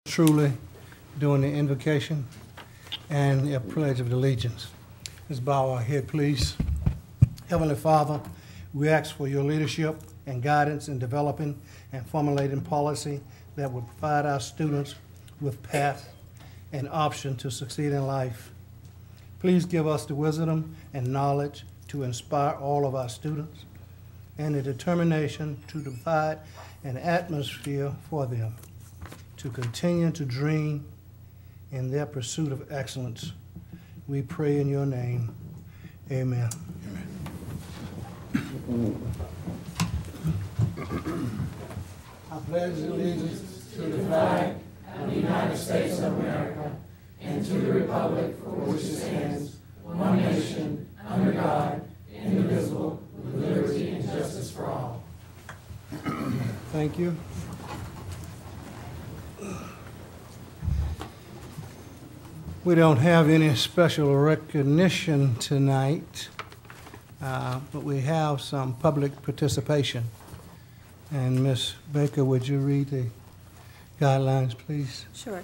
truly doing the invocation and the pledge of allegiance. Let's bow our head, please. Heavenly Father, we ask for your leadership and guidance in developing and formulating policy that would provide our students with path and option to succeed in life. Please give us the wisdom and knowledge to inspire all of our students and the determination to provide an atmosphere for them to continue to dream in their pursuit of excellence. We pray in your name. Amen. I pledge allegiance to the flag of the United States of America and to the republic for which it stands, one nation, under God, indivisible, with liberty and justice for all. Thank you. We don't have any special recognition tonight, but we have some public participation. And Ms. Baker, would you read the guidelines, please? Sure.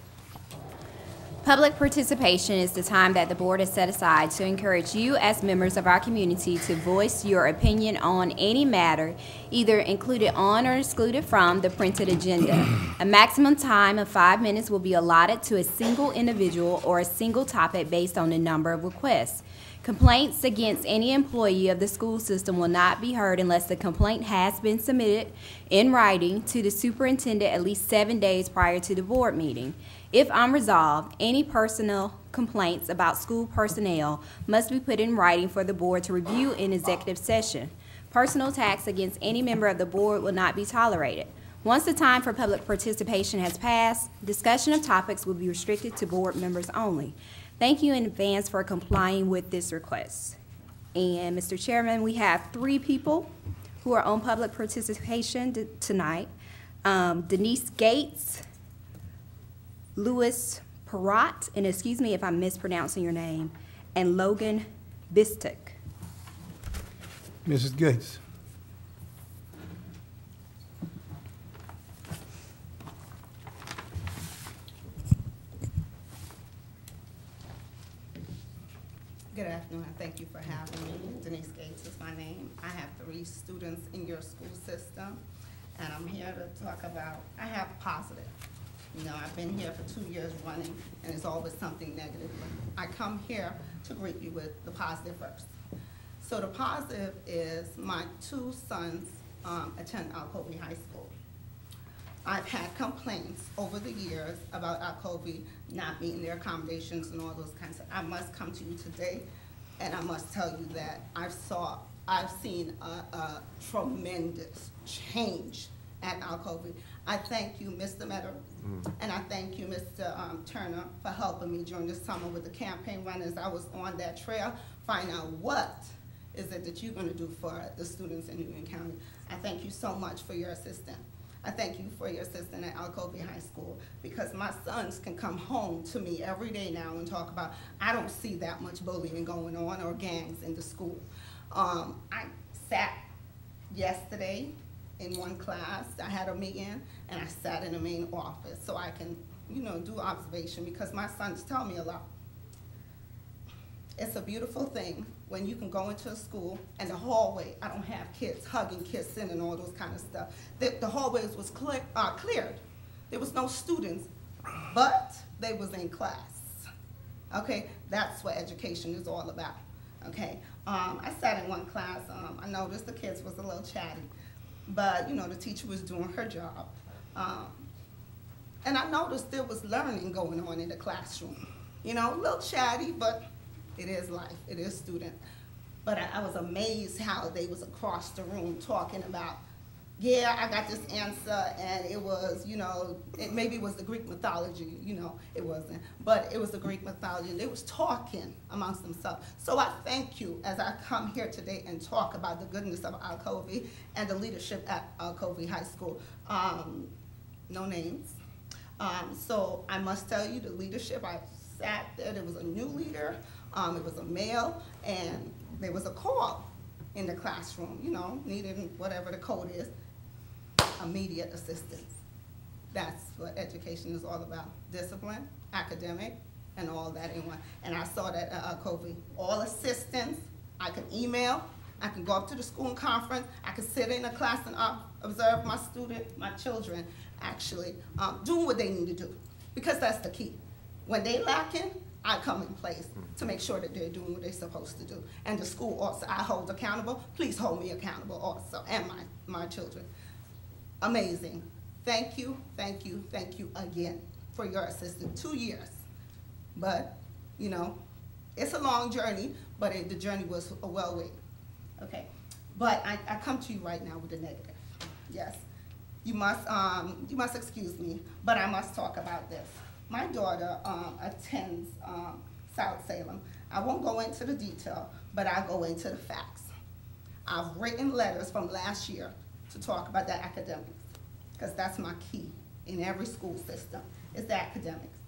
Public participation is the time that the board has set aside to encourage you as members of our community to voice your opinion on any matter, either included on or excluded from the printed agenda. A maximum time of 5 minutes will be allotted to a single individual or a single topic based on the number of requests. Complaints against any employee of the school system will not be heard unless the complaint has been submitted in writing to the superintendent at least 7 days prior to the board meeting. If unresolved, any personal complaints about school personnel must be put in writing for the board to review in executive session. Personal attacks against any member of the board will not be tolerated. Once the time for public participation has passed, discussion of topics will be restricted to board members only. Thank you in advance for complying with this request. And Mr. Chairman, we have 3 people who are on public participation tonight. Denise Gates, Louis Perrott, and excuse me if I'm mispronouncing your name, and Logan Bistek. Mrs. Gates. Good afternoon, and thank you for having me. Denise Gates is my name. I have 3 students in your school system, and I'm here to talk about, I have positive. You know, I've been here for 2 years running, and it's always something negative. I come here to greet you with the positive first. So the positive is my 2 sons attend Alcovy High School. I've had complaints over the years about Alcovy not meeting their accommodations and all those kinds of. I must come to you today, and I must tell you that I've seen a tremendous change at Alcovy. I thank you, Mr. Meadow, and I thank you, Mr. Turner, for helping me during this summer with the campaign run as I was on that trail, find out what is it that you're going to do for the students in Union County. I thank you so much for your assistance. I thank you for your assistance at Alcovy High School, because my sons can come home to me every day now and talk about, I don't see that much bullying going on or gangs in the school. I sat yesterday in one class. I had a meeting, and I sat in the main office so I can, you know, do observation, because my sons tell me a lot. It's a beautiful thing when you can go into a school and the hallway, I don't have kids hugging, kissing, and all those kind of stuff. The hallways was cleared. There was no students, but they was in class. Okay, that's what education is all about. Okay, I sat in one class. I noticed the kids was a little chatty, but you know, the teacher was doing her job. And I noticed there was learning going on in the classroom. You know, a little chatty, but it is life, it is student. But I was amazed how they was across the room talking about, yeah, I got this answer, and it was, you know, maybe it was the Greek mythology, you know, it wasn't, but it was the Greek mythology, and they was talking amongst themselves. So I thank you as I come here today and talk about the goodness of Alcovy and the leadership at Alcovy High School. No names. So I must tell you, the leadership, I sat there, there was a new leader, it was a male, and there was a call in the classroom, you know, needed whatever the code is, immediate assistance. That's what education is all about, discipline, academic, and all that in one. And I saw that COVID, all assistants, I can email, I can go up to the school conference, I can sit in a class and observe my children actually doing what they need to do, because that's the key. When they lacking, I come in place to make sure that they're doing what they're supposed to do. And the school also, I hold accountable. Please hold me accountable also, and my children. Amazing. Thank you, thank you, thank you again for your assistance. 2 years. But, you know, it's a long journey, but the journey was well worth it. Okay. But I come to you right now with the negative. Yes. You must excuse me, but I must talk about this. My daughter attends South Salem. I won't go into the detail, but I'll go into the facts. I've written letters from last year to talk about the academics, because that's my key in every school system, is the academics.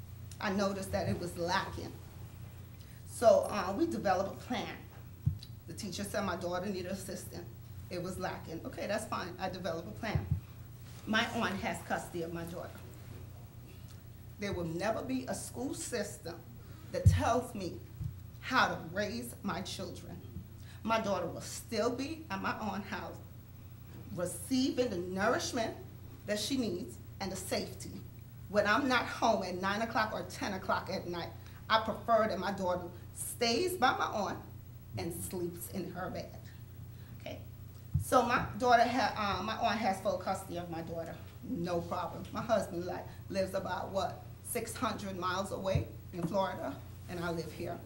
I noticed that it was lacking. So we developed a plan. The teacher said my daughter needed an assistant. It was lacking. Okay, that's fine. I developed a plan. My aunt has custody of my daughter. There will never be a school system that tells me how to raise my children. My daughter will still be at my aunt's house, receiving the nourishment that she needs and the safety. When I'm not home at 9 o'clock or 10 o'clock at night, I prefer that my daughter stays by my aunt and sleeps in her bed. Okay. So my daughter, my aunt has full custody of my daughter. No problem. My husband lives about 600 miles away in Florida, and I live here.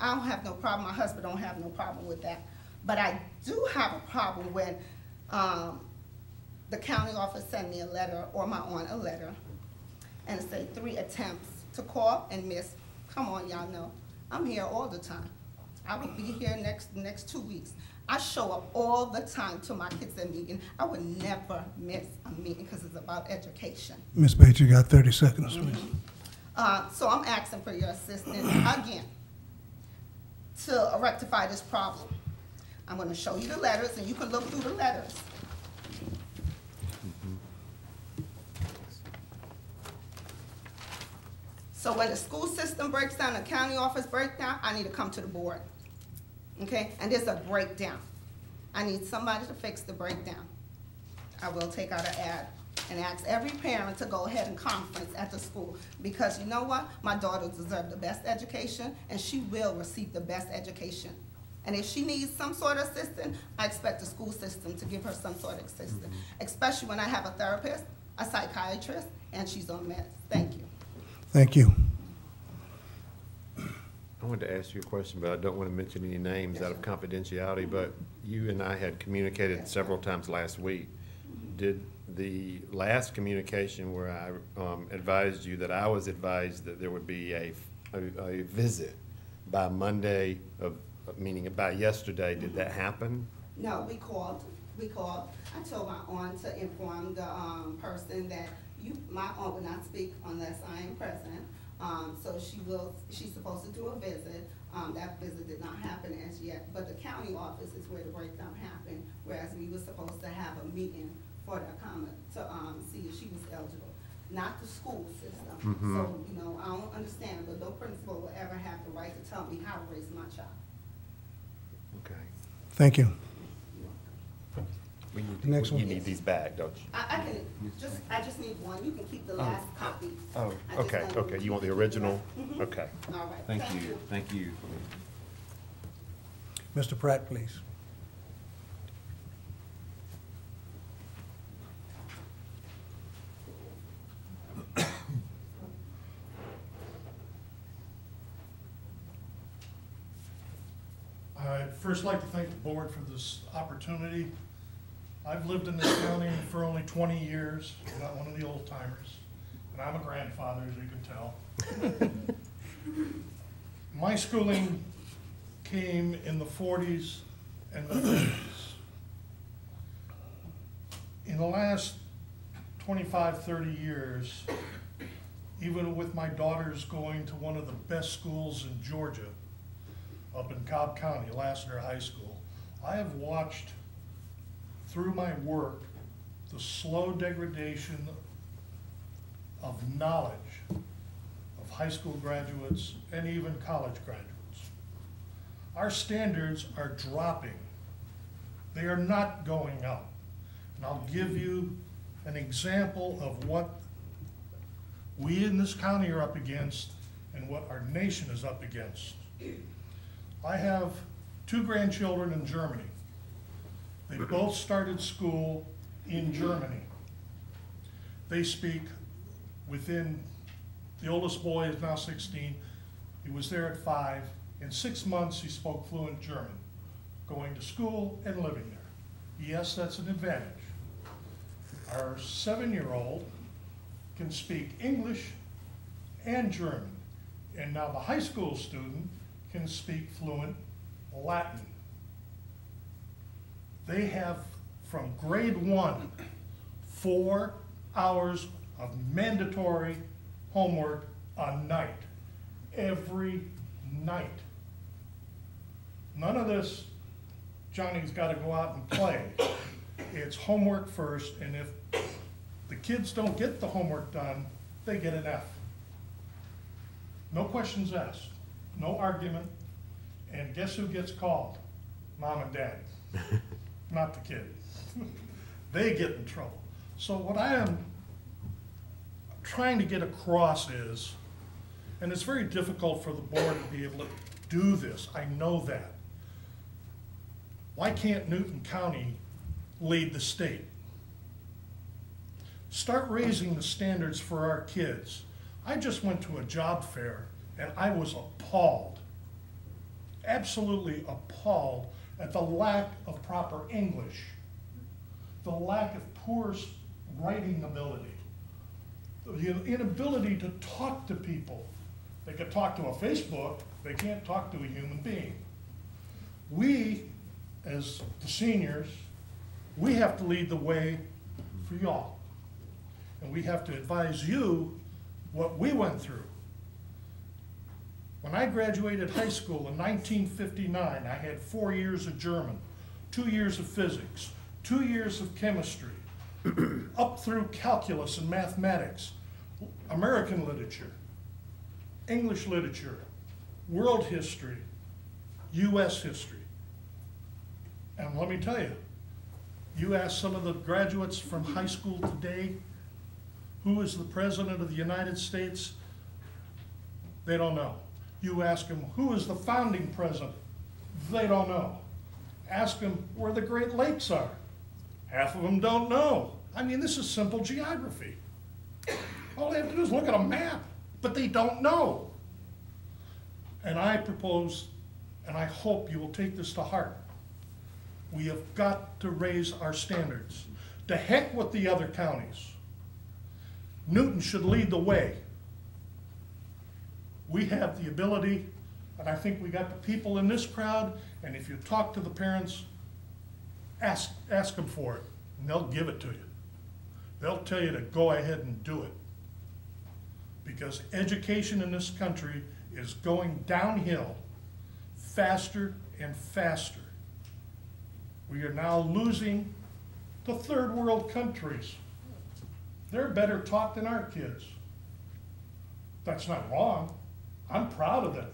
I don't have no problem. My husband don't have no problem with that. But I do have a problem when the county office send me a letter, or my aunt a letter, and it say 3 attempts to call and miss. Come on, y'all know. I'm here all the time. I will be here next 2 weeks. I show up all the time to my kids' meeting. I would never miss a meeting because it's about education. Ms. Bates, you got 30 seconds, please. So I'm asking for your assistance again to rectify this problem. I'm going to show you the letters, and you can look through the letters. So when the school system breaks down, the county office breaks down, I need to come to the board. Okay? And there's a breakdown. I need somebody to fix the breakdown. I will take out an ad and ask every parent to go ahead and conference at the school, because you know what? My daughter deserves the best education, and she will receive the best education. And if she needs some sort of assistance, I expect the school system to give her some sort of assistance, especially when I have a therapist, a psychiatrist, and she's on meds. Thank you. Thank you. I wanted to ask you a question, but I don't want to mention any names out of confidentiality, but you and I had communicated several times last week. Did the last communication where I advised you that I was advised that there would be a visit by Monday, meaning by yesterday, did that happen? No, we called. I told my aunt to inform the person that my aunt would not speak unless I am present. So she's supposed to do a visit. That visit did not happen as yet, but the county office is where the breakdown happened, whereas we were supposed to have a meeting for the comment to see if she was eligible, not the school system. So, you know, I don't understand, but no principal will ever have the right to tell me how to raise my child. Okay. Thank you. You need these back, don't you? I just need one. You can keep the last copy. Oh, okay, okay. You want the original? Okay. All right. Thank you. Thank you. Mr. Pratt, please. I'd first like to thank the board for this opportunity. I've lived in this county for only 20 years, I'm not one of the old timers, and I'm a grandfather, as you can tell. My schooling came in the 40s and the 50s. In the last 25, 30 years, even with my daughters going to one of the best schools in Georgia, up in Cobb County, Lassiter High School, I have watched through my work the slow degradation of knowledge of high school graduates and even college graduates. Our standards are dropping. They are not going up. And I'll give you an example of what we in this county are up against and what our nation is up against. I have 2 grandchildren in Germany. They both started school in Germany. They speak the oldest boy is now 16. He was there at 5. In 6 months, he spoke fluent German, going to school and living there. Yes, that's an advantage. Our 7-year-old can speak English and German. And now the high school student can speak fluent Latin. They have, from grade 1, 4 hours of mandatory homework a night, every night. None of this, Johnny's got to go out and play. It's homework first, and if the kids don't get the homework done, they get an F. No questions asked, no argument, and guess who gets called? Mom and Dad, not the kid. They get in trouble. So what I am trying to get across is, and it's very difficult for the board to be able to do this, I know that. Why can't Newton County lead the state? Start raising the standards for our kids. I just went to a job fair and I was appalled, absolutely appalled at the lack of proper English, the lack of poor writing ability, the inability to talk to people. They could talk to a Facebook, they can't talk to a human being. We, as the seniors, we have to lead the way for y'all. And we have to advise you what we went through. When I graduated high school in 1959, I had 4 years of German, 2 years of physics, 2 years of chemistry, up through calculus and mathematics, American literature, English literature, world history, US history. And let me tell you, you ask some of the graduates from high school today, who is the President of the United States? They don't know. You ask them, who is the founding president? They don't know. Ask them where the Great Lakes are. Half of them don't know. I mean, this is simple geography. All they have to do is look at a map, but they don't know. And I propose, and I hope you will take this to heart, we have got to raise our standards. To heck with the other counties. Newton should lead the way. We have the ability, and I think we got the people in this crowd, and if you talk to the parents, ask them for it, and they'll give it to you. They'll tell you to go ahead and do it. Because education in this country is going downhill faster and faster. We are now losing to third world countries. They're better taught than our kids. That's not wrong. I'm proud of it.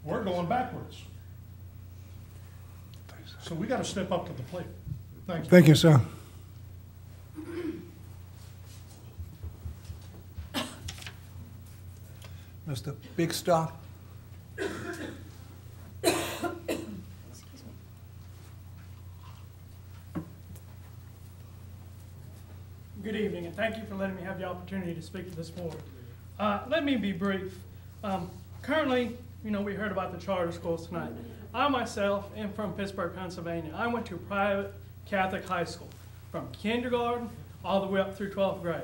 We're going backwards. So we got to step up to the plate. Thank you. Thank you, sir. Mr. Big Star. Good evening, and thank you for letting me have the opportunity to speak to this board. Let me be brief. Currently, we heard about the charter schools tonight. I myself am from Pittsburgh, Pennsylvania. I went to a private Catholic high school from kindergarten all the way up through 12th grade.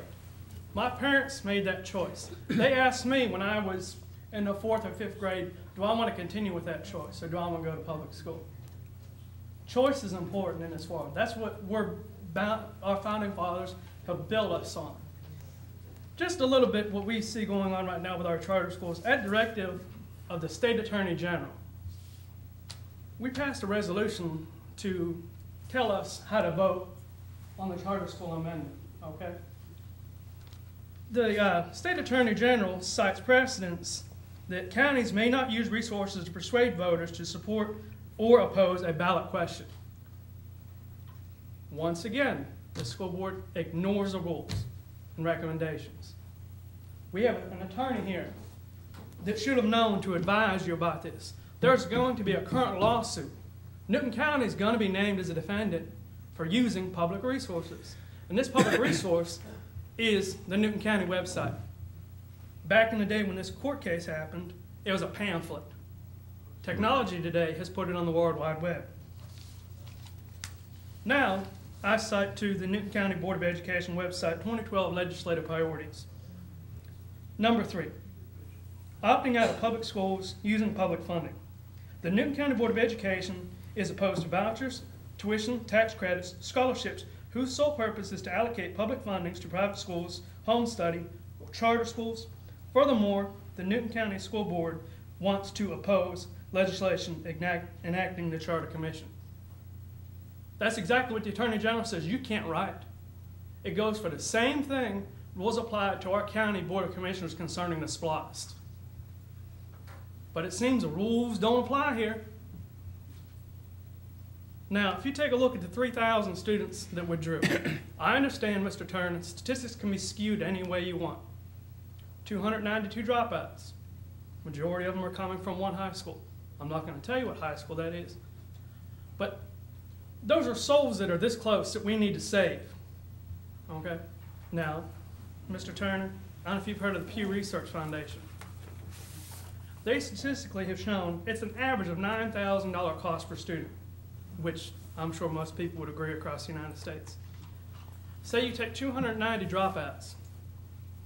My parents made that choice. They asked me when I was in the 4th or 5th grade, do I want to continue with that choice or do I want to go to public school? Choice is important in this world. That's what our founding fathers have built us on. Just a little bit what we see going on right now with our charter schools. At directive of the State Attorney General, we passed a resolution to tell us how to vote on the charter school amendment, okay? The State Attorney General cites precedents that counties may not use resources to persuade voters to support or oppose a ballot question. Once again, the school board ignores the rules and recommendations. We have an attorney here that should have known to advise you about this. There's going to be a current lawsuit. Newton County is going to be named as a defendant for using public resources. And this public resource is the Newton County website. Back in the day when this court case happened, it was a pamphlet. Technology today has put it on the World Wide Web. Now, I cite to the Newton County Board of Education website 2012 legislative priorities. Number 3, opting out of public schools using public funding. The Newton County Board of Education is opposed to vouchers, tuition, tax credits, scholarships, whose sole purpose is to allocate public fundings to private schools, home study, or charter schools. Furthermore, the Newton County School Board wants to oppose legislation enacting the Charter Commission. That's exactly what the Attorney General says you can't write. It goes for the same thing rules apply to our county Board of Commissioners concerning the SPLOST. But it seems the rules don't apply here. Now, if you take a look at the 3,000 students that withdrew, I understand, Mr. Turner, statistics can be skewed any way you want. 292 dropouts. Majority of them are coming from one high school. I'm not going to tell you what high school that is. But those are souls that are this close that we need to save. Okay? Now, Mr. Turner, I don't know if you've heard of the Pew Research Foundation. They statistically have shown it's an average of $9,000 cost per student, which I'm sure most people would agree across the United States. Say you take 290 dropouts.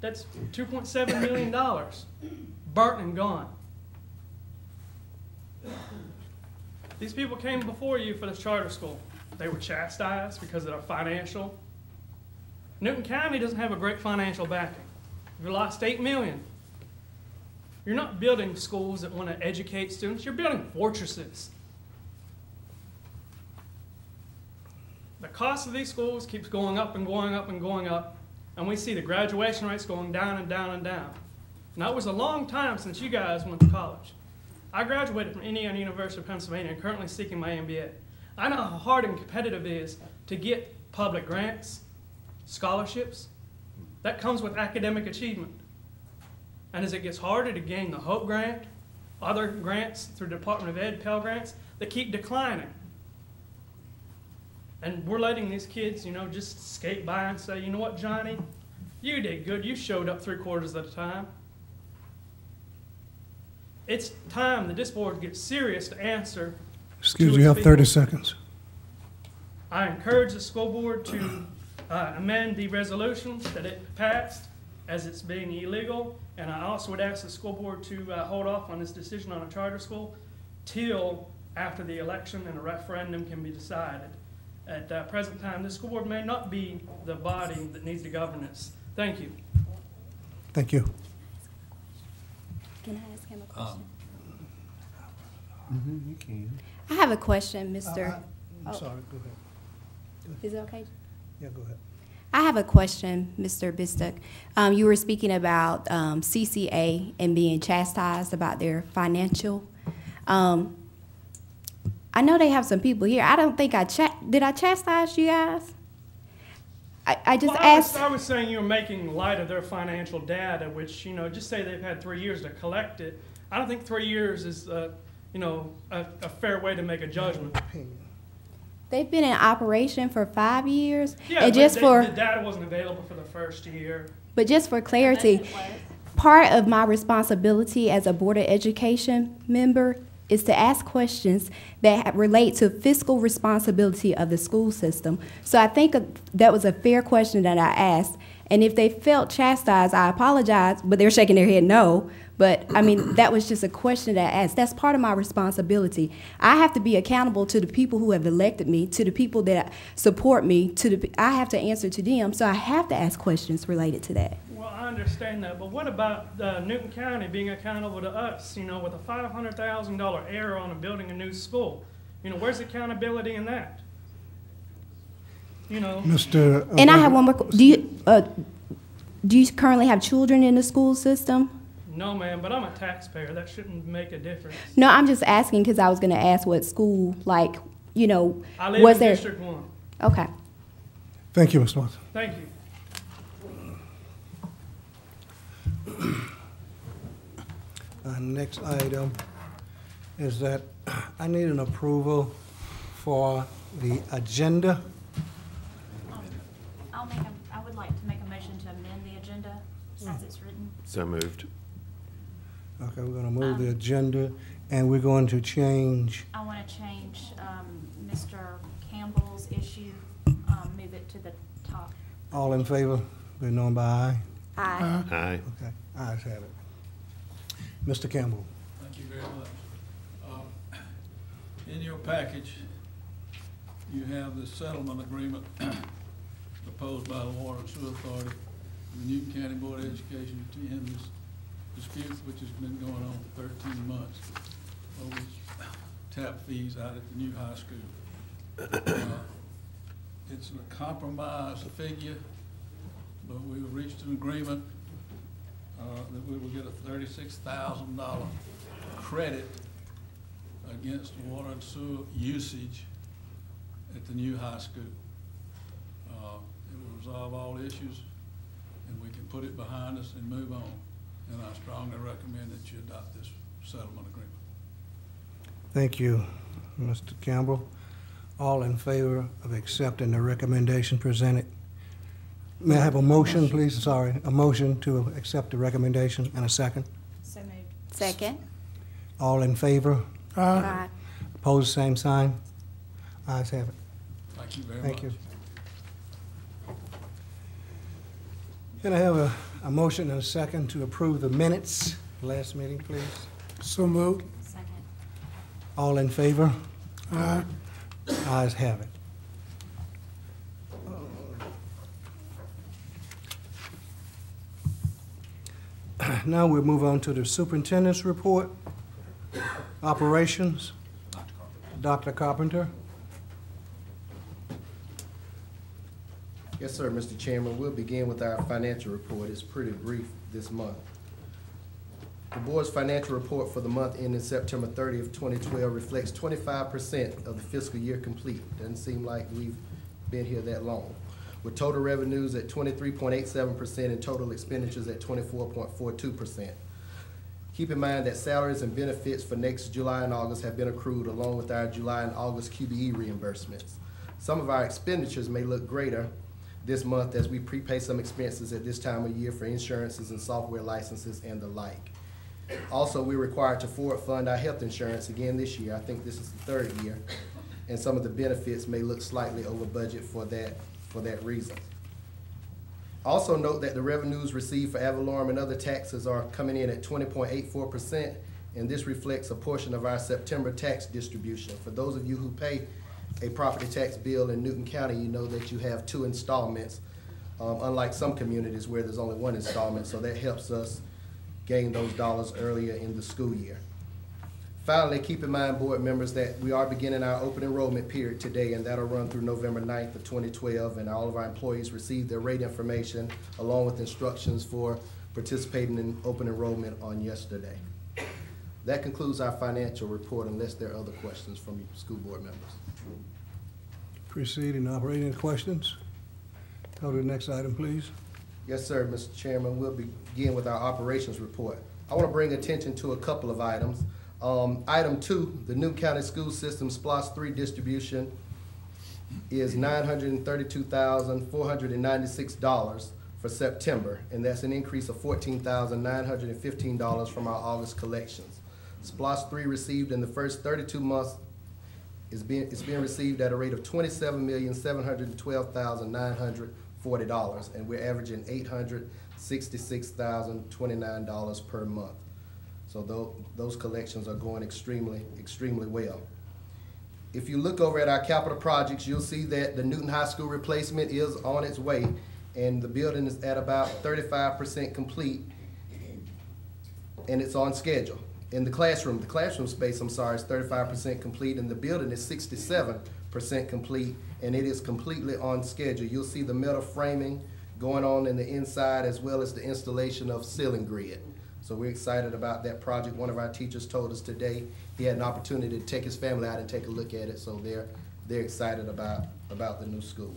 That's $2.7 million, burnt and gone. These people came before you for the charter school. They were chastised because of their financial. Newton County doesn't have a great financial backing. You lost $8 million. You're not building schools that want to educate students. You're building fortresses. The cost of these schools keeps going up and going up and going up, and we see the graduation rates going down and down and down. Now, it was a long time since you guys went to college. I graduated from Indiana University of Pennsylvania and currently seeking my MBA. I know how hard and competitive it is to get public grants, scholarships. That comes with academic achievement. And as it gets harder to gain the Hope Grant, other grants through Department of Ed, Pell Grants, they keep declining. And we're letting these kids, just skate by and say, you know what, Johnny, you did good. You showed up 3/4 of the time. It's time that this board gets serious to answer. Excuse me, you have 30 seconds. I encourage the school board to amend the resolution that it passed as it's being illegal. And I also would ask the school board to hold off on this decision on a charter school till after the election and a referendum can be decided. At the present time, the school board may not be the body that needs to govern this. Thank you. Thank you. Can I ask him a question? You can. I have a question, Mr. I'm sorry, go ahead. Is it okay? Yeah, go ahead. I have a question, Mr. Bistuck. You were speaking about CCA and being chastised about their financial. I know they have some people here. I don't think did I chastise you guys? I just asked. I was saying you were making light of their financial data, which, just say they've had 3 years to collect it. I don't think 3 years is, a fair way to make a judgment. They've been in operation for 5 years. Yeah, and the data wasn't available for the first year. But just for clarity, part of my responsibility as a Board of Education member is to ask questions that relate to fiscal responsibility of the school system. So I think that was a fair question that I asked. And if they felt chastised, I apologize, but they're shaking their head no. But, I mean, that was just a question that I asked. That's part of my responsibility. I have to be accountable to the people who have elected me, to the people that support me. I have to answer to them, so I have to ask questions related to that. Well, I understand that, but what about Newton County being accountable to us, with a $500,000 error on building a new school? Where's accountability in that? Mr. And I have one more. do you currently have children in the school system? No, ma'am, but I'm a taxpayer. That shouldn't make a difference. No, I'm just asking because I was going to ask what school, like, you know, I live was in there? District 1. Okay. Thank you, Mr. Watson. Thank you. Next item is that I need an approval for the agenda. I would like to make a motion to amend the agenda as it's written. So moved. Okay, we're gonna move the agenda, and we're going to change, I want to change Mr. Campbell's issue, move it to the top. all in favor, be known by aye. Aye. Aye. Okay, ayes have it. Mr. Campbell. Thank you very much. In your package, you have the settlement agreement proposed by the Water and Sewer Authority and the Newton County Board of Education to end this dispute, which has been going on for 13 months over tap fees out at the new high school. It's a compromise figure, but we reached an agreement that we will get a $36,000 credit against water and sewer usage at the new high school. It will resolve all issues, and we can put it behind us and move on. And I strongly recommend that you adopt this settlement agreement. Thank you, Mr. Campbell. All in favor of accepting the recommendation presented? May I have a motion, please? Sorry, a motion to accept the recommendation and a second? So moved. Second. All in favor? Aye. Opposed, same sign? Ayes have it. Thank you very much. Thank you. Can I have a motion and a second to approve the minutes? Last meeting, please. So moved. Second. All in favor? Aye. Ayes have it. Now we'll move on to the superintendent's report. Operations. Dr. Carpenter. Yes, sir, Mr. Chairman. We'll begin with our financial report. It's pretty brief this month. The board's financial report for the month ending September 30th, 2012 reflects 25% of the fiscal year complete. Doesn't seem like we've been here that long. With total revenues at 23.87% and total expenditures at 24.42%. Keep in mind that salaries and benefits for next July and August have been accrued along with our July and August QBE reimbursements. Some of our expenditures may look greater this month as we prepay some expenses at this time of year for insurances and software licenses and the like. Also, we're required to forward fund our health insurance again this year. I think this is the third year, and some of the benefits may look slightly over budget for that reason. Also note that the revenues received for ad valorem and other taxes are coming in at 20.84%, and this reflects a portion of our September tax distribution. For those of you who pay a property tax bill in Newton County, you know that you have 2 installments, unlike some communities where there's only 1 installment, so that helps us gain those dollars earlier in the school year. Finally, keep in mind, board members, that we are beginning our open enrollment period today, and that'll run through November 9th of 2012, and all of our employees receive their rate information along with instructions for participating in open enrollment on yesterday. That concludes our financial report, unless there are other questions from school board members. Preceding operating questions. Go to the next item, please. Yes, sir, Mr. Chairman. We'll begin with our operations report. I want to bring attention to a couple of items. Item 2, the Newton County School System SPLOST 3 distribution is $932,496 for September, and that's an increase of $14,915 from our August collections. SPLOST 3 received in the first 32 months is being received at a rate of $27,712,940, and we're averaging $866,029 per month. So those collections are going extremely, extremely well. If you look over at our capital projects, you'll see that the Newton High School replacement is on its way, and the building is at about 35% complete, and it's on schedule. In the classroom space, I'm sorry, is 35% complete, and the building is 67% complete, and it is completely on schedule. You'll see the metal framing going on in the inside, as well as the installation of ceiling grid. So we're excited about that project. One of our teachers told us today he had an opportunity to take his family out and take a look at it, so they're excited about the new school.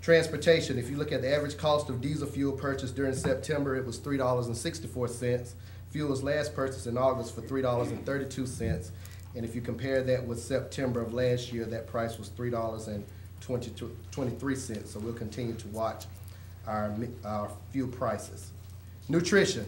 Transportation, if you look at the average cost of diesel fuel purchased during September, it was $3.64. Fuel was last purchased in August for $3.32. And if you compare that with September of last year, that price was $3.23. So we'll continue to watch our fuel prices. Nutrition.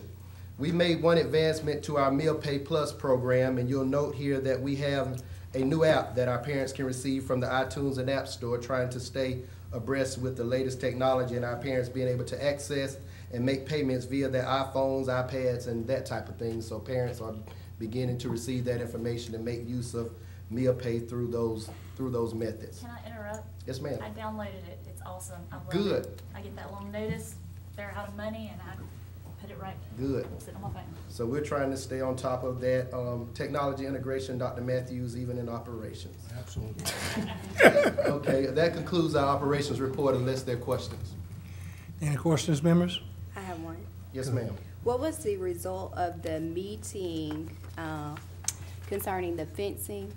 We made one advancement to our Meal Pay Plus program, and you'll note here that we have a new app that our parents can receive from the iTunes and App Store, trying to stay abreast with the latest technology and our parents being able to access and make payments via their iPhones, iPads, and that type of thing. So parents are beginning to receive that information and make use of meal pay through those methods. Can I interrupt? Yes, ma'am. I downloaded it. It's awesome. I love Good. it. I get that little notice, they're out of money, and I put it right. Good. Sit on my phone. So we're trying to stay on top of that. Technology integration, Dr. Matthews, even in operations. Absolutely. Okay, that concludes our operations report unless there are questions. Any questions, members? I have one. Yes, ma'am. What was the result of the meeting concerning the fencing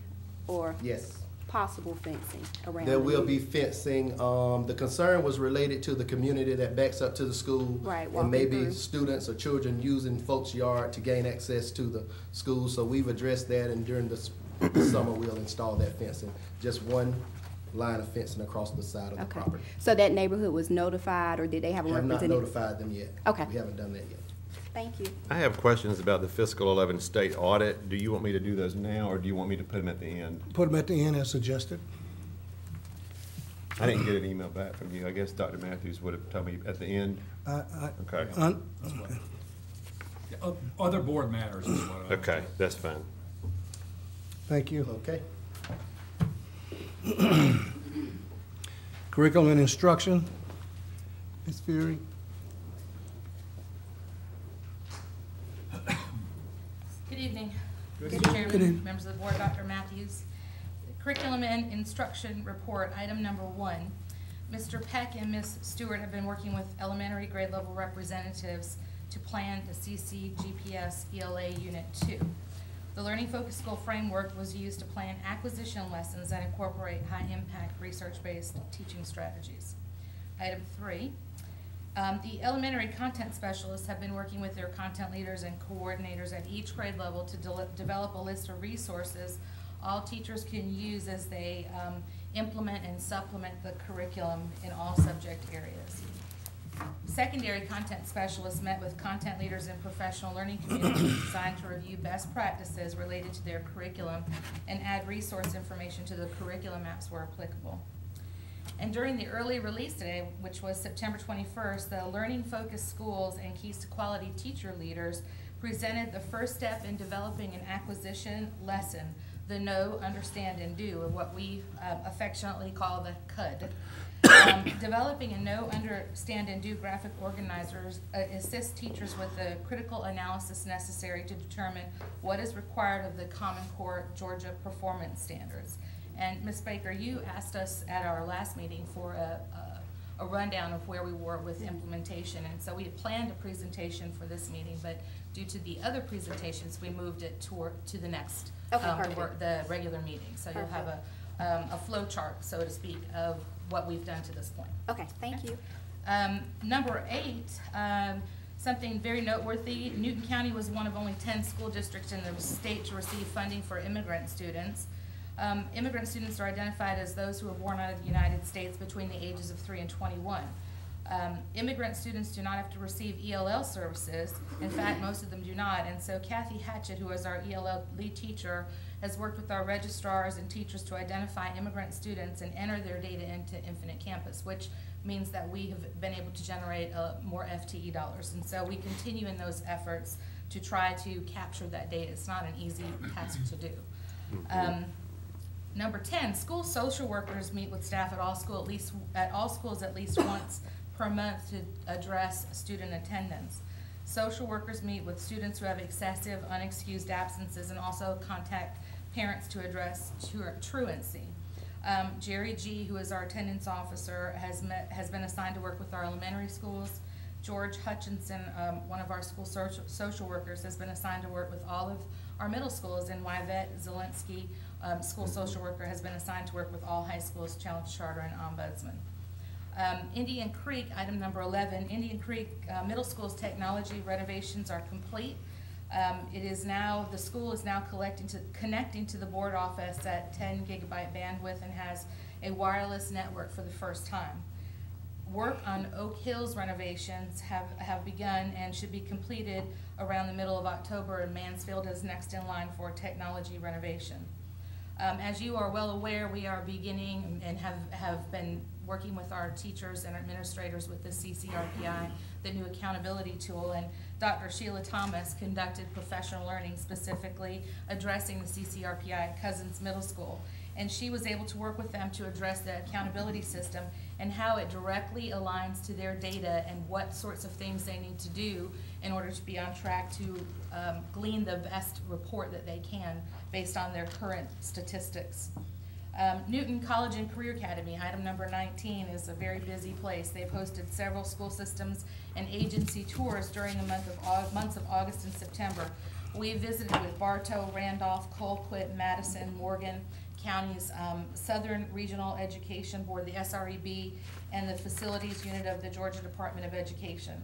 or Yes. possible fencing around? There the will be meeting? fencing. The concern was related to the community that backs up to the school. Right, And walking maybe through. students or children using folks' yard to gain access to the school. So we've addressed that, and during the summer, we'll install that fencing. Just one line of fencing across the side of the Okay. property. So that neighborhood was notified, or did they have a We have not representative? notified them yet. Okay. We haven't done that yet. Thank you. I have questions about the fiscal 11 state audit. Do you want me to do those now, or do you want me to put them at the end? Put them at the end as suggested. I didn't get an email back from you. I guess Dr. Matthews would have told me at the end. Okay. Other board matters is what I. Okay, that's fine. Thank you. Okay. Curriculum and instruction. Ms. Fury. Good evening. Mr. Good Chairman, evening. members of the board, Dr. Matthews. Curriculum and instruction report, item number 1. Mr. Peck and Ms. Stewart have been working with elementary grade level representatives to plan the CCGPS ELA Unit 2. The Learning Focused School Framework was used to plan acquisition lessons that incorporate high-impact research-based teaching strategies. Item 3. The elementary content specialists have been working with their content leaders and coordinators at each grade level to develop a list of resources all teachers can use as they implement and supplement the curriculum in all subject areas. Secondary content specialists met with content leaders and professional learning communities designed to review best practices related to their curriculum and add resource information to the curriculum maps where applicable. And during the early release today, which was September 21st, the Learning Focused Schools and Keys to Quality teacher leaders presented the first step in developing an acquisition lesson, the Know, Understand, and Do, or what we affectionately call the CUD. Developing a Know, Understand, and Do graphic organizers assists teachers with the critical analysis necessary to determine what is required of the Common Core Georgia performance standards. And Ms. Baker, you asked us at our last meeting for a rundown of where we were with implementation, and so we had planned a presentation for this meeting, but due to the other presentations, we moved it to the next, the regular meeting. So you'll have a flow chart, so to speak, of what we've done to this point. Okay, thank you. Number 8, something very noteworthy. Newton County was one of only 10 school districts in the state to receive funding for immigrant students. Immigrant students are identified as those who were born out of the United States between the ages of 3 and 21. Immigrant students do not have to receive ELL services. In fact, most of them do not. And so Kathy Hatchett, who is our ELL lead teacher, has worked with our registrars and teachers to identify immigrant students and enter their data into Infinite Campus, which means that we have been able to generate more FTE dollars. And so we continue in those efforts to try to capture that data. It's not an easy task to do. Number 10, school social workers meet with staff at all schools at least once per month to address student attendance. Social workers meet with students who have excessive, unexcused absences and also contact parents to address truancy. Jerry G., who is our attendance officer, has been assigned to work with our elementary schools. George Hutchinson, one of our school social workers, has been assigned to work with all of our middle schools, and Yvette Zelensky, school social worker, has been assigned to work with all high schools, Challenge Charter, and Ombudsman. Indian Creek, item number 11, Indian Creek Middle School's technology renovations are complete. The school is now connecting to the board office at 10 gigabyte bandwidth and has a wireless network for the first time. Work on Oak Hills renovations have begun and should be completed around the middle of October, and Mansfield is next in line for technology renovation. As you are well aware, we are beginning and have been working with our teachers and administrators with the CCRPI, the new accountability tool, and Dr. Sheila Thomas conducted professional learning specifically addressing the CCRPI at Cousins Middle School. And she was able to work with them to address the accountability system and how it directly aligns to their data and what sorts of things they need to do in order to be on track to glean the best report that they can based on their current statistics. Newton College and Career Academy, item number 19, is a very busy place. They've hosted several school systems and agency tours during the months of August and September. We visited with Bartow, Randolph, Colquitt, Madison, Morgan County's Southern Regional Education Board, the SREB, and the Facilities Unit of the Georgia Department of Education.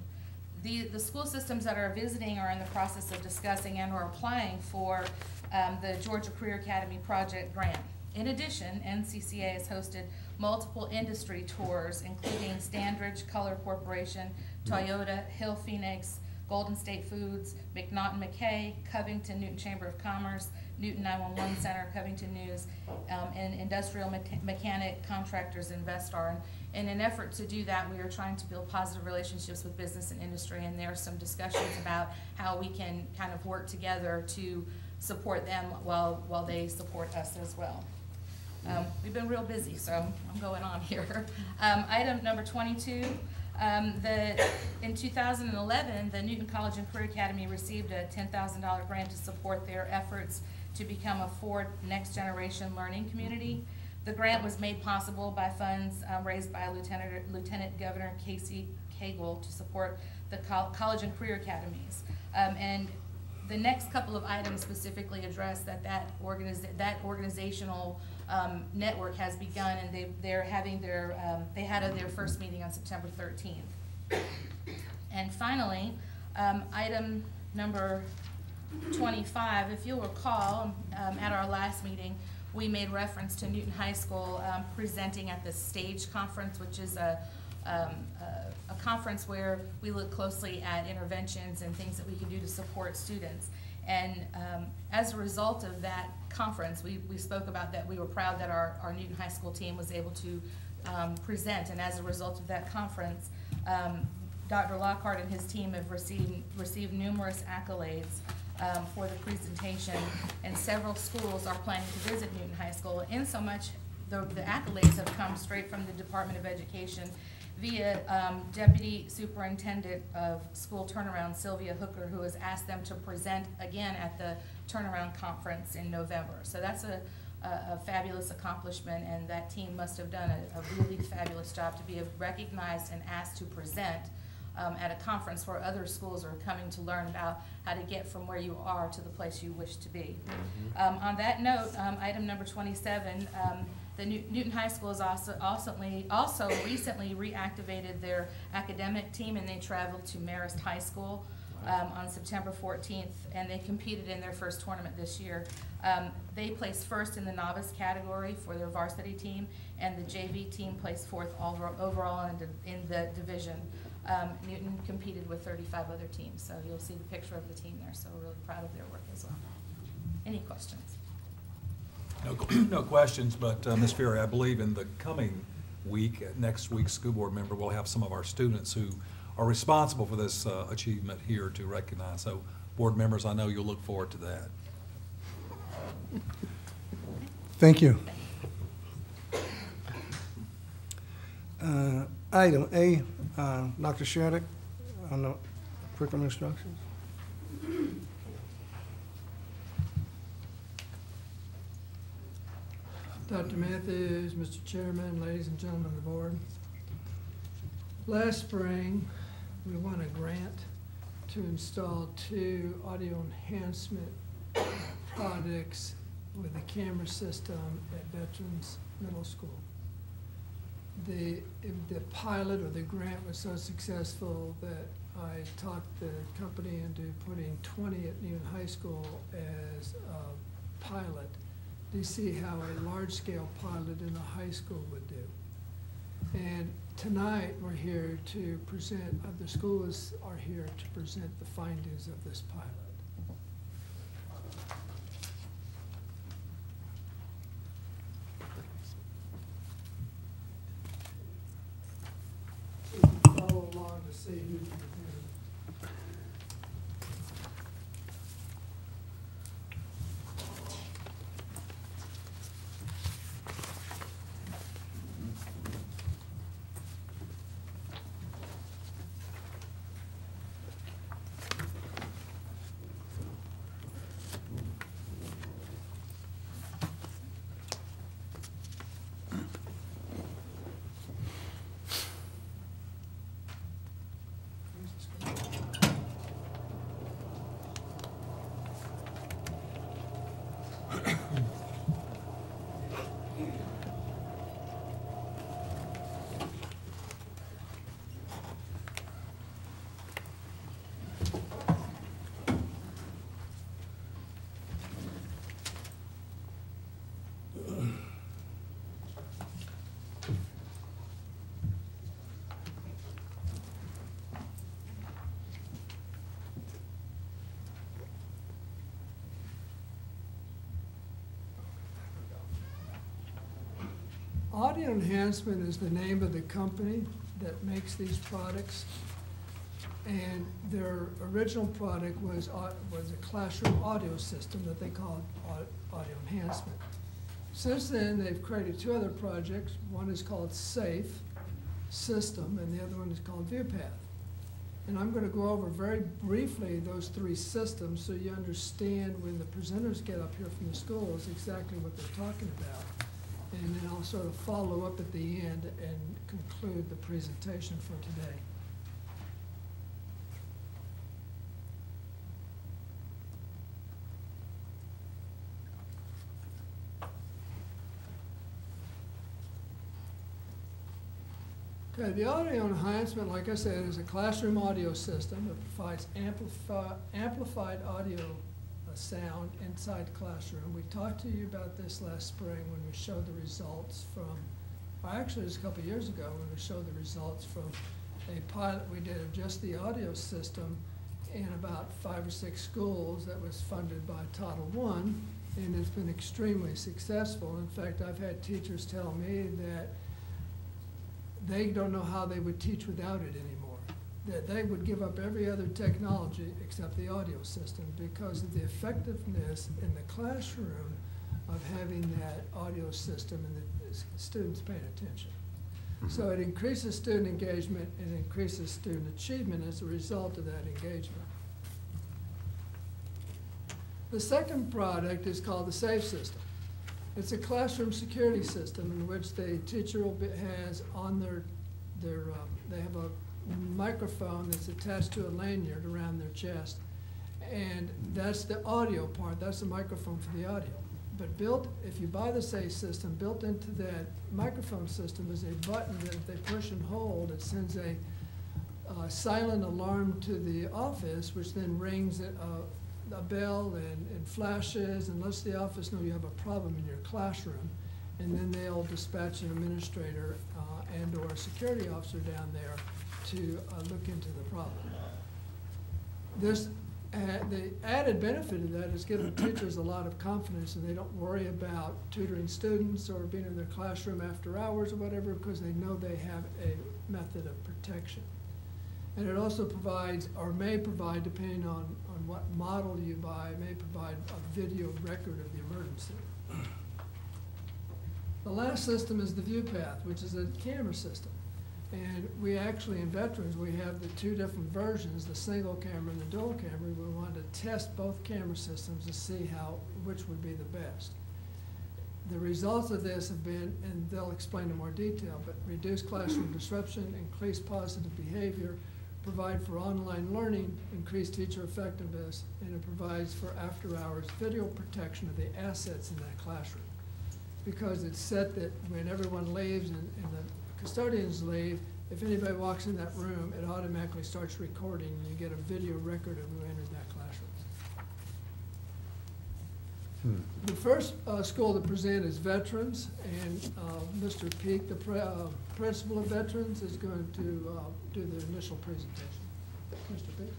The school systems that are visiting are in the process of discussing and or applying for the Georgia Career Academy Project grant. In addition, NCCA has hosted multiple industry tours, including Standridge Color Corporation, Toyota, Hill Phoenix, Golden State Foods, McNaughton McKay, Covington Newton Chamber of Commerce, Newton 911 Center, Covington News, and Industrial Mechanic Contractors Investar. And in an effort to do that, we are trying to build positive relationships with business and industry, and there are some discussions about how we can kind of work together to support them while they support us as well. We've been real busy, so I'm going on here. Item number 22. In 2011, the Newton College and Career Academy received a $10,000 grant to support their efforts to become a Ford Next Generation Learning Community. The grant was made possible by funds raised by Lieutenant Governor Casey Cagle to support the college and career academies. And the next couple of items specifically address that organizational network has begun, and they're having they had their first meeting on September 13th. And finally, item number 25, if you'll recall, at our last meeting, we made reference to Newton High School presenting at the STAGE conference, which is a conference where we look closely at interventions and things that we can do to support students. And as a result of that conference, we spoke about that we were proud that our Newton High School team was able to present. And as a result of that conference, Dr. Lockhart and his team have received numerous accolades for the presentation, and several schools are planning to visit Newton High School. In so much, the accolades have come straight from the Department of Education via Deputy Superintendent of School Turnaround, Sylvia Hooker, who has asked them to present again at the Turnaround Conference in November. So that's a fabulous accomplishment, and that team must have done a really fabulous job to be recognized and asked to present at a conference where other schools are coming to learn about how to get from where you are to the place you wish to be. On that note, item number 27, the Newton High School has also recently reactivated their academic team, and they traveled to Marist High School on September 14th, and they competed in their first tournament this year. They placed first in the novice category for their varsity team, and the JV team placed fourth overall in the division. Newton competed with 35 other teams, so you'll see the picture of the team there, so we're really proud of their work as well. Any questions? No questions, but Ms. Ferry, I believe in the coming week, next week's school board member, we'll have some of our students who are responsible for this achievement here to recognize. So board members, I know you'll look forward to that. Thank you. Item A, Dr. Shattuck, on the curriculum instructions. Dr. Matthews, Mr. Chairman, ladies and gentlemen of the board. Last spring, we won a grant to install 2 audio enhancement products with a camera system at Veterans Middle School. The pilot or the grant was so successful that I talked the company into putting 20 at Newton High School as a pilot to see how a large-scale pilot in a high school would do. And tonight, we're here to present, the schools are here to present the findings of this pilot. You can follow along to see who's presenting. Audio Enhancement is the name of the company that makes these products. And their original product was a classroom audio system that they called Audio Enhancement. Since then, they've created 2 other projects. One is called Safe System, and the other one is called ViewPath. And I'm going to go over very briefly those 3 systems so you understand when the presenters get up here from the schools exactly what they're talking about. And then I'll sort of follow up at the end and conclude the presentation for today. Okay, the audio enhancement, like I said, is a classroom audio system that provides amplified audio sound inside the classroom. We talked to you about this last spring when we showed the results from, well, actually it was a couple of years ago when we showed the results from a pilot we did of just the audio system in about 5 or 6 schools that was funded by Title I, and it's been extremely successful. In fact, I've had teachers tell me that they don't know how they would teach without it anymore. That they would give up every other technology except the audio system because of the effectiveness in the classroom of having that audio system and the students paying attention. So it increases student engagement and increases student achievement as a result of that engagement. The second product is called the Safe System. It's a classroom security system in which the teacher has on they have a microphone that's attached to a lanyard around their chest, and that's the audio part. That's the microphone for the audio. But if you buy the Safe System, built into that microphone system is a button that if they push and hold, it sends a silent alarm to the office, which then rings a bell and flashes and lets the office know you have a problem in your classroom, and then they'll dispatch an administrator and or a security officer down there to look into the problem. The added benefit of that is giving teachers a lot of confidence, and they don't worry about tutoring students or being in their classroom after hours or whatever, because they know they have a method of protection. And it also provides, or may provide, depending on what model you buy, may provide a video record of the emergency. The last system is the ViewPath, which is a camera system. And we actually, in Veterans, we have the 2 different versions, the single camera and the dual camera. We wanted to test both camera systems to see which would be the best. The results of this have been, and they'll explain in more detail, but reduced classroom disruption, increased positive behavior, provide for online learning, increased teacher effectiveness, and it provides for after-hours video protection of the assets in that classroom. Because it's set that when everyone leaves and the custodians leave, if anybody walks in that room, it automatically starts recording, and you get a video record of who entered that classroom. The first school to present is Veterans, and Mr. Peak, the principal of Veterans, is going to do the initial presentation. Mr. Peak.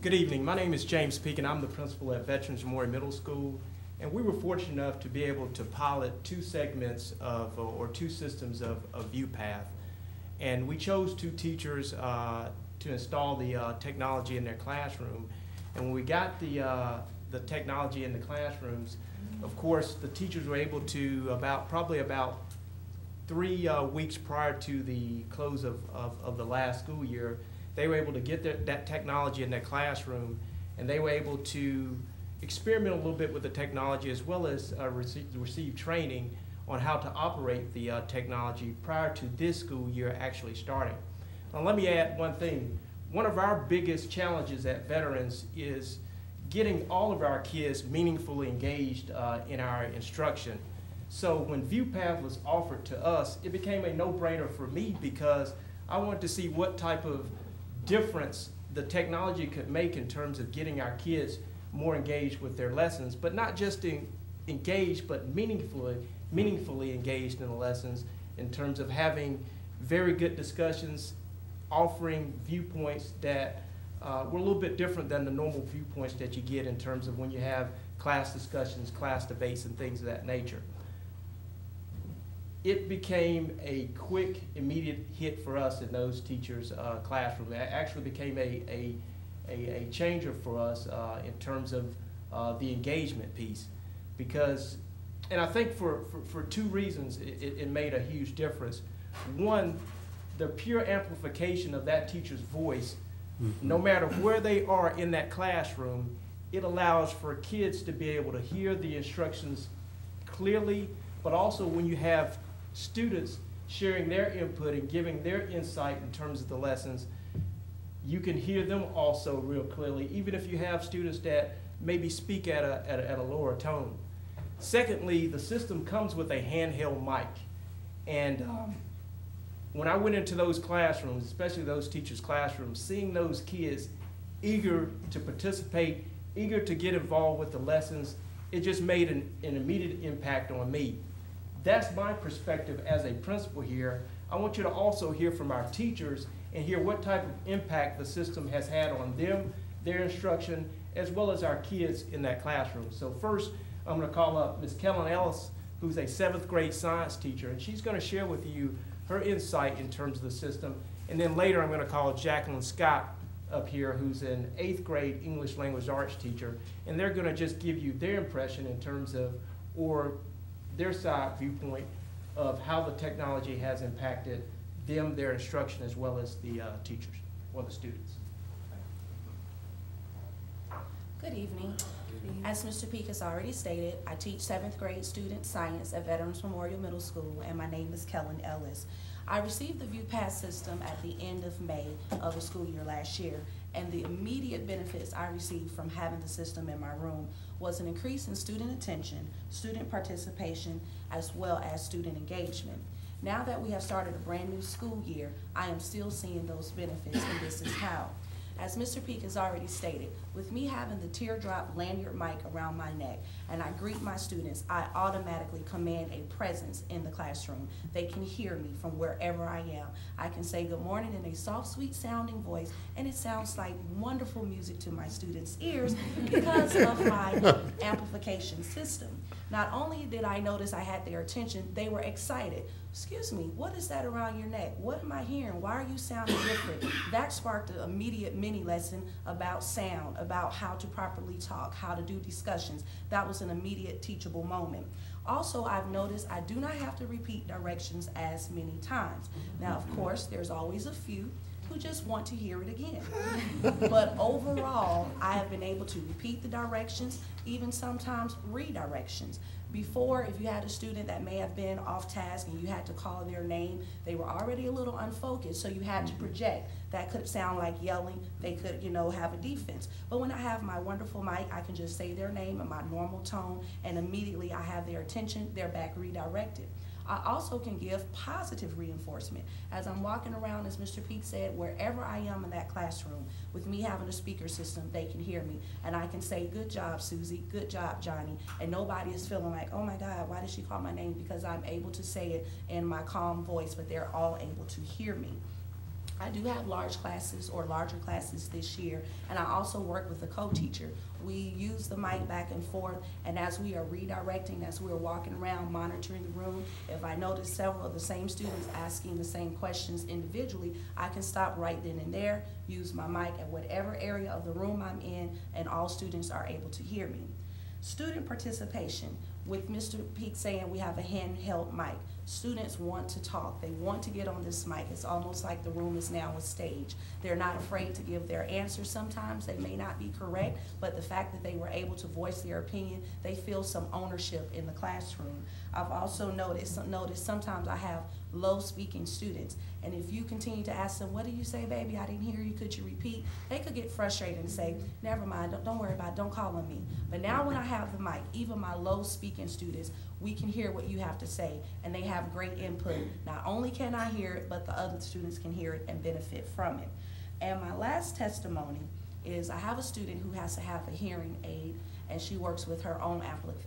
Good evening. My name is James Peak, and I'm the principal at Veterans Memorial Middle School. And we were fortunate enough to be able to pilot two segments of, or two systems of ViewPath. And we chose two teachers to install the technology in their classroom. And when we got the technology in the classrooms, of course, the teachers were able to, probably about 3 weeks prior to the close of the last school year, they were able to get that technology in their classroom, and they were able to experiment a little bit with the technology, as well as receive training on how to operate the technology prior to this school year actually starting. Now, let me add one thing. One of our biggest challenges at Veterans is getting all of our kids meaningfully engaged in our instruction. So when ViewPath was offered to us, it became a no-brainer for me, because I wanted to see what type of difference the technology could make in terms of getting our kids more engaged with their lessons, but not just engaged, but meaningfully engaged in the lessons, in terms of having very good discussions, offering viewpoints that were a little bit different than the normal viewpoints that you get in terms of when you have class discussions, class debates, and things of that nature. It became a quick, immediate hit for us in those teachers' classroom. It actually became a changer for us in terms of the engagement piece, because, and I think for 2 reasons it made a huge difference. One, the pure amplification of that teacher's voice, no matter where they are in that classroom, it allows for kids to be able to hear the instructions clearly, but also when you have students sharing their input and giving their insight in terms of the lessons, you can hear them also real clearly, even if you have students that maybe speak at a lower tone. Secondly, the system comes with a handheld mic. And when I went into those classrooms, especially those teachers' classrooms, seeing those kids eager to participate, eager to get involved with the lessons, it just made an immediate impact on me. That's my perspective as a principal here. I want you to also hear from our teachers and hear what type of impact the system has had on them, their instruction, as well as our kids in that classroom. So first, I'm going to call up Ms. Kellen Ellis, who's a 7th grade science teacher, and she's going to share with you her insight in terms of the system. And then later, I'm going to call Jacqueline Scott up here, who's an 8th grade English language arts teacher, and they're going to just give you their impression in terms of, or their side viewpoint of how the technology has impacted them, their instruction, as well as the teachers or the students. Good evening. As Mr. Peak has already stated, I teach 7th grade student science at Veterans Memorial Middle School, and my name is Kellen Ellis. I received the ViewPath system at the end of May of the school year last year, and the immediate benefits I received from having the system in my room was an increase in student attention, student participation, as well as student engagement. Now that we have started a brand new school year, I am still seeing those benefits, and this is how. As Mr. Peak has already stated, with me having the teardrop lanyard mic around my neck and I greet my students, I automatically command a presence in the classroom. They can hear me from wherever I am. I can say good morning in a soft, sweet sounding voice, and it sounds like wonderful music to my students' ears because of my amplification system. Not only did I notice I had their attention, they were excited. Excuse me, what is that around your neck? What am I hearing? Why are you sounding different? That sparked an immediate mini lesson about sound, about how to properly talk, how to do discussions. That was an immediate teachable moment. Also, I've noticed I do not have to repeat directions as many times. Now, of course, there's always a few. who just want to hear it again. But overall, I have been able to repeat the directions, even sometimes redirections. Before, if you had a student that may have been off task and you had to call their name, they were already a little unfocused, so you had to project. That could sound like yelling. They could, have a defense. But when I have my wonderful mic, I can just say their name in my normal tone, and immediately I have their attention, they're back redirected. I also can give positive reinforcement. As I'm walking around, as Mr. Peak said, wherever I am in that classroom, with me having a speaker system, they can hear me. And I can say, good job, Susie, good job, Johnny. And nobody is feeling like, oh my God, why did she call my name? Because I'm able to say it in my calm voice, but they're all able to hear me. I do have large classes or larger classes this year, and I also work with a co-teacher. We use the mic back and forth, and as we are redirecting, as we're walking around monitoring the room, if I notice several of the same students asking the same questions individually, I can stop right then and there, use my mic at whatever area of the room I'm in, and all students are able to hear me. Student participation. With Mr. Peak saying we have a handheld mic, students want to talk. They want to get on this mic. It's almost like the room is now a stage. They're not afraid to give their answers sometimes. They may not be correct, but the fact that they were able to voice their opinion, they feel some ownership in the classroom. I've also noticed sometimes I have low-speaking students, and if you continue to ask them, what did you say, baby? I didn't hear you. Could you repeat? They could get frustrated and say, never mind, don't worry about it. Don't call on me. But now when I have the mic, even my low-speaking students, we can hear what you have to say, and they have great input. Not only can I hear it, but the other students can hear it and benefit from it. And my last testimony is I have a student who has to have a hearing aid, and she works with her own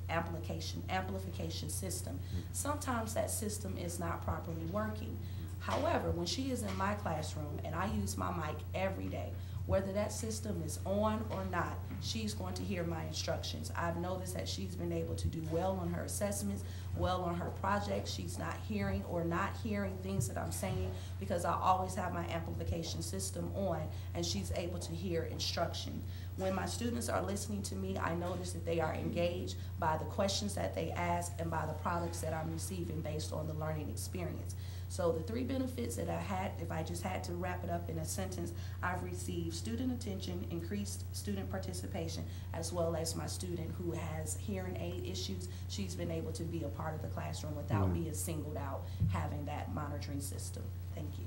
amplification system. Sometimes that system is not properly working. However, when she is in my classroom and I use my mic every day, whether that system is on or not, she's going to hear my instructions. I've noticed that she's been able to do well on her assessments, well on her projects. She's not hearing or not hearing things that I'm saying because I always have my amplification system on, and she's able to hear instruction. When my students are listening to me, I notice that they are engaged by the questions that they ask and by the products that I'm receiving based on the learning experience. So the three benefits that I had, if I just had to wrap it up in a sentence, I've received student attention, increased student participation, as well as my student who has hearing aid issues. She's been able to be a part of the classroom without being singled out, having that monitoring system. Thank you.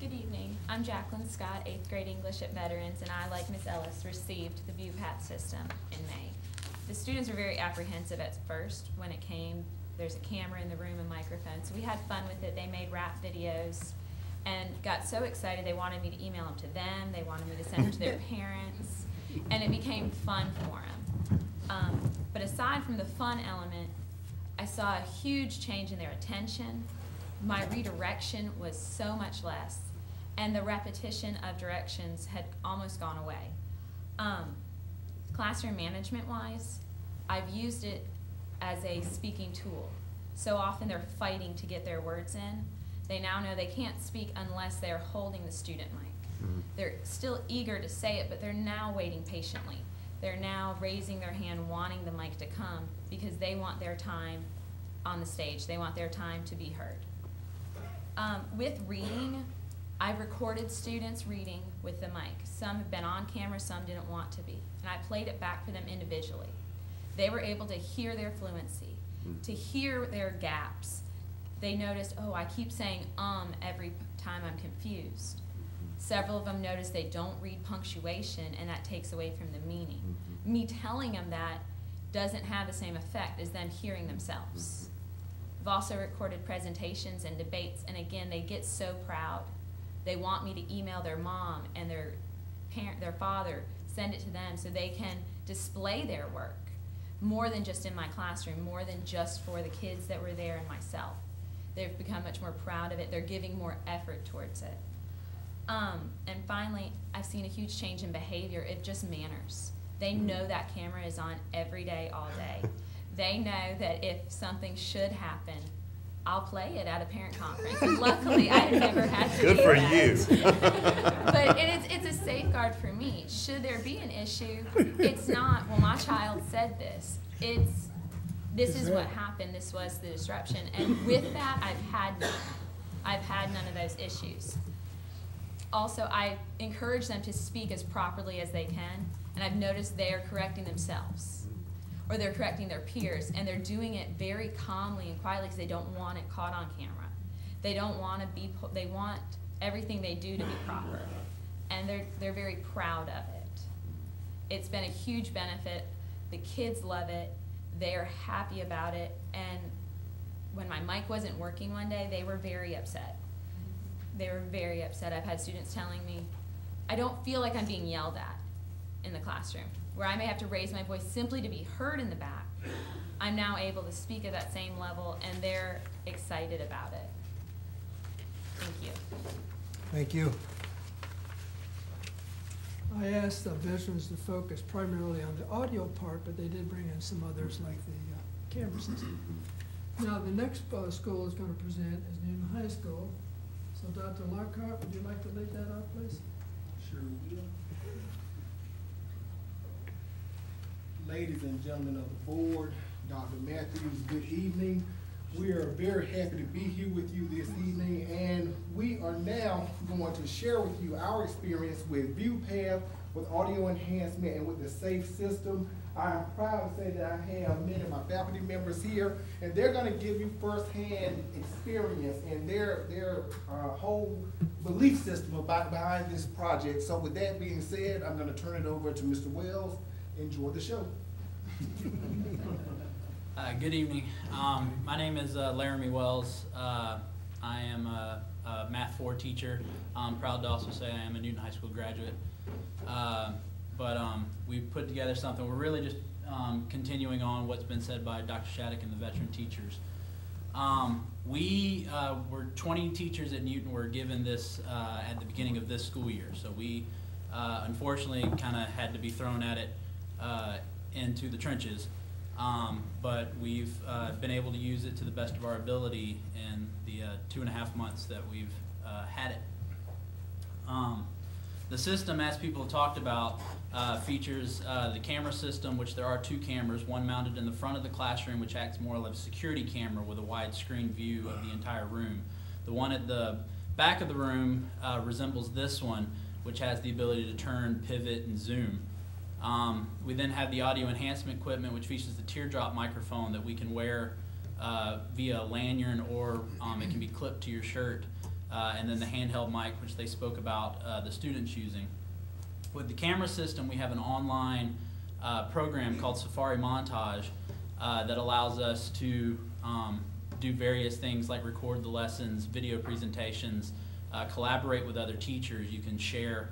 Good evening. I'm Jacqueline Scott, 8th grade English at Veterans, and I, like Ms. Ellis, received the ViewPat system in May. The students were very apprehensive at first when it came. There's a camera in the room and microphone, so we had fun with it. They made rap videos and got so excited they wanted me to email them to them. They wanted me to send them to their parents, and it became fun for them. But aside from the fun element, I saw a huge change in their attention. My redirection was so much less, and the repetition of directions had almost gone away. Classroom management-wise, I've used it as a speaking tool. So often they're fighting to get their words in. They now know they can't speak unless they're holding the student mic. They're still eager to say it, but they're now waiting patiently. They're now raising their hand, wanting the mic to come, because they want their time on the stage. They want their time to be heard. With reading, I've recorded students reading with the mic. Some have been on camera, some didn't want to be. And I played it back for them individually. They were able to hear their fluency, to hear their gaps. They noticed, oh, I keep saying every time I'm confused. Several of them noticed they don't read punctuation, and that takes away from the meaning. Me telling them that doesn't have the same effect as them hearing themselves. I've also recorded presentations and debates, and again, they get so proud. They want me to email their mom and their father, send it to them so they can display their work more than just in my classroom, more than just for the kids that were there and myself. They've become much more proud of it. They're giving more effort towards it. And finally, I've seen a huge change in behavior. It just manners. They know that camera is on every day, all day. They know that if something should happen, I'll play it at a parent conference. And luckily, I've never had to Good do for that. you. But it's a safeguard for me. Should there be an issue, it's not, well, my child said this. It's, This is what happened. This was the disruption. And with that, I've had none. I've had none of those issues. Also, I encourage them to speak as properly as they can, and I've noticed they are correcting themselves, or they're correcting their peers, and they're doing it very calmly and quietly because they don't want it caught on camera. They don't want to be, they want everything they do to be proper, and they're very proud of it. It's been a huge benefit. The kids love it. They are happy about it, and when my mic wasn't working one day, they were very upset. They were very upset. I've had students telling me, I don't feel like I'm being yelled at in the classroom, where I may have to raise my voice simply to be heard in the back. I'm now able to speak at that same level, and they're excited about it. Thank you. Thank you. I asked the veterans to focus primarily on the audio part, but they did bring in some others like the camera system. Now, the next school is going to present is Newton High School. So Dr. Lockhart, would you like to lead that off, please? Sure will. Ladies and gentlemen of the board, Dr. Matthews, good evening. We are very happy to be here with you this evening, and we are now going to share with you our experience with ViewPath, with audio enhancement, and with the SAFE system. I'm proud to say that I have many of my faculty members here, and they're going to give you firsthand experience and their whole belief system behind this project. So with that being said, I'm going to turn it over to Mr. Wells. Enjoy the show. Good evening. My name is Laramie Wells. I am a Math 4 teacher. I'm proud to also say I am a Newton High School graduate. We put together something. We're really just continuing on what's been said by Dr. Shattuck and the veteran teachers. We were 20 teachers at Newton were given this at the beginning of this school year. So we unfortunately kind of had to be thrown at it into the trenches. But we've been able to use it to the best of our ability in the 2.5 months that we've had it. The system, as people have talked about, features the camera system, which there are 2 cameras, one mounted in the front of the classroom, which acts more like a security camera with a widescreen view of the entire room. The one at the back of the room resembles this one, which has the ability to turn, pivot, and zoom. We then have the audio enhancement equipment, which features the teardrop microphone that we can wear via a lanyard, or it can be clipped to your shirt, and then the handheld mic, which they spoke about the students using. With the camera system, we have an online program called Safari Montage that allows us to do various things like record the lessons, video presentations, collaborate with other teachers. You can share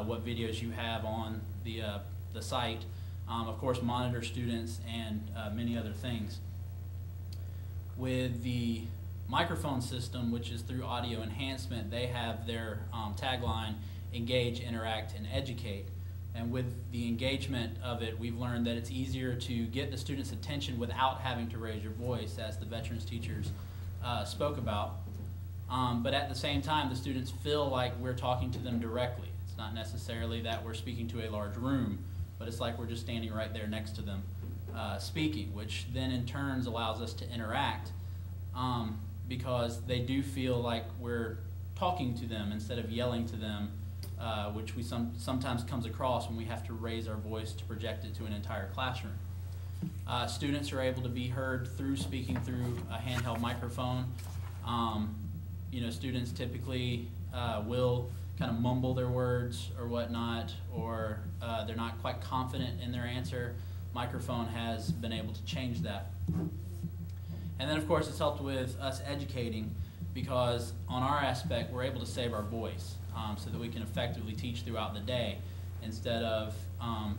what videos you have on the site, of course monitor students, and many other things. With the microphone system, which is through audio enhancement, they have their tagline, engage, interact, and educate. And with the engagement of it, we've learned that it's easier to get the students' attention without having to raise your voice, as the veterans teachers spoke about. But at the same time, the students feel like we're talking to them directly. It's not necessarily that we're speaking to a large room, but it's like we're just standing right there next to them speaking, which then in turns allows us to interact because they do feel like we're talking to them instead of yelling to them, which we sometimes comes across when we have to raise our voice to project it to an entire classroom. Students are able to be heard through speaking through a handheld microphone. Students typically will kind of mumble their words or whatnot, or they're not quite confident in their answer. Microphone has been able to change that. And then of course it's helped with us educating, because on our aspect we're able to save our voice so that we can effectively teach throughout the day, instead of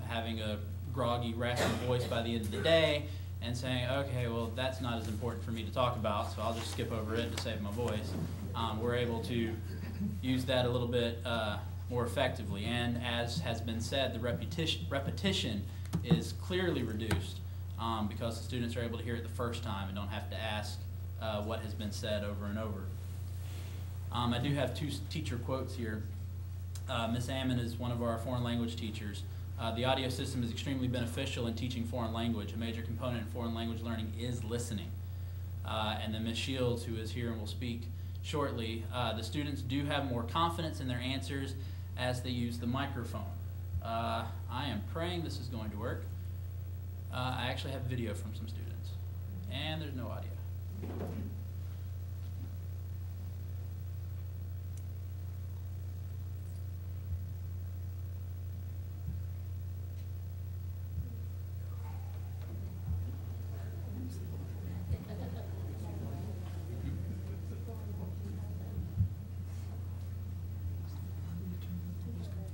having a groggy, raspy voice by the end of the day and saying, okay, well that's not as important for me to talk about, so I'll just skip over it to save my voice. We're able to use that a little bit more effectively, and as has been said, the repetition is clearly reduced because the students are able to hear it the first time and don't have to ask what has been said over and over. I do have 2 teacher quotes here. Miss Ammon is one of our foreign language teachers. The audio system is extremely beneficial in teaching foreign language. A major component in foreign language learning is listening. And then Ms. Shields, who is here and will speak shortly, the students do have more confidence in their answers as they use the microphone. I am praying this is going to work. I actually have video from some students, and there's no audio.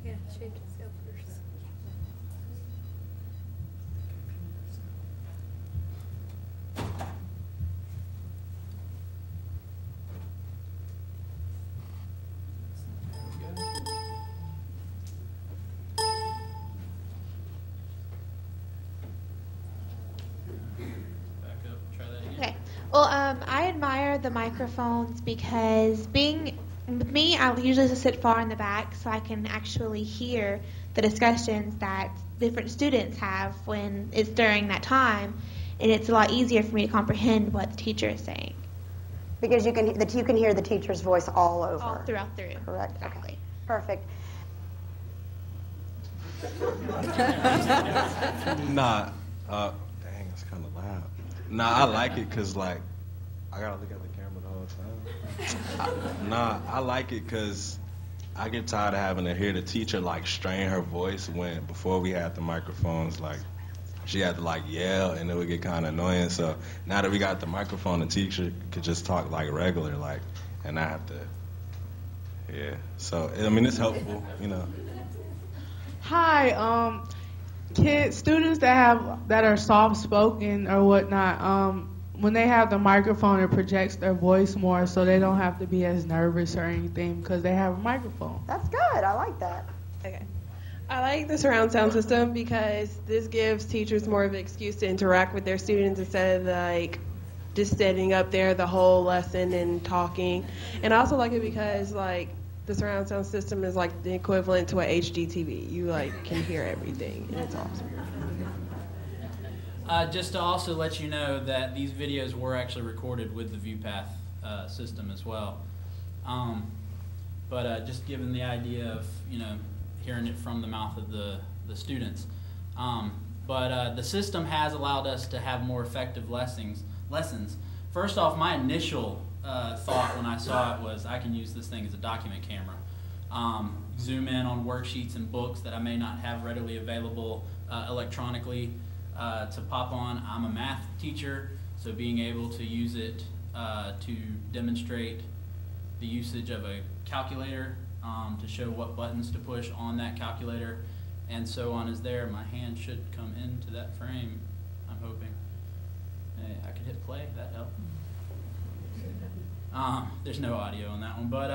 Yeah, change itself first. Back up, try that again. Okay. Well, I admire the microphones because with me, I usually sit far in the back so I can actually hear the discussions that different students have when it's during that time, and it's a lot easier for me to comprehend what the teacher is saying. Because you can hear the teacher's voice all over. All throughout the room. Correct. Exactly. Okay. Perfect. Nah, dang, it's kind of loud. Nah, I like it because, like, I gotta look at the camera the whole time. I like it because I get tired of having to hear the teacher, like, strain her voice before we had the microphones, like, she had to, like, yell, and it would get kind of annoying. So now that we got the microphone, the teacher could just talk, like, regular, like, and I have to, yeah. So, I mean, it's helpful, you know. Hi, students that are soft spoken or whatnot, when they have the microphone, it projects their voice more, so they don't have to be as nervous or anything because they have a microphone. That's good. I like that. Okay. I like the surround sound system because this gives teachers more of an excuse to interact with their students instead of like just sitting up there the whole lesson and talking. And I also like it because like the surround sound system is like the equivalent to an HDTV. You like can hear everything, and it's awesome. Just to also let you know that these videos were actually recorded with the ViewPath system as well. But just given the idea of, you know, hearing it from the mouth of the students. But the system has allowed us to have more effective lessons. First off, my initial thought when I saw it was I can use this thing as a document camera. Zoom in on worksheets and books that I may not have readily available electronically to pop on. I'm a math teacher, so being able to use it to demonstrate the usage of a calculator to show what buttons to push on that calculator and so on is there. My hand should come into that frame, I'm hoping. Hey, I could hit play, that helped. There's no audio on that one, but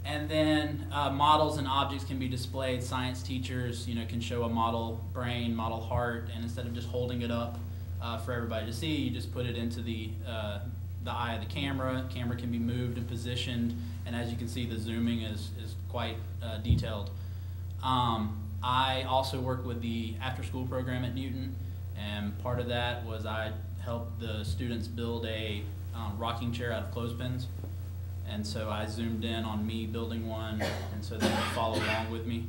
and then models and objects can be displayed. Science teachers, you know, can show a model brain, model heart, and instead of just holding it up for everybody to see, you just put it into the eye of the camera. The camera can be moved and positioned, and as you can see, the zooming is quite detailed. I also work with the after-school program at Newton, and part of that was I helped the students build a rocking chair out of clothespins. And so I zoomed in on me building one, and so they could follow along with me.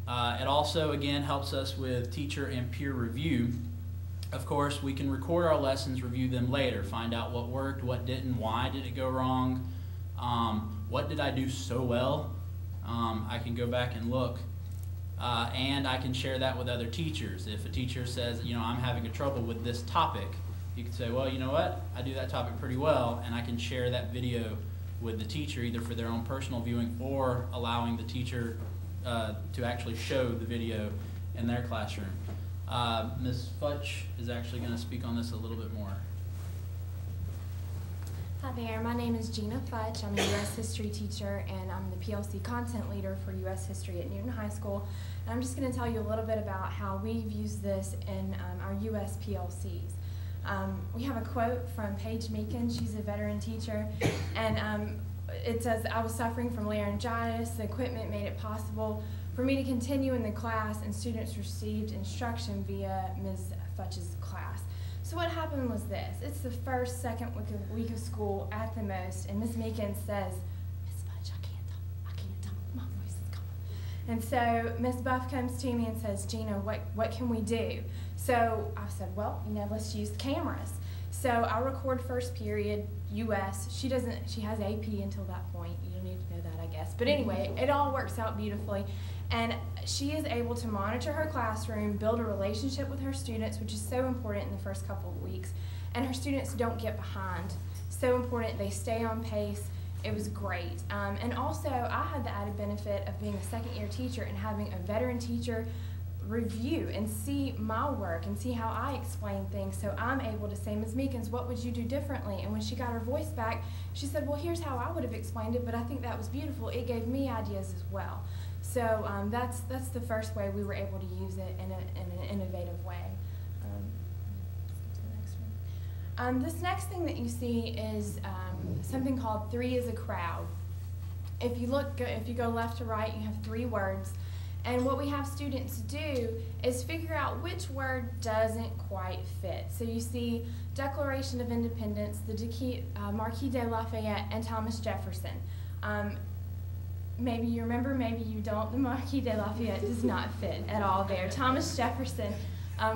It also, again, helps us with teacher and peer review. Of course, we can record our lessons, review them later, find out what worked, what didn't, why did it go wrong, what did I do so well. I can go back and look, and I can share that with other teachers. If a teacher says, you know, I'm having a trouble with this topic, you can say, well, you know what, I do that topic pretty well, and I can share that video with the teacher either for their own personal viewing or allowing the teacher to actually show the video in their classroom. Ms. Futch is actually going to speak on this a little bit more. Hi there, my name is Gina Futch. I'm a U.S. history teacher and I'm the PLC content leader for U.S. history at Newton High School. And I'm just going to tell you a little bit about how we've used this in our U.S. PLCs. We have a quote from Paige Meakin. She's a veteran teacher, and it says, I was suffering from laryngitis. The equipment made it possible for me to continue in the class, and students received instruction via Ms. Futch's class. So what happened was this. It's the first, second week of school at the most, and Ms. Meekins says, Ms. Futch, I can't talk, my voice is gone. And so Ms. Buff comes to me and says, Gina, what can we do? So I said, well, let's use the cameras. So I record first period, US. She has AP until that point. You don't need to know that, I guess. But anyway, it all works out beautifully. And she is able to monitor her classroom, build a relationship with her students, which is so important in the first couple of weeks. And her students don't get behind. So important, they stay on pace. It was great. And also, I had the added benefit of being a second-year teacher and having a veteran teacher review and see my work and see how I explain things, so I'm able to say, Ms. Meekins, what would you do differently? And when she got her voice back, she said, well, here's how I would have explained it, but I think that was beautiful. It gave me ideas as well. So that's the first way we were able to use it in an innovative way. This next thing that you see is something called 3 is a crowd. If you go left to right, you have 3 words. And what we have students do is figure out which word doesn't quite fit. So you see Declaration of Independence, the Marquis de Lafayette, and Thomas Jefferson. Maybe you remember, maybe you don't. The Marquis de Lafayette does not fit at all there. Thomas Jefferson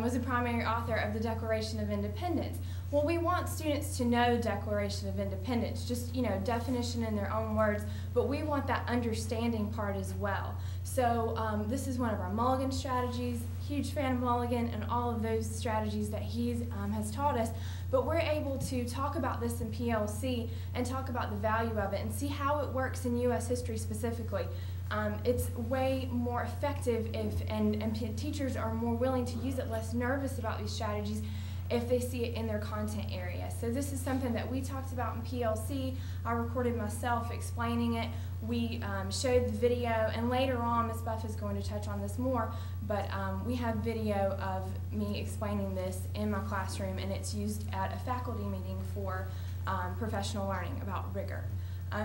was a primary author of the Declaration of Independence. Well, we want students to know Declaration of Independence, just, definition in their own words, but we want that understanding part as well. So this is one of our Mulligan strategies. Huge fan of Mulligan and all of those strategies that he has taught us. But we're able to talk about this in PLC and talk about the value of it and see how it works in U.S. history specifically. It's way more effective and teachers are more willing to use it, less nervous about these strategies if they see it in their content area. So this is something that we talked about in PLC. I recorded myself explaining it. We showed the video, and later on, Ms. Buff is going to touch on this more, but we have video of me explaining this in my classroom, and it's used at a faculty meeting for professional learning about rigor.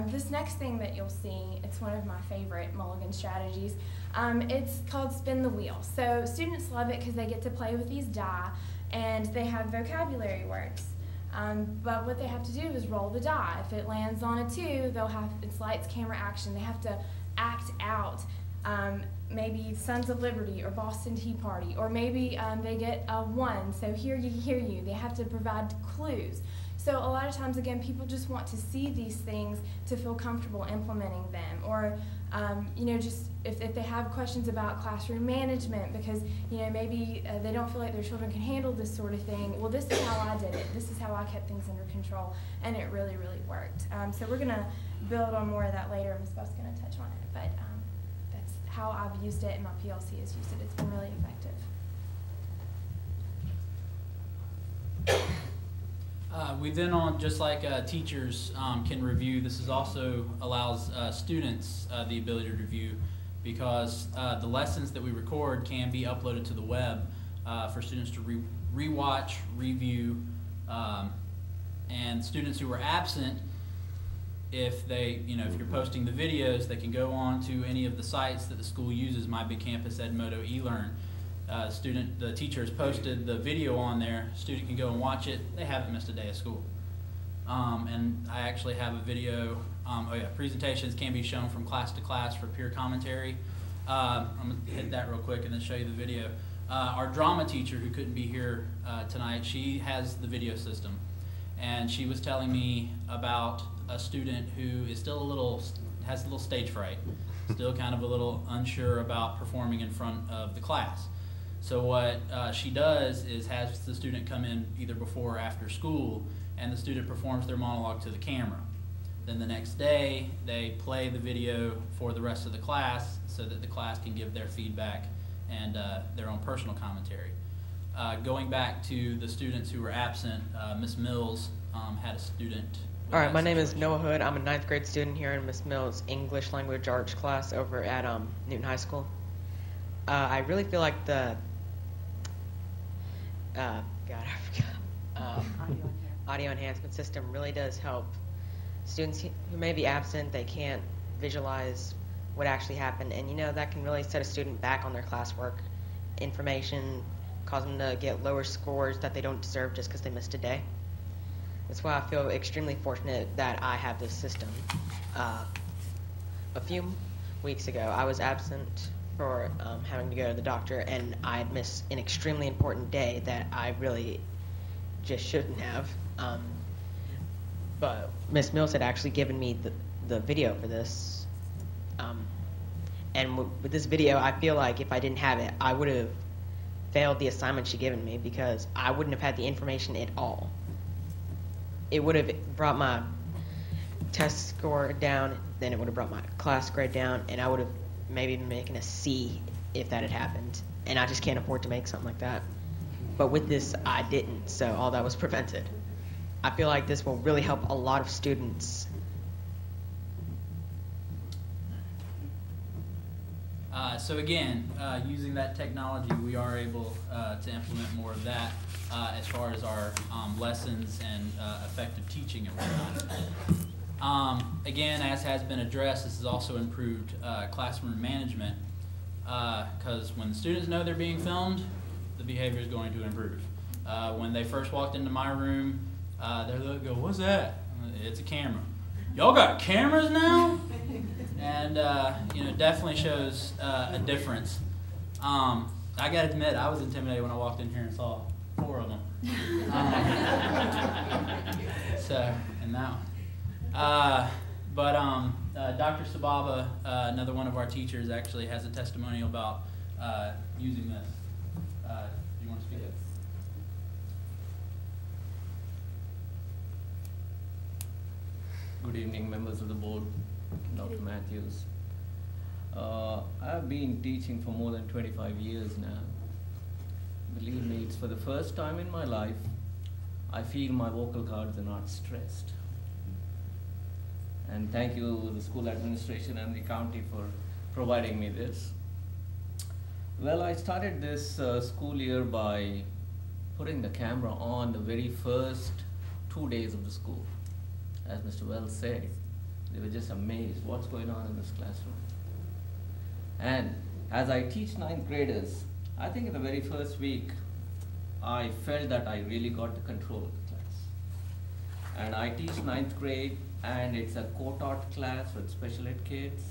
This next thing that you'll see, it's one of my favorite Mulligan strategies. It's called spin the wheel. So students love it because they get to play with these die, and they have vocabulary words. But what they have to do is roll the die. If it lands on a 2, it's lights, camera, action. They have to act out maybe Sons of Liberty or Boston Tea Party, or maybe they get a 1, so hear you. They have to provide clues. So a lot of times, again, people just want to see these things to feel comfortable implementing them, or just if they have questions about classroom management because maybe they don't feel like their children can handle this sort of thing. Well, this is how I did it. This is how I kept things under control, and it really, really worked. So we're going to build on more of that later. Ms. Buff's going to touch on it, but that's how I've used it, and my PLC has used it. It's been really effective. We then just like teachers can review, this also allows students the ability to review, because the lessons that we record can be uploaded to the web for students to rewatch, review, and students who are absent, if you're posting the videos, they can go on to any of the sites that the school uses, My Big Campus, Edmodo, eLearn. The teacher has posted the video on there. Student can go and watch it. They haven't missed a day of school. And I actually have a video. Presentations can be shown from class to class for peer commentary. I'm going to hit that real quick and then show you the video. Our drama teacher, who couldn't be here tonight, she has the video system. And she was telling me about a student who is still has a little stage fright, still kind of a little unsure about performing in front of the class. So what she does is has the student come in either before or after school, and the student performs their monologue to the camera. Then the next day, they play the video for the rest of the class so that the class can give their feedback and their own personal commentary. Going back to the students who were absent, Ms. Mills had a student. All right, my name is Noah Hood. I'm a 9th grade student here in Ms. Mills' English Language Arts class over at Newton High School. I really feel like the audio enhancement system really does help students who may be absent, they can't visualize what actually happened, and that can really set a student back on their classwork information, cause them to get lower scores that they don't deserve just because they missed a day. That's why I feel extremely fortunate that I have this system. A few weeks ago, I was absent for having to go to the doctor, and I had missed an extremely important day that I really just shouldn't have. But Miss Mills had actually given me the video for this. And with this video, I feel like if I didn't have it, I would have failed the assignment she given me because I wouldn't have had the information at all. It would have brought my test score down, then it would have brought my class grade down, and I would have maybe been making a C if that had happened. And I just can't afford to make something like that. But with this, I didn't, so all that was prevented. I feel like this will really help a lot of students. So again, using that technology, we are able to implement more of that as far as our lessons and effective teaching and whatnot. Again, as has been addressed, this has also improved classroom management because when the students know they're being filmed, the behavior is going to improve. When they first walked into my room, they'll go, "What's that?" It's a camera. Y'all got cameras now? And definitely shows a difference. I gotta admit, I was intimidated when I walked in here and saw 4 of them. And that one. Dr. Sababa, another one of our teachers, actually has a testimonial about using this. Do you want to speak? Good evening, members of the board, Dr. Matthews. I've been teaching for more than 25 years now. Believe me, it's for the first time in my life I feel my vocal cords are not stressed. And thank you, the school administration and the county, for providing me this. Well, I started this school year by putting the camera on the very first 2 days of the school. As Mr. Wells said, they were just amazed what's going on in this classroom. And as I teach 9th graders, I think in the very first week, I felt that I really got the control of the class. And I teach 9th grade, and it's a co-taught class with special ed kids.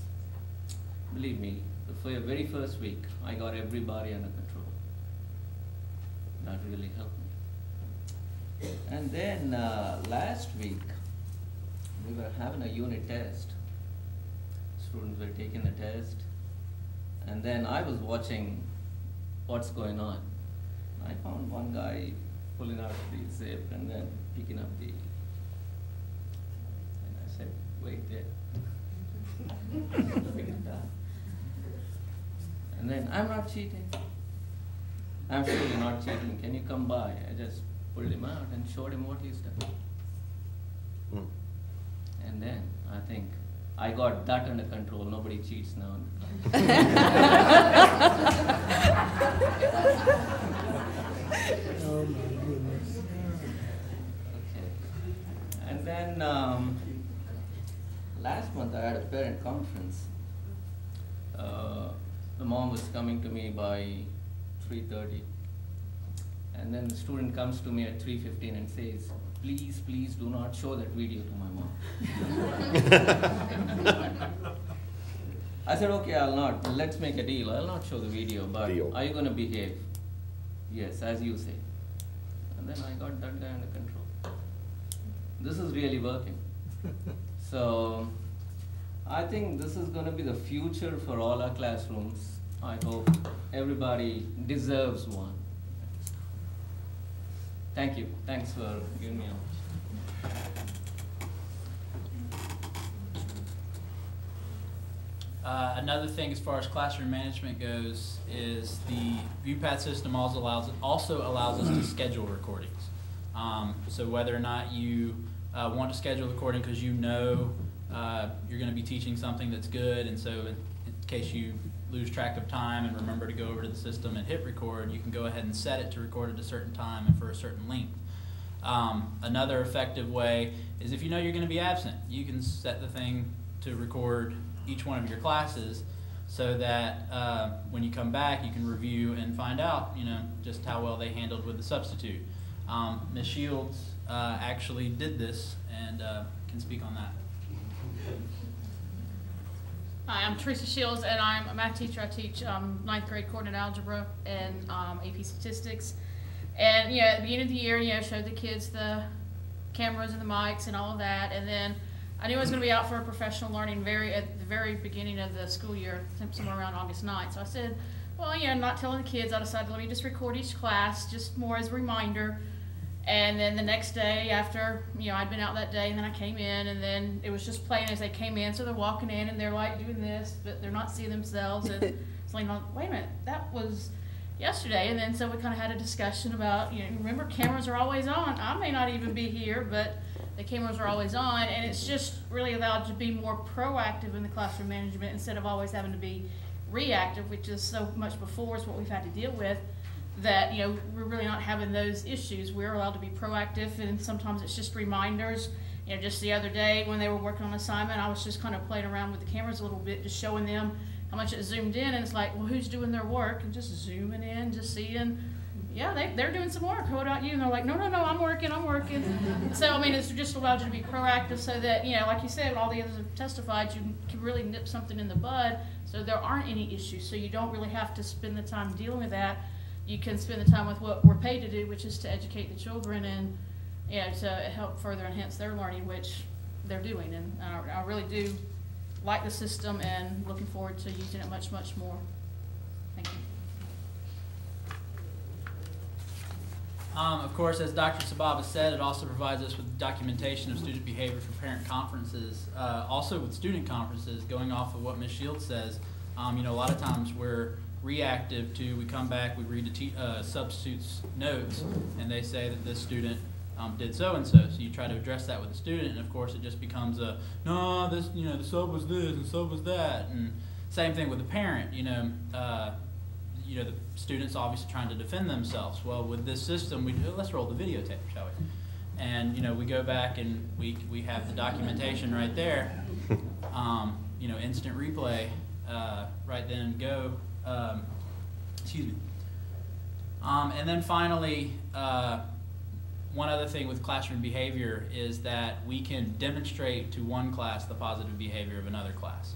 Believe me, the very first week, I got everybody under control. That really helped me. And then last week, we were having a unit test. Students were taking the test. And then I was watching what's going on. I found one guy pulling out the zip and then picking up the, and I said, wait there. Pick it up. And then, I'm not cheating. I'm sure you're not cheating. Can you come by? I just pulled him out and showed him what he's done. And then I think I got that under control. Nobody cheats now. Oh my goodness. Okay. And then last month I had a parent conference. The mom was coming to me by 3:30. And then the student comes to me at 3:15 and says, please, please do not show that video to my mom. I said, okay, I'll not. Let's make a deal. I'll not show the video, but are you going to behave? Yes, as you say. And then I got that guy under control. This is really working. So I think this is going to be the future for all our classrooms. I hope everybody deserves one. Thank you. Thanks for giving me an opportunity. Another thing as far as classroom management goes is the ViewPath system also allows us to schedule recordings. So whether or not you want to schedule a recording because you know you're going to be teaching something that's good, and so in case you lose track of time and remember to go over to the system and hit record, you can go ahead and set it to record at a certain time and for a certain length. Another effective way is if you know you're going to be absent, you can set the thing to record each one of your classes so that when you come back you can review and find out, just how well they handled with the substitute. Ms. Shields actually did this and can speak on that. Hi, I'm Teresa Shields, and I'm a math teacher. I teach 9th grade coordinate algebra and AP statistics. And at the beginning of the year, showed the kids the cameras and the mics and all of that. And then I knew I was going to be out for a professional learning at the very beginning of the school year, somewhere around August 9th. So I said, well, not telling the kids, I decided let me just record each class, just more as a reminder. And then the next day after, I'd been out that day, and then I came in, and then it was just playing as they came in. So they're walking in, and they're like doing this, but they're not seeing themselves. And it's like, wait a minute, that was yesterday. And then so we kind of had a discussion about, remember cameras are always on. I may not even be here, but the cameras are always on. And it's just really allowed to be more proactive in the classroom management instead of always having to be reactive, which is so much before is what we've had to deal with. That we're really not having those issues. We're allowed to be proactive, and sometimes it's just reminders. Just the other day when they were working on assignment, I was just kind of playing around with the cameras a little bit, just showing them how much it zoomed in, and it's like, well, who's doing their work? And just zooming in, just seeing, they're doing some work. What about you? And they're like, no, I'm working. So it's just allowed you to be proactive, so that like you said, all the others have testified, you can really nip something in the bud, so there aren't any issues. So you don't really have to spend the time dealing with that. You can spend the time with what we're paid to do, which is to educate the children and to help further enhance their learning, which they're doing. And I really do like the system and looking forward to using it much, much more. Thank you. Of course, as Dr. Sababa said, it also provides us with documentation of student behavior for parent conferences. Also with student conferences, going off of what Ms. Shields says, a lot of times we're reactive to, we come back, we read the substitute's notes, and they say that this student did so-and-so. So you try to address that with the student, and of course it just becomes no, this, the sub was this and sub was that. And same thing with the parent, the student's obviously trying to defend themselves. Well, with this system, let's roll the videotape, shall we? And we go back and we have the documentation right there, instant replay, right then and go. Excuse me. And then finally, one other thing with classroom behavior is that we can demonstrate to one class the positive behavior of another class.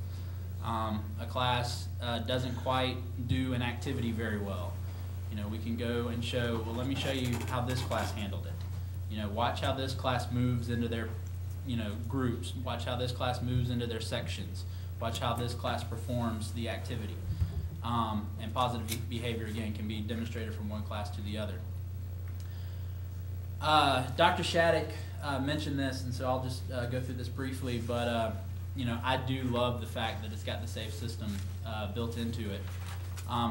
A class doesn't quite do an activity very well. We can go and show, well, let me show you how this class handled it. Watch how this class moves into their, groups. Watch how this class moves into their sections. Watch how this class performs the activity. And positive behavior, again, can be demonstrated from one class to the other. Dr. Shattuck mentioned this, and so I'll just go through this briefly, but I do love the fact that it's got the SAFE system built into it.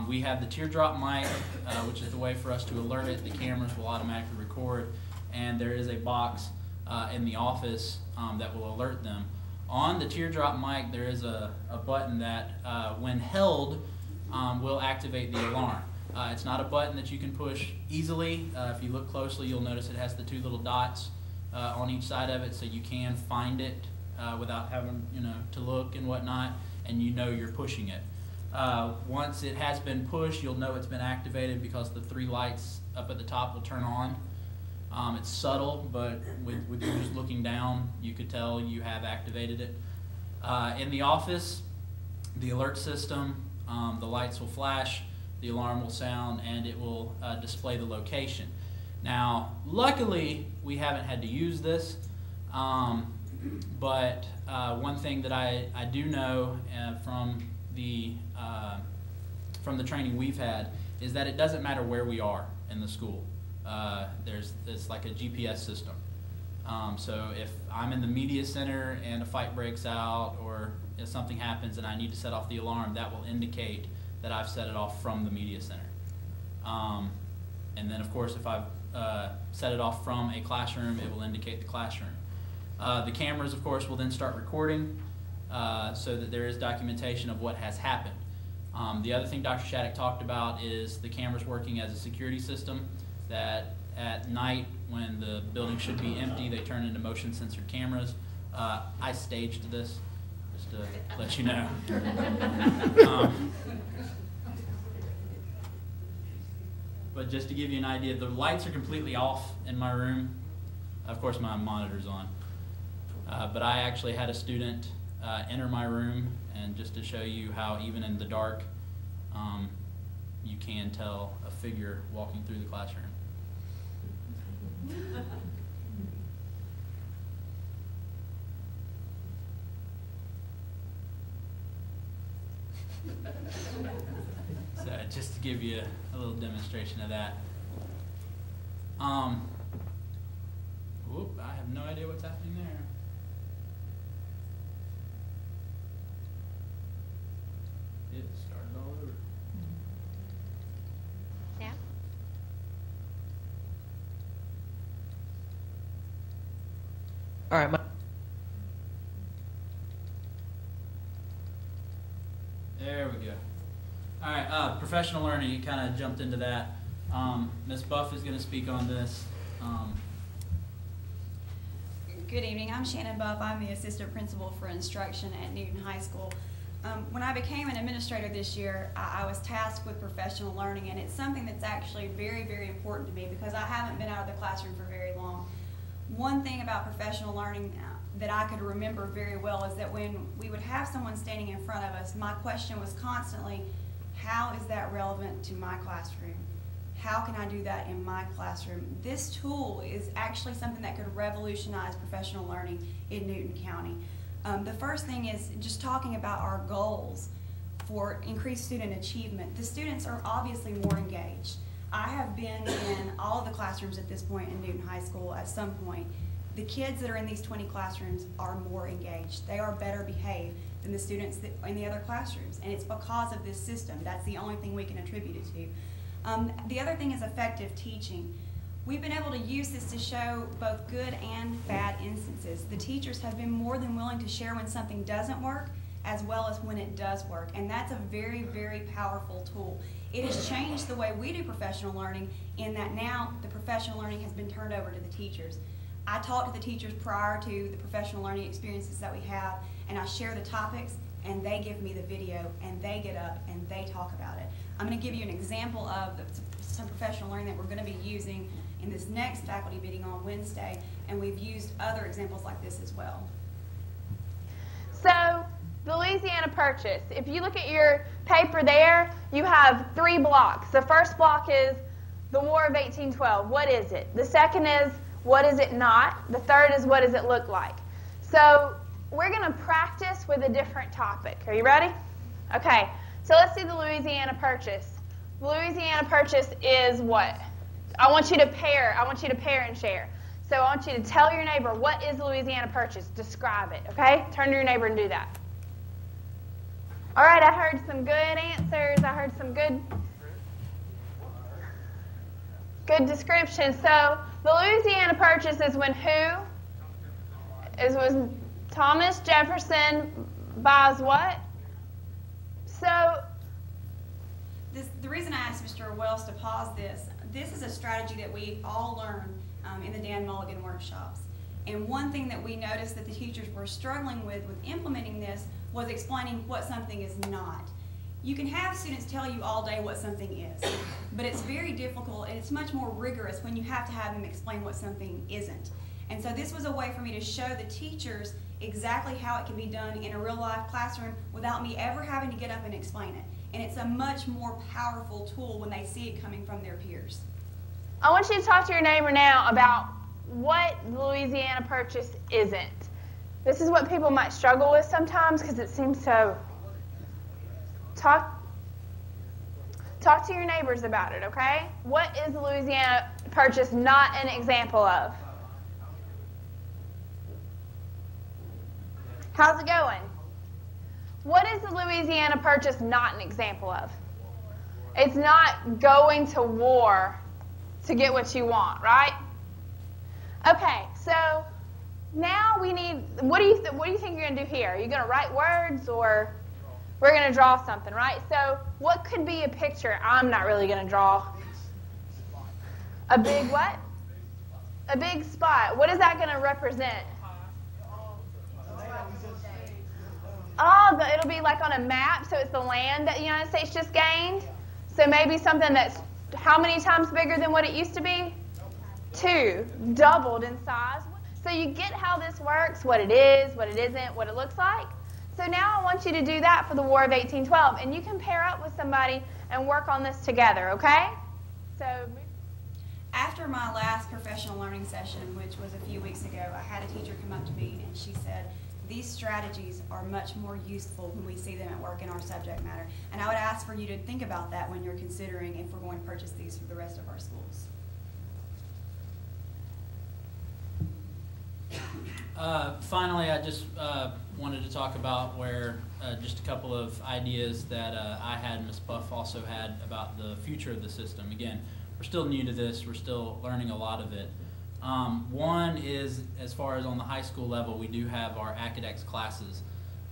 We have the teardrop mic, which is the way for us to alert it. The cameras will automatically record, and there is a box in the office that will alert them. On the teardrop mic, there is a button that, when held, will activate the alarm. It's not a button that you can push easily. If you look closely, you'll notice it has the two little dots on each side of it, so you can find it without having to look and whatnot, and you're pushing it. Once it has been pushed, you'll know it's been activated because the three lights up at the top will turn on. It's subtle, but with you just looking down, you could tell you have activated it. In the office, the alert system, the lights will flash, the alarm will sound, and it will display the location. Now, luckily, we haven't had to use this, but one thing that I do know from the training we've had is that it doesn't matter where we are in the school. It's like a GPS system. So if I'm in the media center and a fight breaks out, or if something happens and I need to set off the alarm, that will indicate that I've set it off from the media center. And then of course if I've set it off from a classroom, it will indicate the classroom. The cameras of course will then start recording so that there is documentation of what has happened. The other thing Dr. Shattuck talked about is the cameras working as a security system, that at night when the building should be empty, they turn into motion censored cameras. I staged this, just to let you know. But just to give you an idea, the lights are completely off in my room. Of course, my monitor's on. But I actually had a student enter my room, and just to show you how even in the dark, you can tell a figure walking through the classroom. So just to give you a little demonstration of that. Whoop, I have no idea what's happening there. It started all over. Yeah. All right. There we go. All right, professional learning, you kind of jumped into that. Ms. Buff is going to speak on this. Good evening, I'm Shannon Buff. I'm the assistant principal for instruction at Newton High School. When I became an administrator this year, I was tasked with professional learning, and it's something that's actually very, very important to me because I haven't been out of the classroom for very long. One thing about professional learning that I could remember very well is that when we would have someone standing in front of us, my question was constantly, how is that relevant to my classroom? How can I do that in my classroom? This tool is actually something that could revolutionize professional learning in Newton County. The first thing is just talking about our goals for increased student achievement. The students are obviously more engaged. I have been in all of the classrooms at this point in Newton High School at some point. The kids that are in these 20 classrooms are more engaged. They are better behaved than the students that in the other classrooms, and it's because of this system. That's the only thing we can attribute it to. The other thing is effective teaching. We've been able to use this to show both good and bad instances. The teachers have been more than willing to share when something doesn't work as well as when it does work, and that's a very, very powerful tool. It has changed the way we do professional learning in that now the professional learning has been turned over to the teachers. I talk to the teachers prior to the professional learning experiences that we have, and I share the topics, and they give me the video, and they get up and they talk about it. I'm going to give you an example of some professional learning that we're going to be using in this next faculty meeting on Wednesday, and we've used other examples like this as well. So, the Louisiana Purchase. If you look at your paper there, you have 3 blocks. The first block is the War of 1812. What is it? The second is, what is it not? The third is, what does it look like? So, we're going to practice with a different topic. Are you ready? Okay, so let's see the Louisiana Purchase. The Louisiana Purchase is what? I want you to pair and share. So I want you to tell your neighbor, what is the Louisiana Purchase? Describe it, okay? Turn to your neighbor and do that. All right, I heard some good answers. I heard some good description. So the Louisiana Purchase is when who? It was Thomas Jefferson buys what? So the reason I asked Mr. Wells to pause this is a strategy that we all learn in the Dan Mulligan workshops. And one thing that we noticed that the teachers were struggling with implementing this was explaining what something is not. You can have students tell you all day what something is, but it's very difficult and it's much more rigorous when you have to have them explain what something isn't. And so this was a way for me to show the teachers exactly how it can be done in a real life classroom without me ever having to get up and explain it. And it's a much more powerful tool when they see it coming from their peers. I want you to talk to your neighbor now about what the Louisiana Purchase isn't. This is what people might struggle with sometimes because it seems so. Talk to your neighbors about it, okay? What is the Louisiana Purchase not an example of? How's it going? What is the Louisiana Purchase not an example of? It's not going to war to get what you want, right? Okay, so now we need, what do you think you're going to do here? Are you going to write words or we're going to draw something, right? So what could be a picture? I'm not really going to draw. A big what? A big spot. What is that going to represent? Oh, it'll be like on a map, so it's the land that the United States just gained. So maybe something that's how many times bigger than what it used to be? 2, doubled in size. So you get how this works, what it is, what it isn't, what it looks like. So now I want you to do that for the War of 1812, and you can pair up with somebody and work on this together, okay? So after my last professional learning session, which was a few weeks ago, I had a teacher come up to me and she said, these strategies are much more useful when we see them at work in our subject matter. And I would ask for you to think about that when you're considering if we're going to purchase these for the rest of our schools. Finally, I just wanted to talk about where just a couple of ideas that I had and Ms. Buff also had about the future of the system. Again, we're still new to this. We're still learning a lot of it. One is, as far as on the high school level, we do have our Academics classes.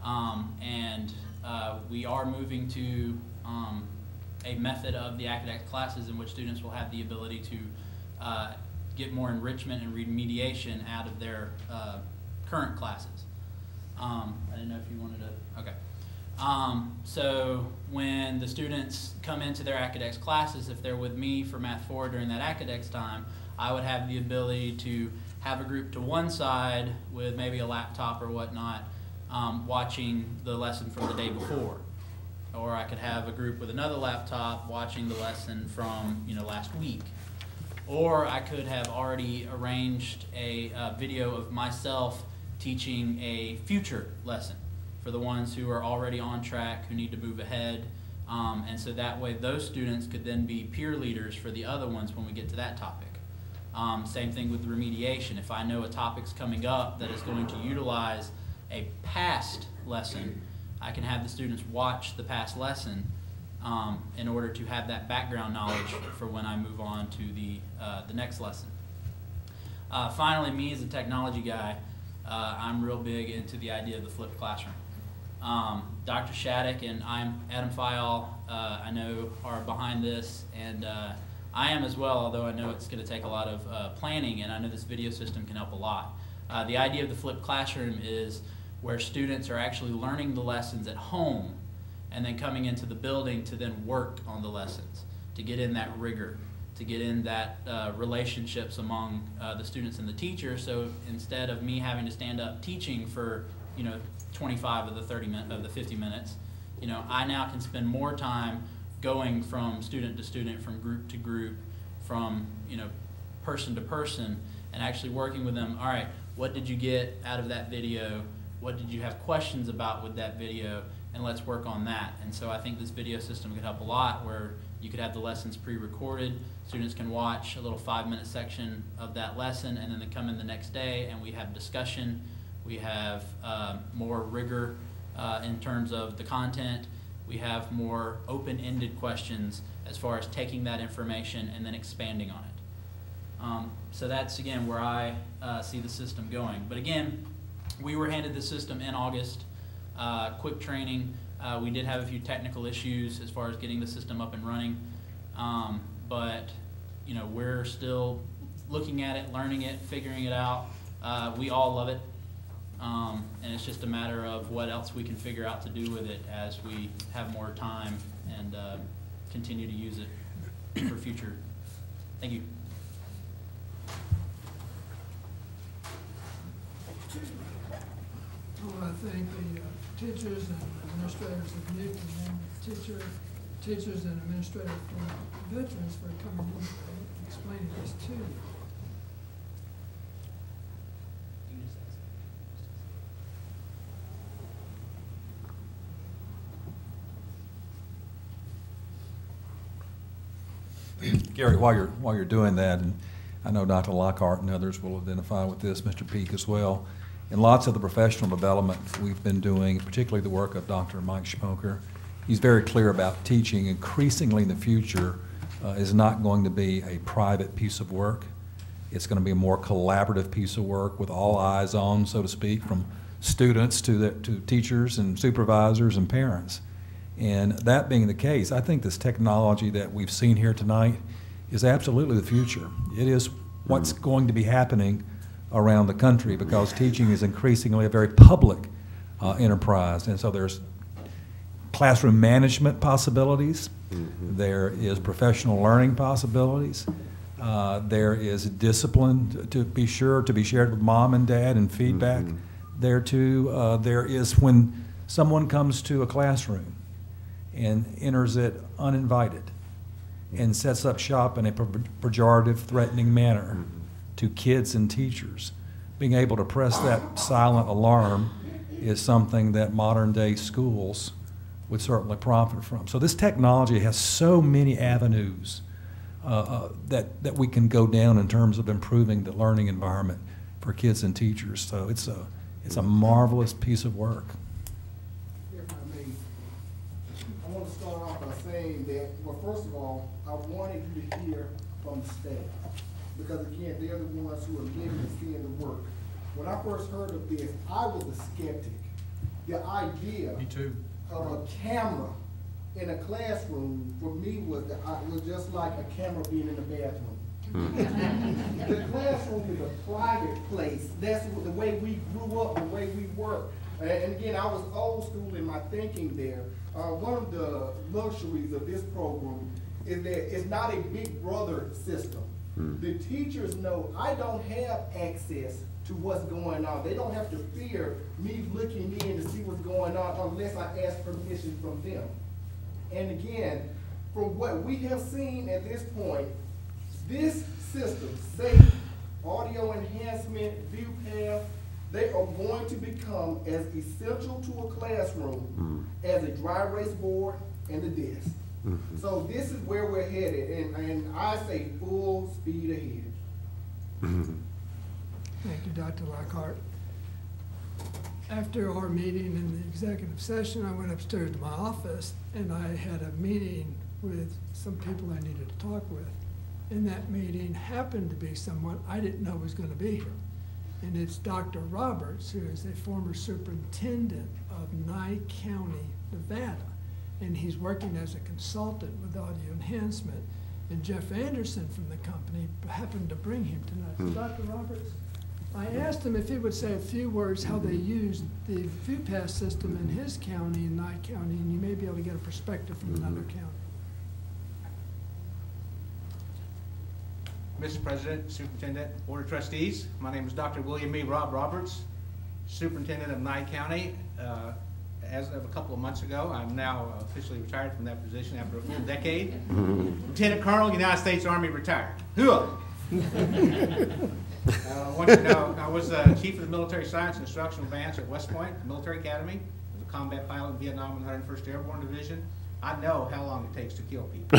And we are moving to a method of the Academics classes in which students will have the ability to get more enrichment and remediation out of their current classes. I didn't know if you wanted to, okay. So when the students come into their Academics classes, if they're with me for Math 4 during that Academics time, I would have the ability to have a group to one side with maybe a laptop or whatnot watching the lesson from the day before. Or I could have a group with another laptop watching the lesson from last week. Or I could have already arranged a video of myself teaching a future lesson for the ones who are already on track, who need to move ahead. And so that way those students could then be peer leaders for the other ones when we get to that topic. Same thing with remediation. If I know a topic's coming up that is going to utilize a past lesson, I can have the students watch the past lesson in order to have that background knowledge for when I move on to the next lesson. Finally, me as a technology guy, I'm real big into the idea of the flipped classroom. Dr. Shattuck and Adam Fayal, I know, are behind this, and I am as well, although I know it's going to take a lot of planning, and I know this video system can help a lot. The idea of the flipped classroom is where students are actually learning the lessons at home and then coming into the building to then work on the lessons, to get in that rigor, to get in that relationships among the students and the teacher. So instead of me having to stand up teaching for 25 of the 50 minutes, I now can spend more time going from student to student, from group to group, from person to person, and actually working with them. All right, what did you get out of that video? What did you have questions about with that video? And let's work on that. And so I think this video system could help a lot, where you could have the lessons pre-recorded. Students can watch a little 5-minute section of that lesson, and then they come in the next day and we have discussion. We have more rigor in terms of the content. We have more open-ended questions as far as taking that information and then expanding on it. So that's, again, where I see the system going. But again, we were handed the system in August. Quick training. We did have a few technical issues as far as getting the system up and running, but we're still looking at it, learning it, figuring it out. We all love it, and it's just a matter of what else we can figure out to do with it as we have more time and continue to use it for future. Thank you. Well, I thank the teachers and administrators of Newton, and teachers and administrators for veterans for coming in and explaining this to you. Gary, while you're doing that, and I know Dr. Lockhart and others will identify with this, Mr. Peak as well, in lots of the professional development we've been doing, particularly the work of Dr. Mike Schmoker, he's very clear about teaching increasingly in the future is not going to be a private piece of work. It's going to be a more collaborative piece of work with all eyes on, so to speak, from students to teachers and supervisors and parents. And that being the case, I think this technology that we've seen here tonight is absolutely the future. It is what's going to be happening around the country because teaching is increasingly a very public enterprise. And so there's classroom management possibilities. There is professional learning possibilities. There is discipline to be sure to be shared with mom and dad and feedback. There too, there is when someone comes to a classroom and enters it uninvited and sets up shop in a pejorative, threatening manner to kids and teachers. Being able to press that silent alarm is something that modern day schools would certainly profit from. So this technology has so many avenues that we can go down in terms of improving the learning environment for kids and teachers. So it's a marvelous piece of work. If I may, I want to start off by saying that, well, first of all, I wanted you to hear from the staff. Because again, they're the ones who are living and seeing the work. When I first heard of this, I was a skeptic. The idea of a camera in a classroom for me was just like a camera being in the bathroom. The classroom is a private place. That's the way we grew up, the way we work. And again, I was old school in my thinking there. One of the luxuries of this program is that it's not a big brother system. The teachers know I don't have access to what's going on. They don't have to fear me looking in to see what's going on unless I ask permission from them. And again, from what we have seen at this point, this system, safe, audio enhancement, view path, they are going to become as essential to a classroom as a dry erase board and the desk. So this is where we're headed, and I say full speed ahead. Thank you, Dr. Lockhart. After our meeting in the executive session, I went upstairs to my office and I had a meeting with some people I needed to talk with. And that meeting happened to be someone I didn't know was going to be here. And it's Dr. Roberts, who is a former superintendent of Nye County, Nevada. And he's working as a consultant with audio enhancement. And Jeff Anderson from the company happened to bring him tonight. So Dr. Roberts, I asked him if he would say a few words how they use the ViewPass system in his county, in Nye County, and you may be able to get a perspective from another county. Mr. President, Superintendent, Board of Trustees, my name is Dr. William E. Roberts, Superintendent of Nye County. As of a couple of months ago, I'm now officially retired from that position after a full decade. Lieutenant Colonel, United States Army, retired. Hooah! I want you to know, I was Chief of the Military Science and Instructional Advance at West Point Military Academy. I was a combat pilot in Vietnam in the 101st Airborne Division. I know how long it takes to kill people.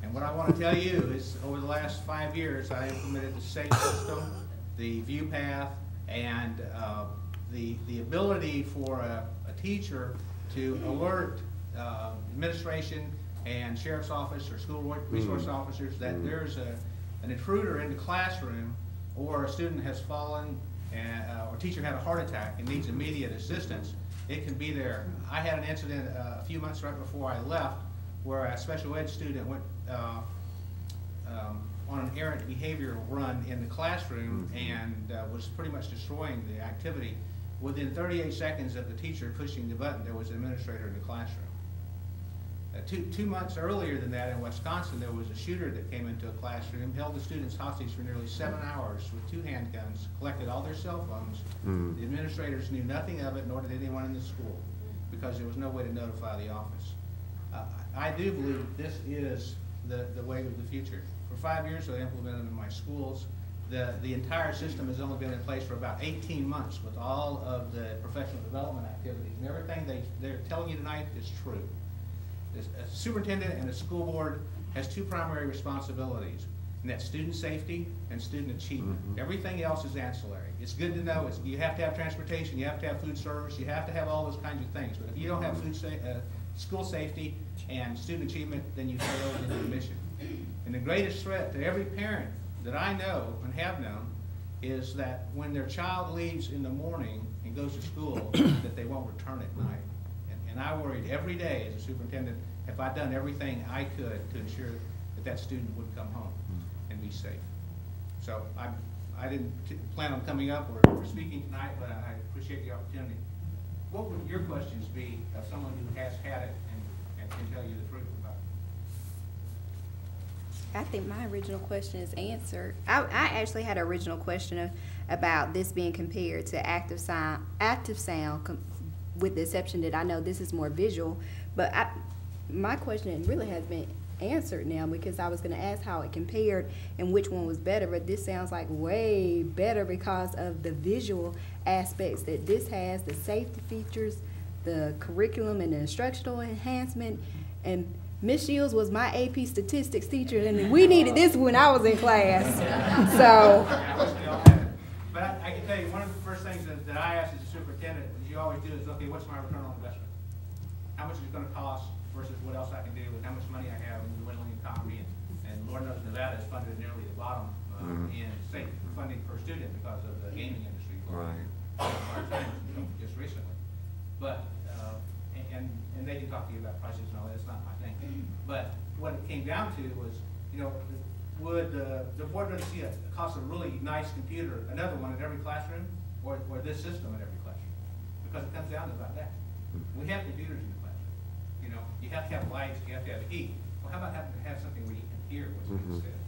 And what I want to tell you is, over the last 5 years, I implemented the SAFE system, the view path, and the ability for a teacher to alert administration and sheriff's office or school resource officers that there's an intruder in the classroom, or a student has fallen, or a teacher had a heart attack and needs immediate assistance. It can be there. I had an incident a few months right before I left where a special ed student went on an errant behavioral run in the classroom and was pretty much destroying the activity. Within 38 seconds of the teacher pushing the button, there was an administrator in the classroom. 2 months earlier than that in Wisconsin, there was a shooter that came into a classroom, held the students hostage for nearly 7 hours with 2 handguns, collected all their cell phones. The administrators knew nothing of it, nor did anyone in the school, because there was no way to notify the office. I do believe this is the way of the future. For 5 years, I implemented it in my schools. The entire system has only been in place for about 18 months with all of the professional development activities. And everything they're telling you tonight is true. A superintendent and a school board has 2 primary responsibilities, and that's student safety and student achievement. Everything else is ancillary. It's good to know you have to have transportation, you have to have food service, you have to have all those kinds of things. But if you don't have school safety and student achievement, then you fail in the mission. And the greatest threat to every parent that I know and have known is that when their child leaves in the morning and goes to school, that they won't return at night. And I worried every day as a superintendent have I done everything I could to ensure that that student would come home and be safe. So I didn't plan on coming up or speaking tonight, but I appreciate the opportunity. What would your questions be of someone who has had it and can tell you the truth about it? I think my original question is answered. I actually had an original question about this being compared to active sound with the exception that I know this is more visual, but my question really has been answered now, because I was going to ask how it compared and which one was better, but this sounds like way better because of the visual aspects that this has, the safety features, the curriculum and the instructional enhancement. And Miss Shields was my AP statistics teacher, and we needed this when I was in class. So. But I can tell you, one of the first things that I ask as a superintendent, as you always do, is, okay, what's my return on investment? How much is it going to cost versus what else I can do with how much money I have in the dwindling economy? And Lord knows Nevada is funded nearly the bottom in state funding per student because of the gaming industry. Right. Just recently. But, and they can talk to you about prices and all that, it's not my thing. But what it came down to was, you know, would the board rather see a cost of a really nice computer, another one in every classroom, or this system in every classroom? Because it comes down to about that. We have computers in the classroom. You know, you have to have lights, you have to have heat. Well, how about having to have something where you can hear what's being said?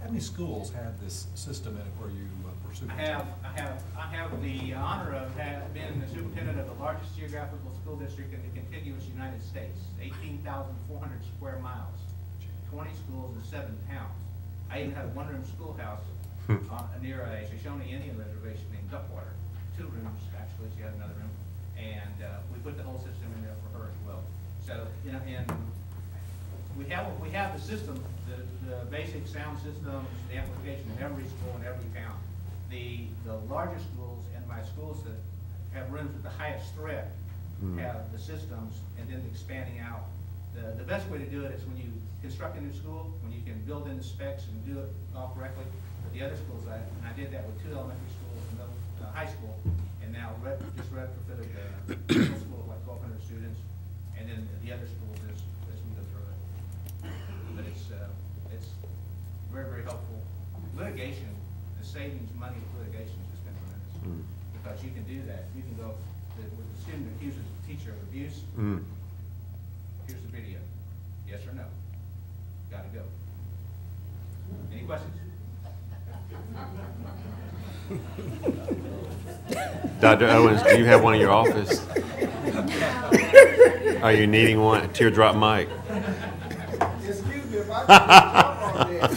How many schools have this system in it where you pursue? I have the honor of being the superintendent of the largest geographical school district in the contiguous United States, 18,400 square miles, 20 schools and 7 towns. I even had a one-room schoolhouse near a Shoshone Indian reservation named Duckwater. 2 rooms, actually, she had another room. And we put the whole system in there for her as well. So, you know, and we have the system, the basic sound systems, the amplification in every school in every town. The larger schools and my schools that have rooms with the highest threat have the systems, and then expanding out. The best way to do it is when you construct a new school, when you can build in the specs and do it all correctly. But the other schools, and I did that with 2 elementary schools and high school, and now just retrofitted the middle school of like 1,200 students, and then the other schools as we go through it. But it's very, very helpful. Litigation, the savings money of litigation has just been tremendous, because you can do that. You can go, when the student accuses the teacher of abuse, here's the video. Yes or no? Got to go. Any questions? Dr. Owens, do you have one in your office? Are you needing one? A teardrop mic. Excuse me if I can on that.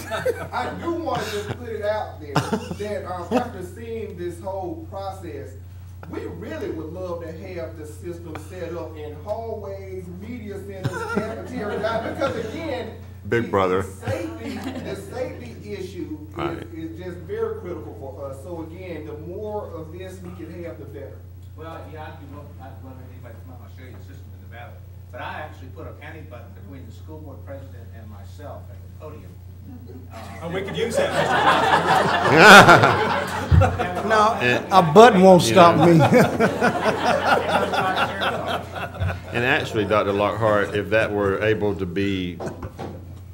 I do want to just put it out there that after seeing this whole process, we really would love to have the system set up in hallways, media centers, cafeterias, because again, Big brother. The safety issue is just very critical for us. So again, the more of this we can have, the better. Well, yeah, I'd love anybody to come out and show you the system in Nevada. But I actually put a panic button between the school board president and myself at the podium. We could use that, Mr. No, a button won't stop me. And actually, Dr. Lockhart, if that were able to be,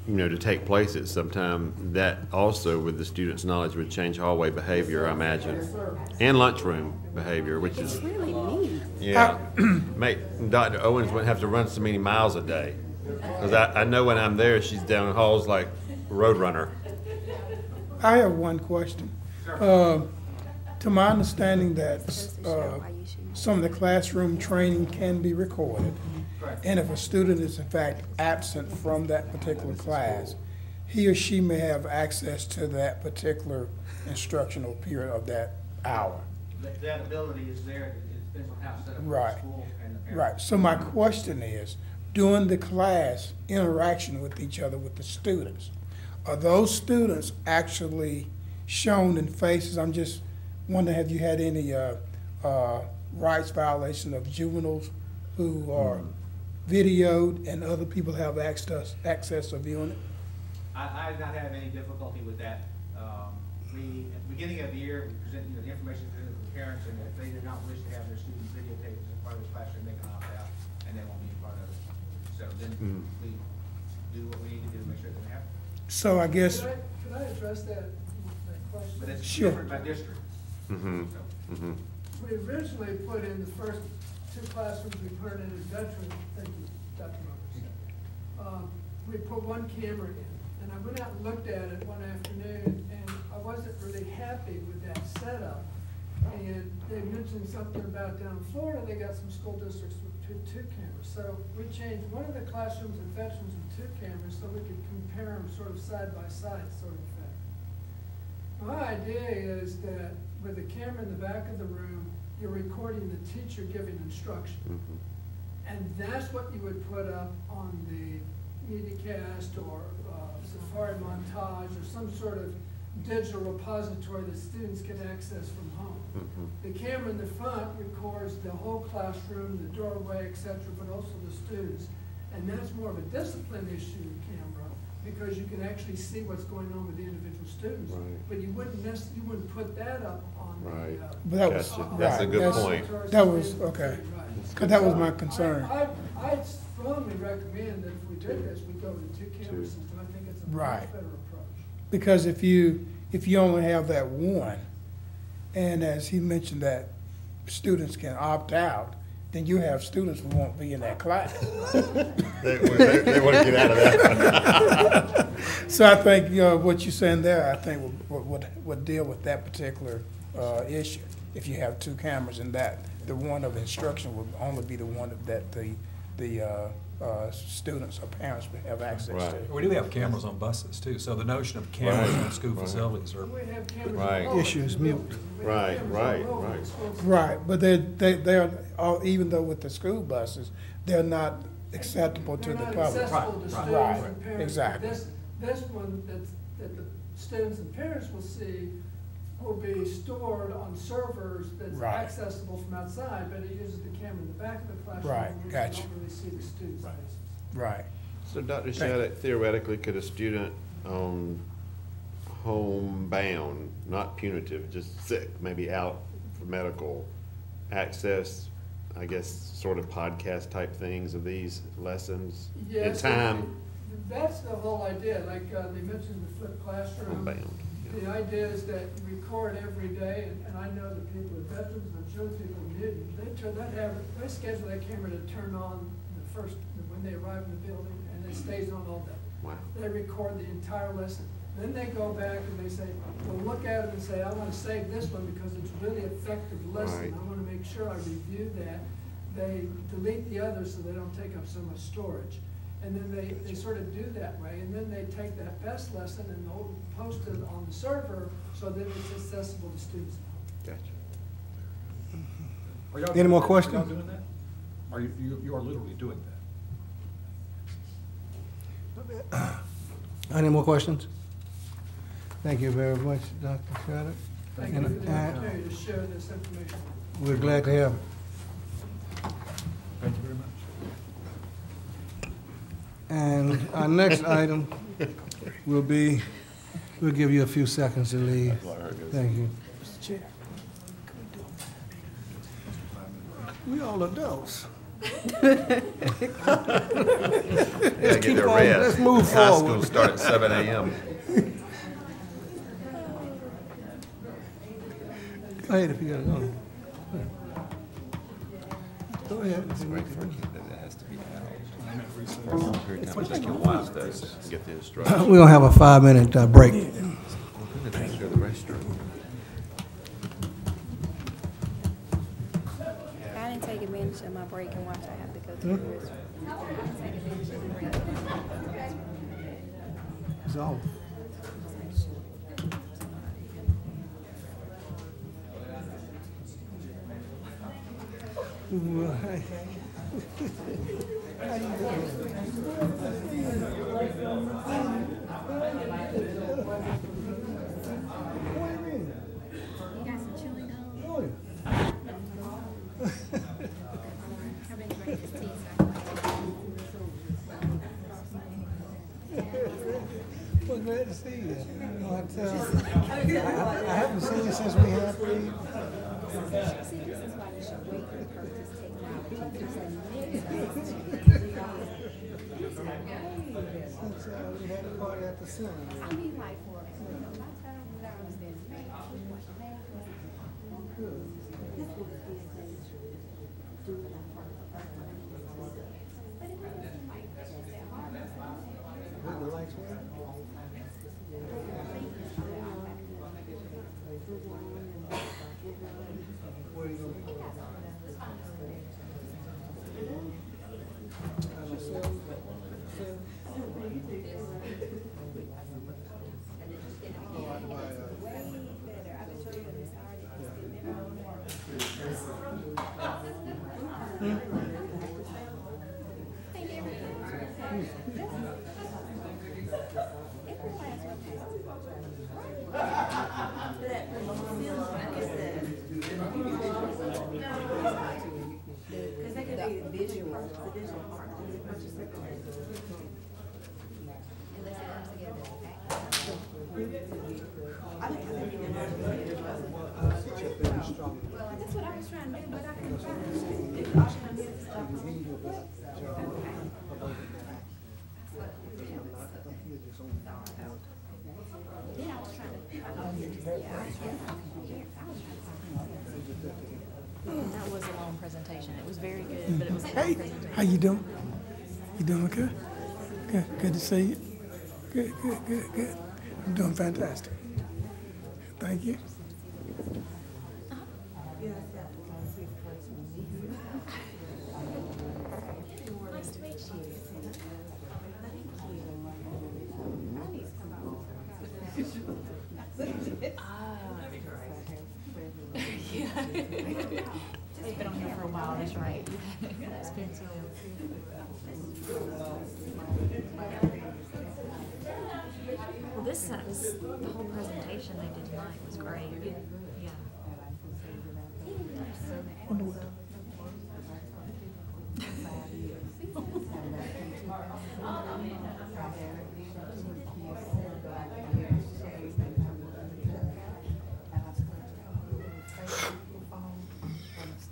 you know, to take place at some time, that also, with the students' knowledge, would change hallway behavior, I imagine, and lunchroom behavior, which is really neat. Yeah, Dr. Owens wouldn't have to run so many miles a day, because I know when I'm there, she's down halls like Roadrunner. I have one question. To my understanding that some of the classroom training can be recorded, and if a student is in fact absent from that particular class, he or she may have access to that particular instructional period of that hour. That ability is there. It depends on how it's set up Right. in the school and the parents. Right. So my question is, during the class interaction with each other with the students, are those students actually shown in faces? I'm just wondering, have you had any rights violation of juveniles who are videoed and other people have access to viewing it? I have not had any difficulty with that. At the beginning of the year, we present the information to the parents, and if they do not wish to have their students videotaped as part of this classroom, they can opt out, and they won't be a part of it. So then we do what we need to do to make sure that happens. So I guess, Could I address that question? But it's Sure. different by district. We originally put in the first 2 classrooms we put in as veteran, thank you, Dr. Moses. We put 1 camera in, and I went out and looked at it one afternoon, and I wasn't really happy with that setup. And they mentioned something about down in Florida, they got some school districts with two cameras. So we changed one of the classrooms in veterans with 2 cameras so we could compare them sort of side by side sort of thing. My idea is that with a camera in the back of the room, you're recording the teacher giving instruction. And that's what you would put up on the MediaCast or Safari Montage or some sort of digital repository that students can access from home. The camera in the front records the whole classroom, the doorway, etc., but also the students. And that's more of a discipline issue camera because you can actually see what's going on with the individual students. But you wouldn't put that up on but that was, That's a good point. That was, okay. But that was my concern. I strongly recommend that if we do this, we go with the 2 camera system. I think it's a much better approach. Because if you only have that one, and as he mentioned that students can opt out, then you have students who won't be in that class. They want to get out of that. So I think what you're saying there, I think would deal with that particular issue. If you have 2 cameras and that the one of instruction would only be the one that the students or parents would have access to. We do have cameras on buses too, so the notion of cameras on school facilities are issues mute. Right, but they're all, even though with the school buses, they're not acceptable to the public. Accessible to students and parents. Exactly. This one that the students and parents will see will be stored on servers that's accessible from outside, but it uses the camera in the back of the classroom. Right, gotcha. You don't really see the students' faces. Right. So Dr. Shattuck, theoretically, could a student on homebound, not punitive, just sick, maybe out for medical, access, I guess, sort of podcast type things of these lessons in time? That's the whole idea. Like they mentioned the flipped classroom. Homebound. The idea is that you record every day, and I know the people at Veterans, and I'm sure the people in Newton, they schedule that camera to turn on when they arrive in the building, and it stays on all day. Wow. They record the entire lesson. Then they go back and they say, well, look at it and say, I want to save this one because it's really effective lesson. I want to make sure I review that. They delete the others so they don't take up so much storage. And then they sort of do that way, and then they take that best lesson and they'll post it on the server so that it's accessible to students. Gotcha. Any more questions? Are y'all doing that? Are you are literally doing that? Any more questions? Thank you very much, Dr. Shattuck. Thank you for the opportunity to share this information. We're glad to have it. Thank you very much. And our next item will be, we'll give you a few seconds to leave. Thank you. We all adults. Gotta get their rest. Let's move High forward. school start at 7 a.m. Go ahead if you gotta go. Go ahead. It's great for a kid that has to be out. Every time they can watch those, get the instructions. We're gonna have a 5-minute break. We're gonna take care of the restroom. I didn't take advantage of my break and watch I have to go to the restroom. I didn't take advantage of the break. It's all. Well, hey. How you You got some chili dogs? Oh, I've been drinking this tea, so Well, glad to see you. I haven't seen you since we had the We had a party at the center. I mean, like, for by the time that I was there, we watched that. Good. When the lights were? Where are you going to put it? Because they could be visual, the visual part. Unless it comes together. Well, that's what I was trying to do, but I couldn't find it. Yeah, I was trying That was a long presentation. It was very good, but it was a long Hey, presentation. how you doing? You doing okay? Good, good to see you. Good, good, good, good. I'm doing fantastic. Thank you. Nice to meet you. They've been on here for a while, that's right. That's been so. Well, this was, the whole presentation they did tonight was great. Yeah.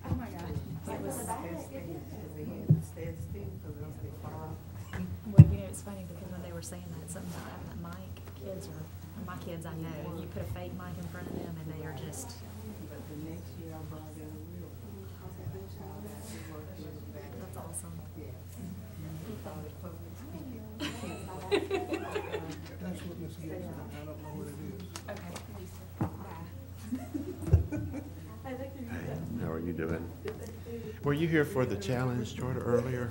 Oh my God. It was. Well, You know, it's funny because when they were saying that, something about having that mic, my kids I know, you put a fake mic in front of them and they are just. That's awesome. That's what Miss Gibson, I don't know what it is. Okay. How are you doing? Were you here for the challenge charter earlier?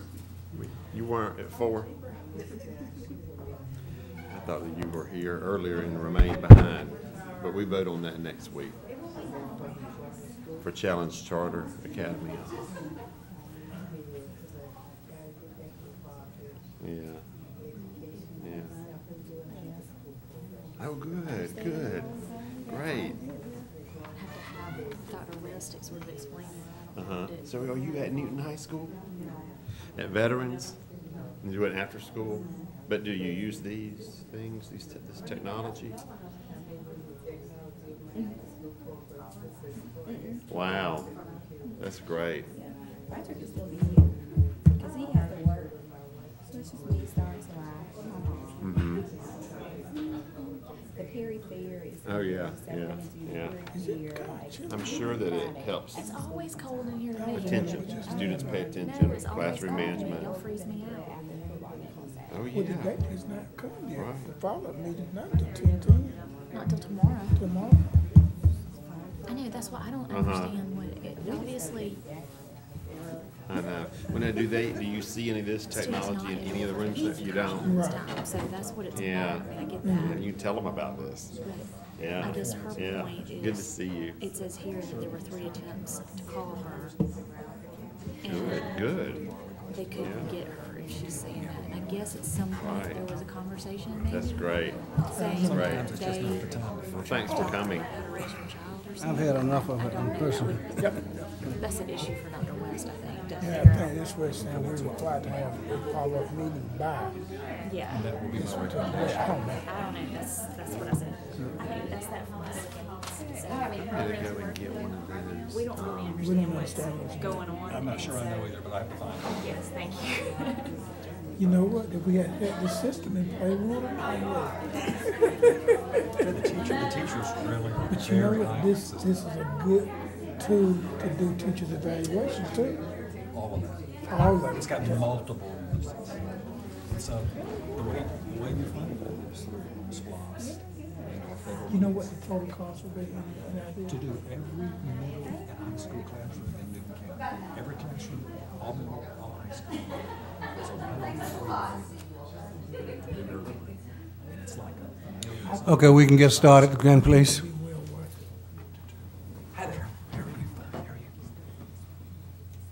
You weren't at 4? I thought that you were here earlier and remained behind, but we vote on that next week for Challenge Charter Academy. Yeah. Yeah. Oh, good, good. Great. Have to have Dr. West sort of explain it. Uh-huh. So are you at Newton High School? At Veterans? You do it after school? But do you use these things, this technology? Wow. That's great. Patrick is still be here because he had to work. So it's just me starting to lie. Mm-hmm. The Perry Fair is. Oh, yeah, yeah. I'm sure that it helps. It's always cold in here to me. Attention. Students pay attention, classroom management. It'll freeze me out. Oh, Well, yeah. the date is not come yet. Right. The follow-up meeting not until 10/10. Not until tomorrow. Tomorrow. I know, that's why I don't Uh-huh. understand what it, obviously. I know. When I do you see any of this technology in any of the rooms that you don't? Right. So that's what it's Yeah. about. I get Yeah, that. you tell them about this. Yeah. I guess her Yeah. point is. Good to see you. It says here that there were 3 attempts to call her. Good, good. They couldn't Yeah. get her, and she's saying that. And I guess at some point Right. there was a conversation maybe. That's great. Saying That's that great. they. Well, thanks for coming. How to raise your child. I've had enough of it personally. That's an issue for Dr. West, I think. Yeah, I think this was saying we're required to have a follow-up meeting by. Yeah. And that will be my I don't know. I don't know, that's what I said. I think that's that from us. So, I mean, programs work. We don't really understand what's going on. I'm not sure I know either, but I have to find it. Yes, thank you. You know what? If we had the system in play, we would have played with it. The teachers really are But you know very what? high This on is a good tool to do teachers' evaluations too. all of that. All of it. It's got multiple uses. So the way we fund it is through SPLOS. You know what the total cost would be? Any idea? To do every middle and high school classroom in Newton County. Every classroom, all middle, all high school. So and it's like $1 million. Okay, we can get started again, please. Hi there. How are you? How are you?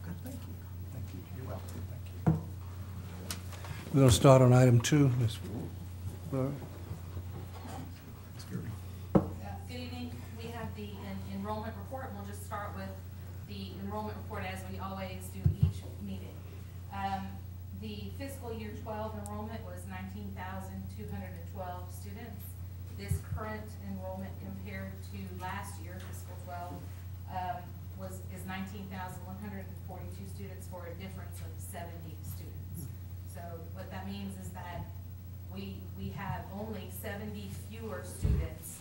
Good, thank you. Thank you. You're welcome. Thank you. We're going to start on item 2. Ms. Fleur. Good evening. We have the enrollment report. We'll just start with the enrollment report as we always do each meeting. The fiscal year 12 enrollment was 19,212 students. This current enrollment compared to last year, fiscal 12, is 19,142 students for a difference of 70 students. So what that means is that we have only 70 fewer students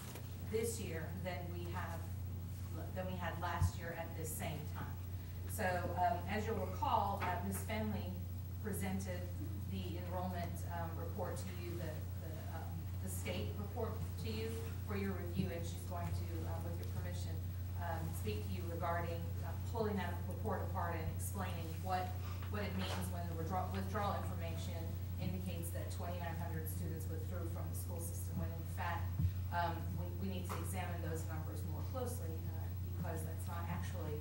this year than we had last year at this same time. So as you'll recall, Ms. Fenley presented the enrollment report to you, the state report to you for your review, and she's going to, with your permission, speak to you regarding pulling that report apart and explaining what it means when the withdrawal information indicates that 2,900 students withdrew from the school system, when in fact we need to examine those numbers more closely because that's not actually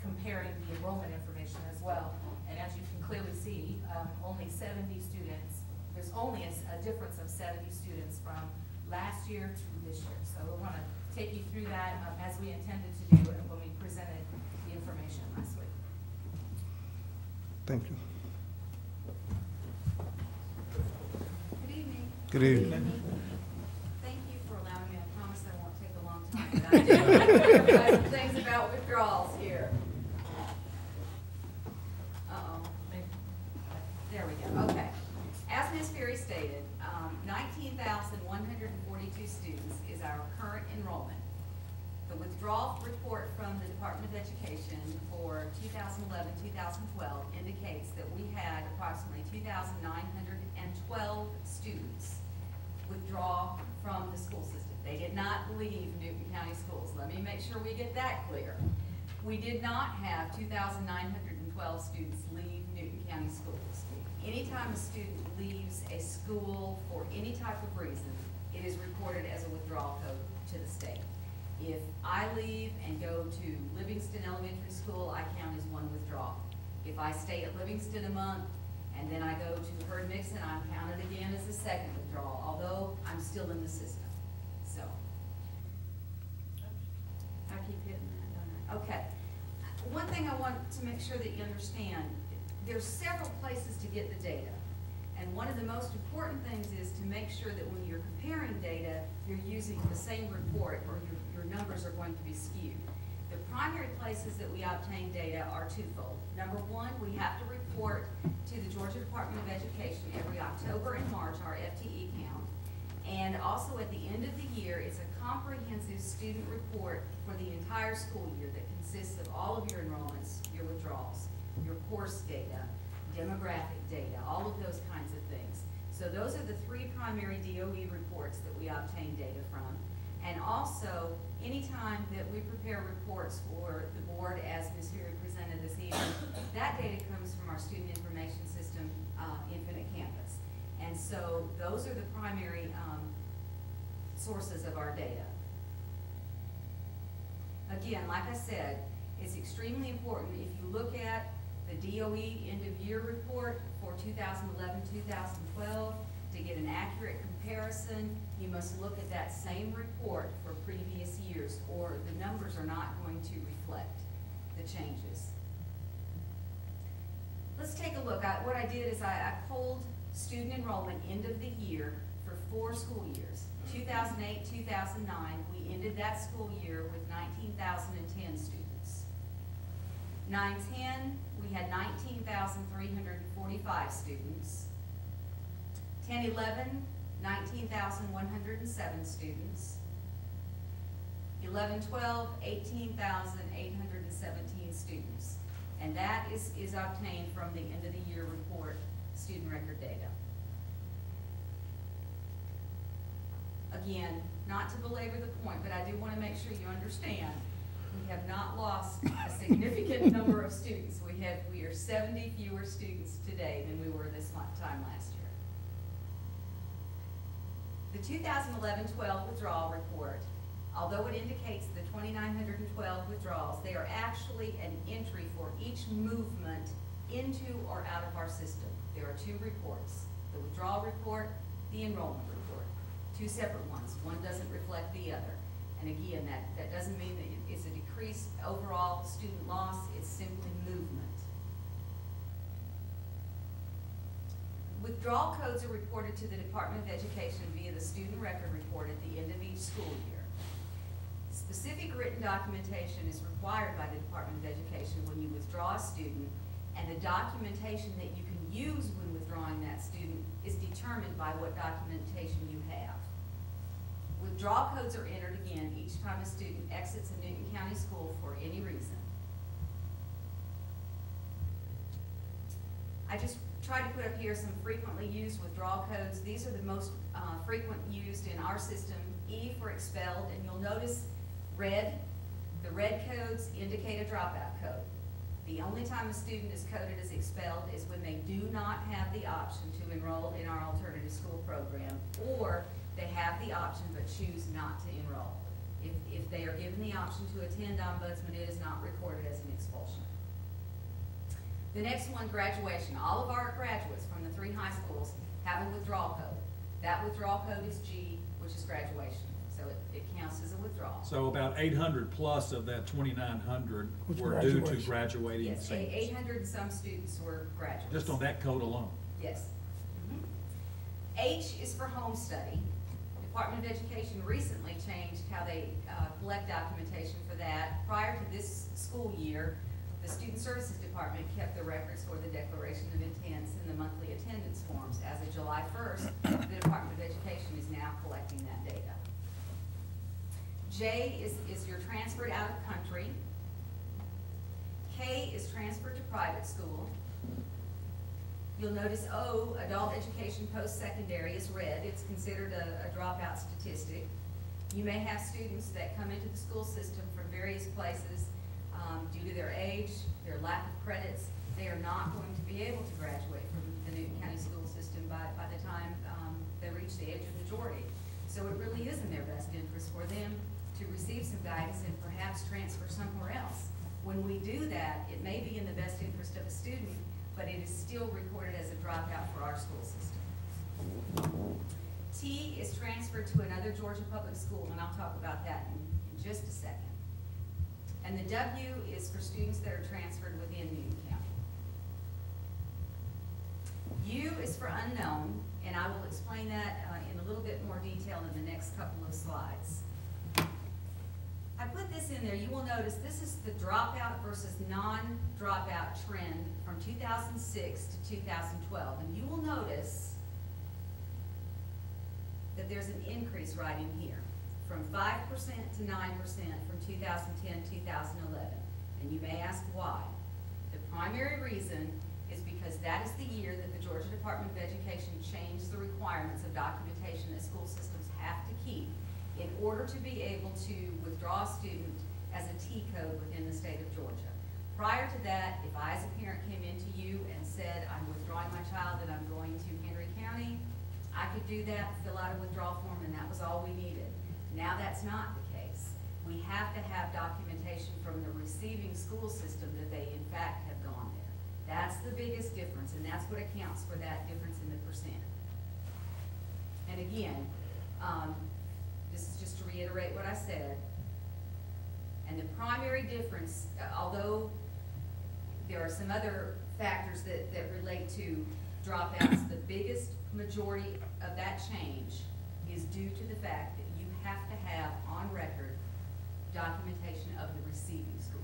comparing the enrollment information as well. And as you can clearly see, only 70 students, there's only a difference of 70 students from last year to this year. So we want to take you through that as we intended to do when we presented the information last week. Thank you. Good evening. Good evening. Thank you for allowing me. I promise I won't take a long time. But I do some things about withdrawals here. There we go. Okay. As Ms. Ferry stated, 19,142 students is our current enrollment. The withdrawal report from the Department of Education for 2011-2012 indicates that we had approximately 2,912 students withdraw from the school system. They did not leave Newton County schools. Let me make sure we get that clear. We did not have 2,912 students leave Newton County schools. Anytime a student leaves a school for any type of reason, it is reported as a withdrawal code to the state. If I leave and go to Livingston Elementary School, I count as one withdrawal. If I stay at Livingston a month and then I go to Herd Mixon, I'm counted again as a second withdrawal, although I'm still in the system. So, I keep hitting that, don't I? Okay. One thing I want to make sure that you understand, there's several places to get the data. And one of the most important things is to make sure that when you're comparing data, you're using the same report or your numbers are going to be skewed. The primary places that we obtain data are twofold. Number one, we have to report to the Georgia Department of Education every October and March our FTE count. And also at the end of the year, it's a comprehensive student report for the entire school year that consists of all of your enrollments, your withdrawals, your course data, demographic data, all of those kinds of things. So those are the three primary DOE reports that we obtain data from. And also, anytime that we prepare reports for the board, as Ms. Fury presented this evening, that data comes from our student information system, Infinite Campus. And so those are the primary sources of our data. Again, like I said, it's extremely important if you look at the DOE end-of-year report for 2011-2012 to get an accurate comparison. You must look at that same report for previous years the numbers are not going to reflect the changes. Let's take a look. What I did is I pulled student enrollment end of the year for 4 school years. 2008, 2009, we ended that school year with 19,010 students. 9-10, we had 19,345 students. 10-11, 19,107 students. 11-12, 18,817 students. And that is obtained from the end of the year report student record data. Again, not to belabor the point, but I do want to make sure you understand we have not lost a significant number of students. We are 70 fewer students today than we were this time last year. The 2011-12 withdrawal report, although it indicates the 2,912 withdrawals, they are actually an entry for each movement into or out of our system. There are 2 reports, the withdrawal report, the enrollment report. 2 separate ones. One doesn't reflect the other. And again, that doesn't mean that it's a decreased overall student loss, it's simply movement. Withdrawal codes are reported to the Department of Education via the student record report at the end of each school year. Specific written documentation is required by the Department of Education when you withdraw a student, and the documentation that you can use when withdrawing that student is determined by what documentation you have. Withdrawal codes are entered again each time a student exits a Newton County school for any reason. I just tried to put up here some frequently used withdrawal codes. These are the most frequent used in our system. E for expelled, and you'll notice red. The red codes indicate a dropout code. The only time a student is coded as expelled is when they do not have the option to enroll in our alternative school program, or they have the option but choose not to enroll. If they are given the option to attend ombudsman, it is not recorded as an expulsion. The next one, graduation. All of our graduates from the 3 high schools have a withdrawal code. That withdrawal code is G, which is graduation. So it counts as a withdrawal. So about 800 plus of that 2,900 were due to graduating yes, seniors. 800 and some students were graduates. Just on that code alone. Yes. H is for home study. The Department of Education recently changed how they collect documentation for that. Prior to this school year, the Student Services Department kept the records for the Declaration of Intents and the monthly attendance forms. As of July 1st, the Department of Education is now collecting that data. J is you're transferred out of country. K is transferred to private school. You'll notice O, adult education post-secondary, is red. It's considered a dropout statistic. You may have students that come into the school system from various places due to their age, their lack of credits. They are not going to be able to graduate from the Newton County school system by the time they reach the age of majority. So it really is in their best interest for them to receive some guidance and perhaps transfer somewhere else. When we do that, it may be in the best interest of a student, but it is still recorded as a dropout for our school system. T is transferred to another Georgia public school, and I'll talk about that in just a second. And the W is for students that are transferred within Newton County. U is for unknown, and I will explain that in a little bit more detail in the next couple of slides. I put this in there. You will notice this is the dropout versus non-dropout trend from 2006 to 2012. And you will notice that there's an increase right in here from 5% to 9% from 2010-2011. And you may ask why. The primary reason is because that is the year that the Georgia Department of Education changed the requirements of documentation that school systems have to keep in order to be able to withdraw a student as a T code within the state of Georgia. Prior to that, if I as a parent came into you and said, I'm withdrawing my child and I'm going to Henry County, I could do that, fill out a withdrawal form, and that was all we needed. Now that's not the case. We have to have documentation from the receiving school system that they in fact have gone there. That's the biggest difference, and that's what accounts for that difference in the percent. And again, this is just to reiterate what I said. And the primary difference, although there are some other factors that relate to dropouts, the biggest majority of that change is due to the fact that you have to have on record documentation of the receiving school.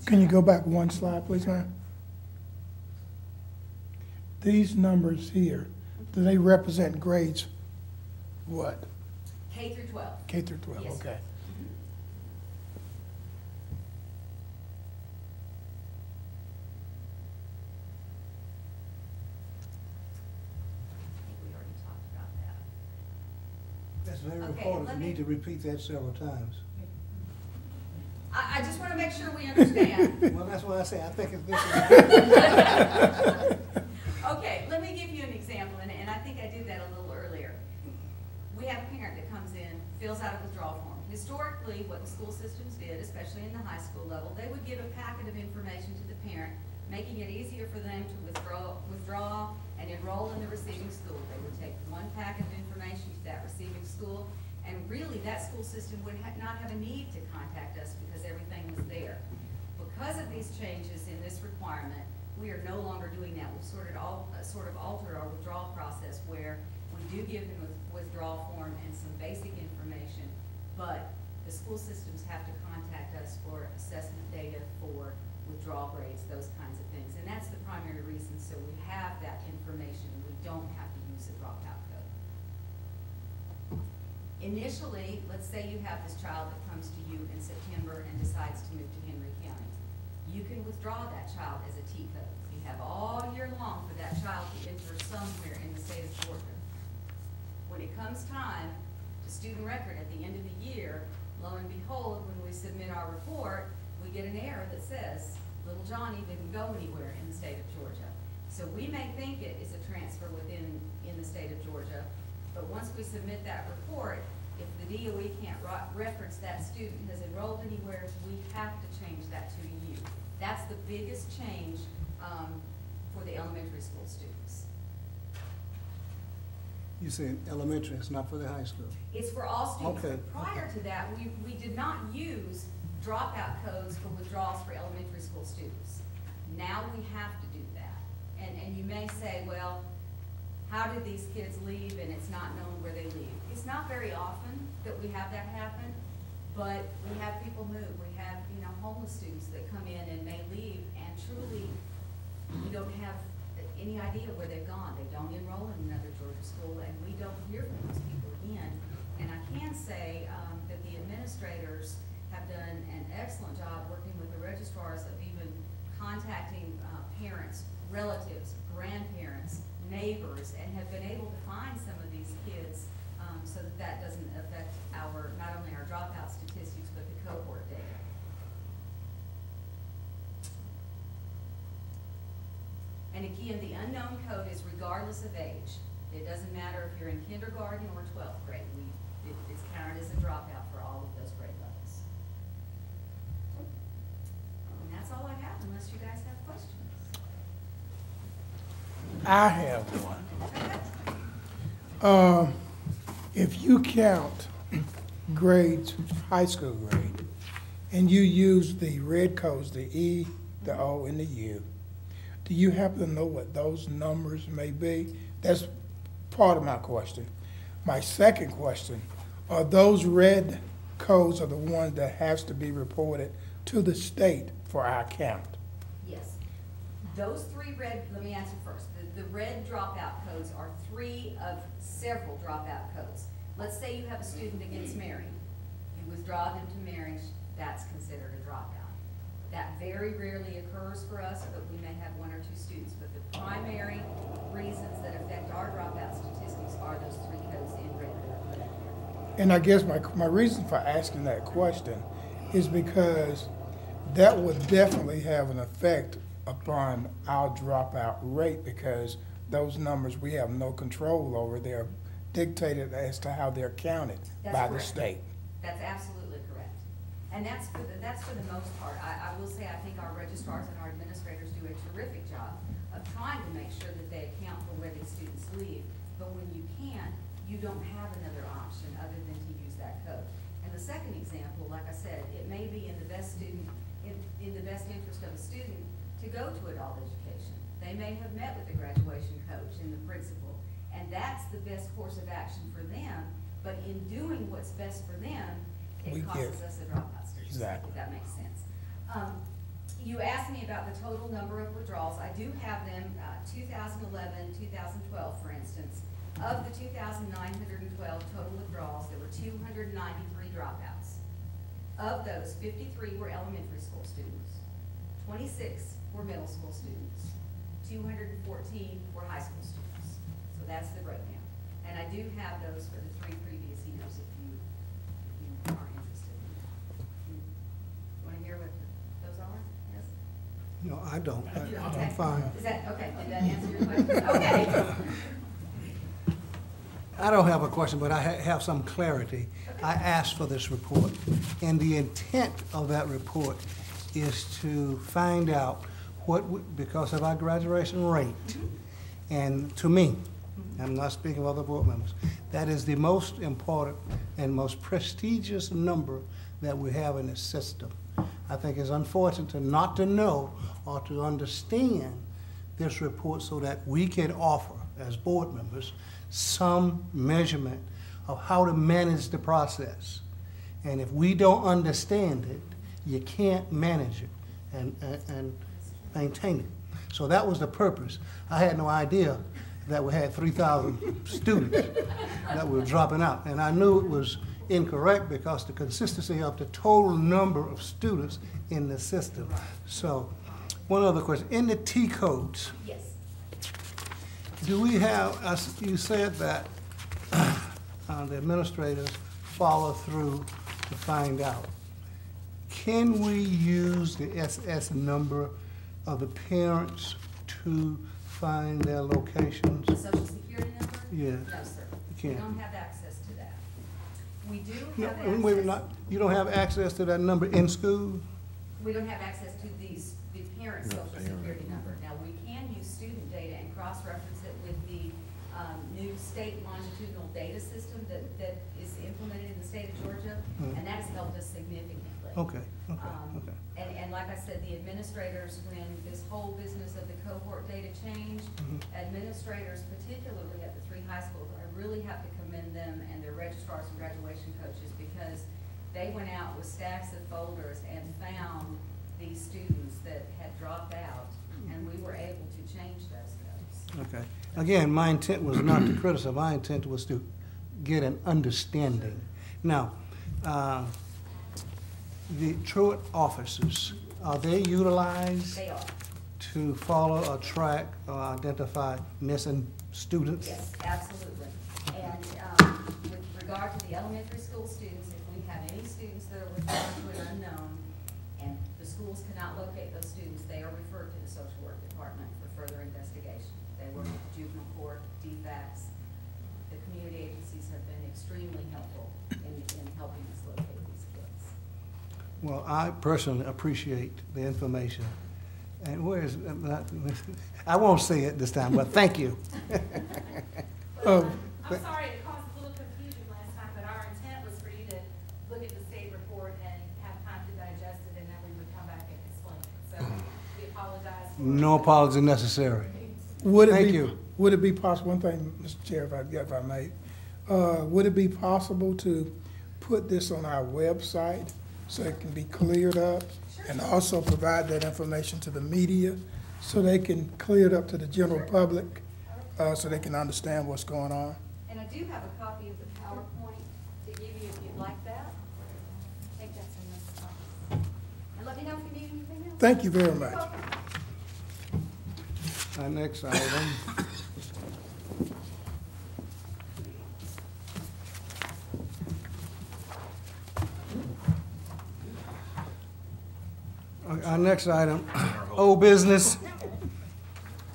Can you go back one slide, please, ma'am? These numbers here, do they represent grades what? K through 12. K through 12, Yes, okay. That's very Okay, important. let You me- need to repeat that several times. I just want to make sure we understand. Well, that's why I say I think it's this. Okay, let me give you an example, and I think I did that a little earlier. We have a parent that comes in, fills out a withdrawal form. Historically, what the school systems did, especially in the high school level, they would give a packet of information to the parent, making it easier for them to withdraw and enroll in the receiving school. They would take one packet of information to that receiving school, and really that school system would not have a need to contact us because everything was there. Because of these changes in this requirement, we are no longer doing that. We've sort of altered our withdrawal process where we do give them a withdrawal form and some basic information, but the school systems have to contact us for assessment data, for withdrawal grades, those kinds of things. And that's the primary reason, so we have that information. We don't have to use a dropout code. Initially, let's say you have this child that comes to you in September and decides to move to Henry County. You can withdraw that child as a T code. You have all year long for that child to enter somewhere in the state of Georgia. When it comes time to student record at the end of the year, lo and behold, when we submit our report, we get an error that says, little Johnny didn't go anywhere in the state of Georgia. So we may think it is a transfer in the state of Georgia, but once we submit that report, if the DOE can't reference that student has enrolled anywhere, we have to change that to you. That's the biggest change for the elementary school students. You said elementary, it's not for the high school. It's for all students. Okay. Prior to that, we did not use dropout codes for withdrawals for elementary school students. Now we have to do that. And you may say, well, how did these kids leave and it's not known where they leave? It's not very often that we have that happen, but we have people move. We have, homeless students that come in and may leave, and truly, we don't have any idea where they've gone. They don't enroll in another Georgia school, and we don't hear from those people again. And I can say that the administrators have done an excellent job working with the registrars of even contacting parents, relatives, grandparents, neighbors, and have been able to find some of these kids so that doesn't affect not only our dropout statistics, but the cohort data. And again, the unknown code is regardless of age. It doesn't matter if you're in kindergarten or 12th grade. It's counted as a dropout for all of those grade levels. And that's all I have, unless you guys have questions. I have one. If you count grades, high school grade, and you use the red codes, the E, the O, and the U, do you happen to know what those numbers may be? That's part of my question. My second question, are those red codes are the ones that has to be reported to the state for our count? Yes. Those three red, let me answer first. The red dropout codes are three of several dropout codes. Let's say you have a student that gets married. You withdraw them to marriage, that's considered a dropout. That very rarely occurs for us, but we may have one or two students. But the primary reasons that affect our dropout statistics are those three codes in red. And I guess my reason for asking that question is because that would definitely have an effect upon our dropout rate, because those numbers we have no control over. They're dictated as to how they're counted by the state. That's absolutely correct. And that's for the most part. I will say I think our registrars and our administrators do a terrific job of trying to make sure that they account for where these students leave. But when you can't, you don't have another option other than to use that code. And the second example, like I said, it may be in the best interest of a student to go to adult education. They may have met with the graduation coach and the principal, and that's the best course of action for them. But in doing what's best for them, it causes us a dropout statistic, Exactly. if that makes sense. You asked me about the total number of withdrawals. I do have them, 2011, 2012, for instance. Of the 2,912 total withdrawals, there were 293 dropouts. Of those, 53 were elementary school students, 26 were middle school students, 214 were high school students. So that's the breakdown. And I do have those for the 3 previous years if you are interested. You want to hear what those are? Yes? No, I don't. Okay. I'm fine. Is that, okay, did that answer your question? Okay. I don't have a question, but I have some clarity. I asked for this report, and the intent of that report is to find out because of our graduation rate, and to me, I'm not speaking of other board members, that is the most important and most prestigious number that we have in the system. I think it's unfortunate not to know or to understand this report so that we can offer, as board members, some measurement of how to manage the process. And if we don't understand it, you can't manage it and maintain it. So that was the purpose. I had no idea that we had 3,000 students that were dropping out. And I knew it was incorrect because the consistency of the total number of students in the system. So one other question. In the T codes, Yes. do we have, as you said that the administrators follow through to find out. Can we use the SS number of the parents to find their locations? The Social Security number? Yes. No, sir. You We can't. don't have access to that. We do No, have wait, access. you don't have access to that number in school? We don't have access to the parent's Social Security number. Now, we can use student data and cross-reference it with the new state longitudinal data system that is implemented in the state of Georgia, and that has helped us significantly. Okay. And like I said, the administrators, when this whole business of the cohort data changed, administrators, particularly at the 3 high schools, I really have to commend them and their registrars and graduation coaches, because they went out with stacks of folders and found these students that had dropped out, and we were able to change those codes. Okay. Again, my intent was not to criticize. My intent was to get an understanding. Now, the truant officers, are they utilized? They are. To follow or track or identify missing students? Yes, absolutely. And with regard to the elementary school students, if we have any students that are referred to an unknown and the schools cannot locate those students, they are referred to the social work department for further investigation. They work with juvenile court, DFACS. The community agencies have been extremely helpful in helping us locate these kids. Well, I personally appreciate the information. And where is, I won't say it this time, but thank you. I'm sorry it caused a little confusion last time, but our intent was for you to look at the state report and have time to digest it, and then we would come back and explain it. So we apologize. No apology necessary. Thank you. Would it be possible, one thing, Mr. Chair, if I may, would it be possible to put this on our website so it can be cleared up, and also provide that information to the media so they can clear it up to the general public, so they can understand what's going on? And I do have a copy of the PowerPoint to give you if you'd like that. I think that's in this office. And let me know if you need anything else. Thank you very much. Our next item. Our next item, old business.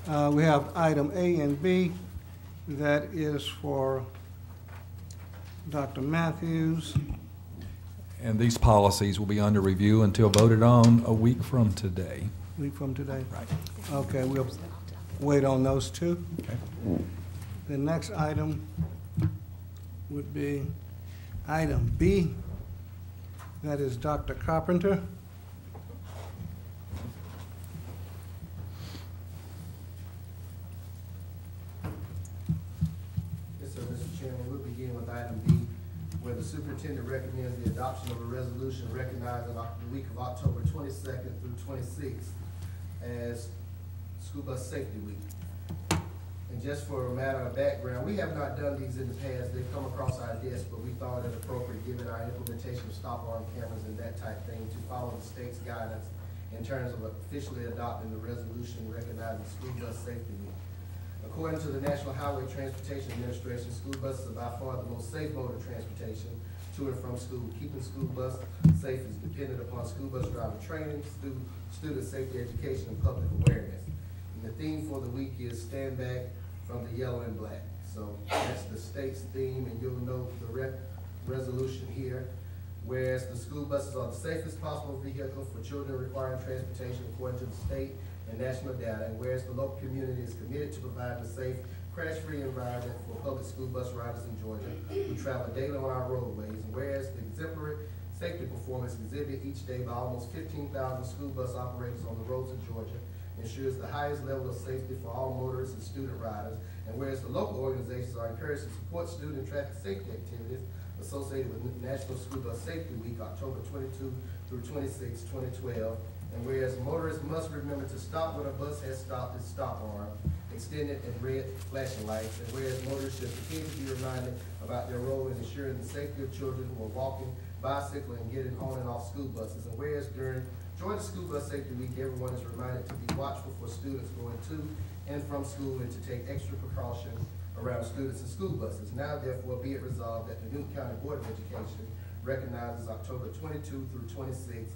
We have item A and B. That is for Dr. Matthews. And these policies will be under review until voted on a week from today. Week from today? Right. Okay, we'll wait on those two. Okay. The next item would be item B, That is Dr. Carpenter. Yes, sir, Mr. Chairman, we'll begin with item B, where the superintendent recommends the adoption of a resolution recognizing the week of October 22nd through 26th as School Bus Safety Week. And just for a matter of background, we have not done these in the past. They've come across our desk, but we thought it appropriate, given our implementation of stop arm cameras and that type thing, to follow the state's guidance in terms of officially adopting the resolution recognizing School Bus Safety Week. According to the National Highway Transportation Administration, school buses are by far the most safe mode of transportation to and from school. Keeping school bus safe is dependent upon school bus driver training, student safety education, and public awareness. And the theme for the week is Stand Back from the Yellow and Black. So that's the state's theme, and you'll note the resolution here. Whereas the school buses are the safest possible vehicle for children requiring transportation according to the state and national data, and whereas the local community is committed to providing a safe, crash-free environment for public school bus riders in Georgia who travel daily on our roadways, and whereas the exemplary safety performance exhibited each day by almost 15,000 school bus operators on the roads of Georgia ensures the highest level of safety for all motorists and student riders, and whereas the local organizations are encouraged to support student and traffic safety activities associated with National School Bus Safety Week, October 22 through 26, 2012, and whereas motorists must remember to stop when a bus has stopped its stop arm, extended and red flashing lights, and whereas motorists should continue to be reminded about their role in ensuring the safety of children who are walking, bicycling, and getting on and off school buses, and whereas during Georgia School Bus Safety Week, everyone is reminded to be watchful for students going to and from school and to take extra precautions around students and school buses. Now, therefore, be it resolved that the Newton County Board of Education recognizes October 22 through 26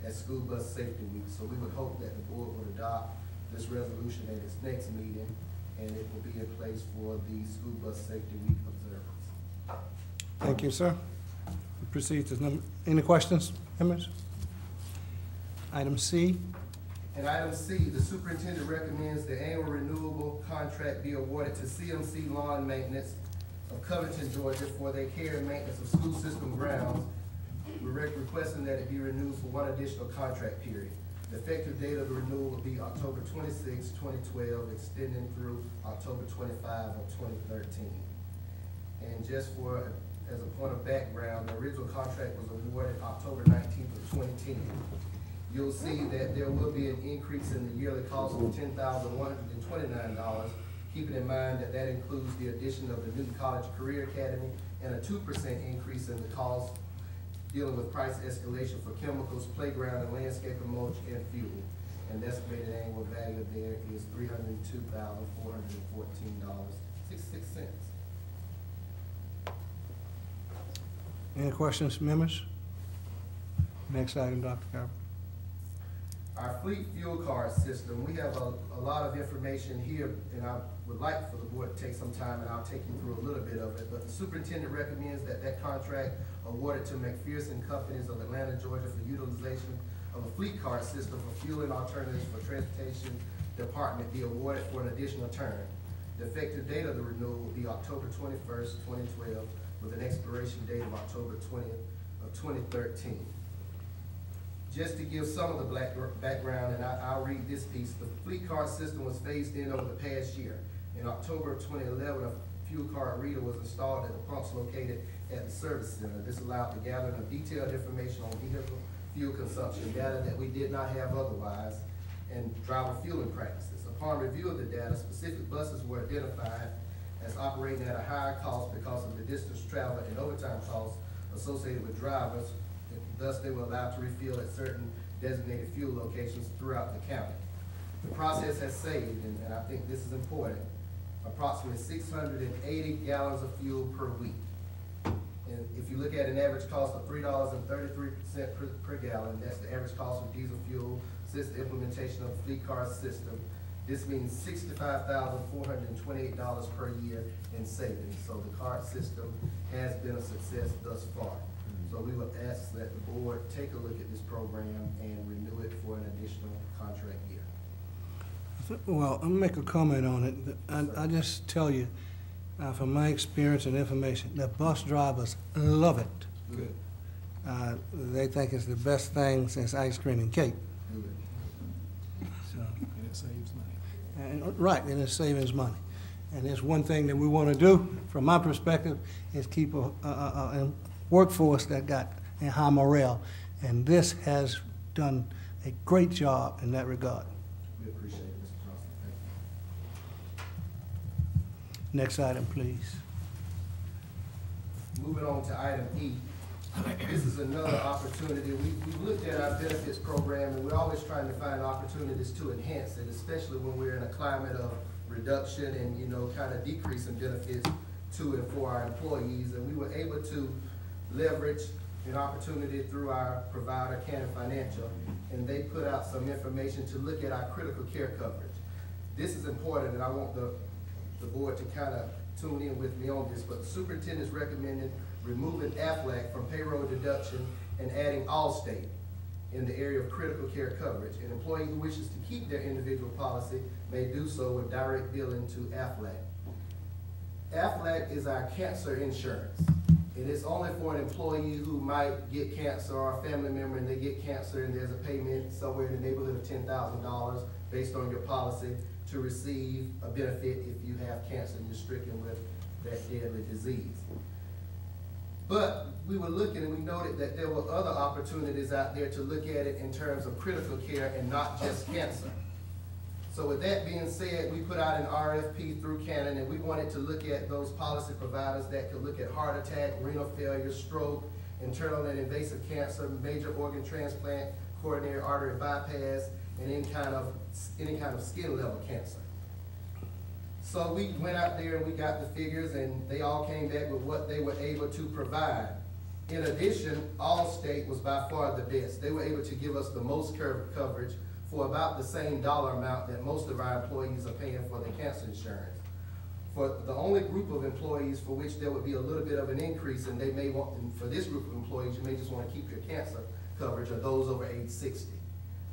as School Bus Safety Week. So we would hope that the board would adopt this resolution at its next meeting, and it will be in place for the School Bus Safety Week observance. Thank you, sir. We proceed to number, any questions, members? Item C. And item C, the superintendent recommends the annual renewable contract be awarded to CMC Lawn Maintenance of Covington, Georgia for their care and maintenance of school system grounds. We're requesting that it be renewed for one additional contract period. The effective date of the renewal will be October 26, 2012, extending through October 25 of 2013. And just for, as a point of background, the original contract was awarded October 19th of 2010. You'll see that there will be an increase in the yearly cost of $10,129, keeping in mind that that includes the addition of the Newton College Career Academy and a 2% increase in the cost dealing with price escalation for chemicals, playground and landscaping mulch, and fuel. And the estimated annual value there is $302,414.66. Any questions, members? Next item, Dr. Carver. Our fleet fuel card system, we have a lot of information here, and I would like for the board to take some time, and I'll take you through a little bit of it. But the superintendent recommends that that contract awarded to McPherson Companies of Atlanta, Georgia for utilization of a fleet card system for fueling alternatives for transportation department be awarded for an additional term. The effective date of the renewal will be October 21st, 2012, with an expiration date of October 20th of 2013. Just to give some of the background, and I'll read this piece, the fleet card system was phased in over the past year. In October of 2011, a fuel card reader was installed at the pumps located at the service center. This allowed the gathering of detailed information on vehicle fuel consumption, data that we did not have otherwise, and driver fueling practices. Upon review of the data, specific buses were identified as operating at a higher cost because of the distance traveled and overtime costs associated with drivers. Thus, they were allowed to refuel at certain designated fuel locations throughout the county. The process has saved, and I think this is important, approximately 680 gallons of fuel per week. And if you look at an average cost of $3.33 per gallon, that's the average cost of diesel fuel since the implementation of the fleet card system. This means $65,428 per year in savings. So the card system has been a success thus far. So we would ask that the board take a look at this program and renew it for an additional contract year. Well, I'm gonna make a comment on it. I just tell you, from my experience and information, that bus drivers love it. Good. They think it's the best thing since ice cream and cake. So, And it saves money. and, right, and it saves money. And it's one thing that we want to do, from my perspective, is keep a workforce that got a high morale. And this has done a great job in that regard. We appreciate it, Mr. Johnson. Thank you. Next item, please. Moving on to item E. This is another opportunity. We looked at our benefits program, and we're always trying to find opportunities to enhance it, especially when we're in a climate of reduction and, you know, kind of decreasing benefits to and for our employees. And we were able to leverage an opportunity through our provider, Cannon Financial, and they put out some information to look at our critical care coverage. This is important, and I want the board to kind of tune in with me on this, but the superintendent's recommended removing AFLAC from payroll deduction and adding Allstate in the area of critical care coverage. An employee who wishes to keep their individual policy may do so with direct billing to AFLAC. AFLAC is our cancer insurance. And it's only for an employee who might get cancer, or a family member and they get cancer, and there's a payment somewhere in the neighborhood of $10,000 based on your policy to receive a benefit if you have cancer and you're stricken with that deadly disease. But we were looking and we noted that there were other opportunities out there to look at it in terms of critical care and not just cancer. So with that being said, we put out an RFP through Canon, and we wanted to look at those policy providers that could look at heart attack, renal failure, stroke, internal and invasive cancer, major organ transplant, coronary artery bypass, and any kind of skin level cancer. So we went out there and we got the figures, and they all came back with what they were able to provide. In addition, Allstate was by far the best. They were able to give us the most coverage for about the same dollar amount that most of our employees are paying for the cancer insurance. For the only group of employees for which there would be a little bit of an increase, and they may want, and for this group of employees, you may just want to keep your cancer coverage, are those over age 60.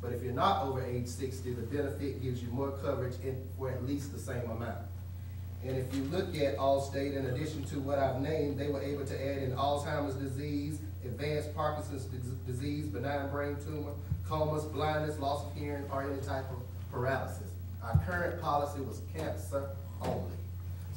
But if you're not over age 60, the benefit gives you more coverage for at least the same amount. And if you look at Allstate, in addition to what I've named, they were able to add in Alzheimer's disease, advanced Parkinson's disease, benign brain tumor, comas, blindness, loss of hearing, or any type of paralysis. Our current policy was cancer only.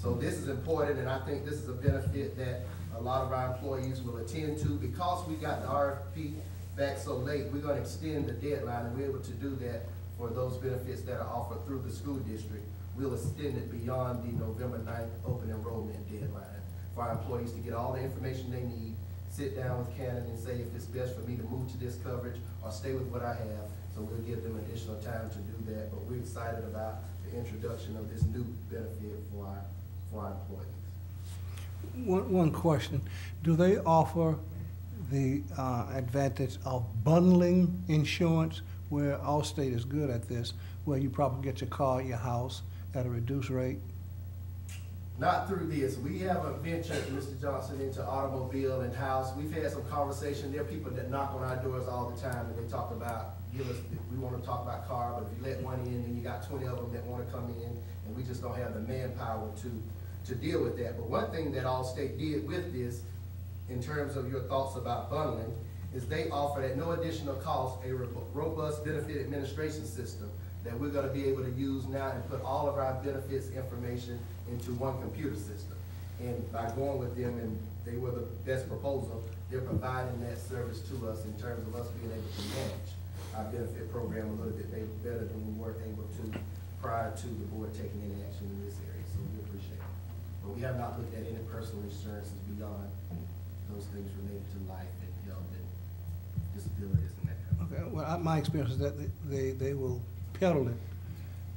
So this is important, and I think this is a benefit that a lot of our employees will attend to. Because we got the RFP back so late, we're going to extend the deadline, and we're able to do that for those benefits that are offered through the school district. We'll extend it beyond the November 9th open enrollment deadline for our employees to get all the information they need, sit down with Canon and say if it's best for me to move to this coverage or stay with what I have. So we'll give them additional time to do that, but we're excited about the introduction of this new benefit for our employees. One question. Do they offer the advantage of bundling insurance, where Allstate is good at this, where you probably get your car, your house at a reduced rate? Not through this. We haven't ventured, Mr. Johnson, into automobile and house. We've had some conversation. There are people that knock on our doors all the time, and they talk about, we want to talk about car, but if you let one in, then you got 20 of them that want to come in, and we just don't have the manpower to deal with that. But one thing that Allstate did with this, in terms of your thoughts about bundling, is they offered at no additional cost a robust benefit administration system that we're going to be able to use now and put all of our benefits information into one computer system. And by going with them, and they were the best proposal, they're providing that service to us in terms of us being able to manage our benefit program a little bit better than we were able to prior to the board taking any action in this area. So we appreciate it. But we have not looked at any personal insurances beyond those things related to life and health and disabilities and that kind of thing. Okay. Well, my experience is that they will peddle it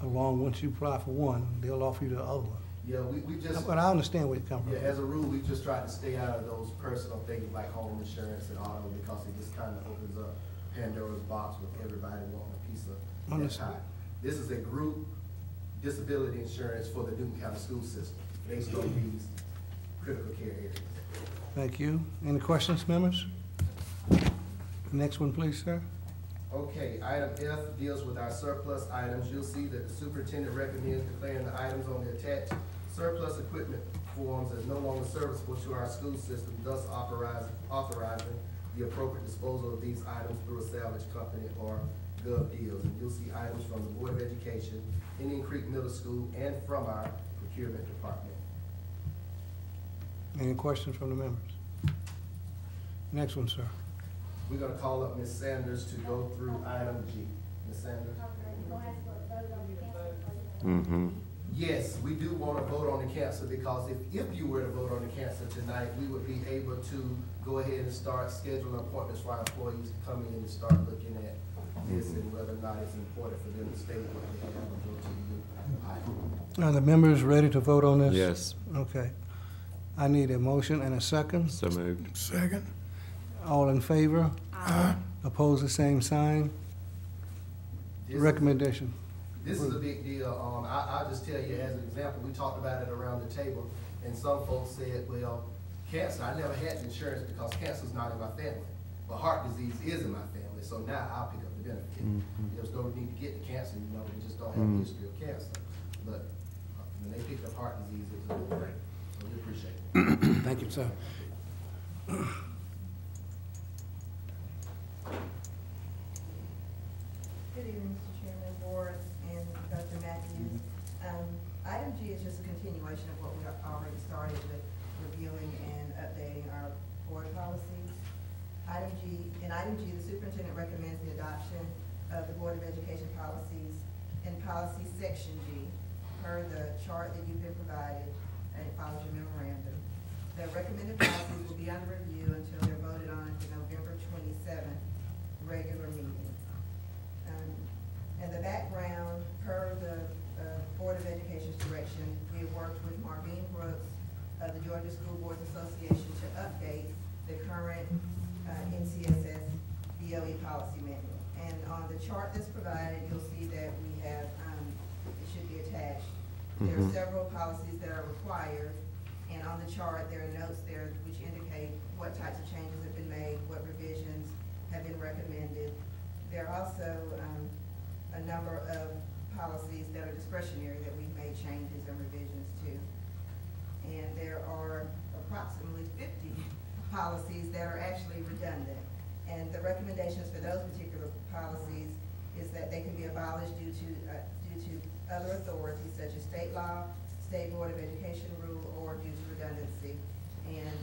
along. Once you apply for one, they'll offer you the other one. Yeah, we just. But I understand where you come from. Yeah, as a rule, we just try to stay out of those personal things like home insurance and auto, because it just kind of opens up Pandora's box with everybody wanting a piece of that pie. This is a group disability insurance for the Newton County school system based on these critical care areas. Thank you. Any questions, members? Next one, please, sir. Okay, item F deals with our surplus items. You'll see that the superintendent recommends declaring the items on the attached surplus equipment forms as no longer serviceable to our school system, thus authorizing the appropriate disposal of these items through a salvage company or gov deals. And you'll see items from the Board of Education, Indian Creek Middle School, and from our procurement department. Any questions from the members? Next one, sir. We're gonna call up Ms. Sanders to go through item G. Ms. Sanders? Mm-hmm. Yes, we do want to vote on the cancel, because if you were to vote on the cancel tonight, we would be able to go ahead and start scheduling appointments for our employees to come in and start looking at this and whether or not it's important for them to stay what they have and go to the new item. Are the members ready to vote on this? Yes. Okay. I need a motion and a second. So moved. Second. All in favor? Aye. Opposed, the same sign. Recommendation. This is a big deal. I'll just tell you as an example, we talked about it around the table, and some folks said, well, cancer, I never had insurance because cancer's not in my family, but heart disease is in my family, so now I'll pick up the benefit. There's no need to get the cancer, you know, we just don't have a history of cancer. But when they picked up heart disease, it was a good thing, so we appreciate it. Thank you, sir. Good evening, Mr. Chairman, Board, and Dr. Matthews. Item G is just a continuation of what we already started with, reviewing and updating our board policies. In item G, the superintendent recommends the adoption of the Board of Education policies in policy section G, per the chart that you've been provided, and it follows your memorandum. The recommended policies will be under review until they're voted on at the November 27th regular meeting. And the background, per the Board of Education's direction, we have worked with Marvine Brooks of the Georgia School Boards Association to update the current NCSS BOE policy manual. And on the chart that's provided, you'll see that we have, it should be attached. There are several policies that are required, and on the chart there are notes there which indicate what types of changes have been made, what revisions have been recommended. There are also a number of policies that are discretionary that we've made changes and revisions to. And there are approximately 50 policies that are actually redundant. And the recommendations for those particular policies is that they can be abolished due to other authorities such as state law, state Board of Education rule, or due to redundancy. And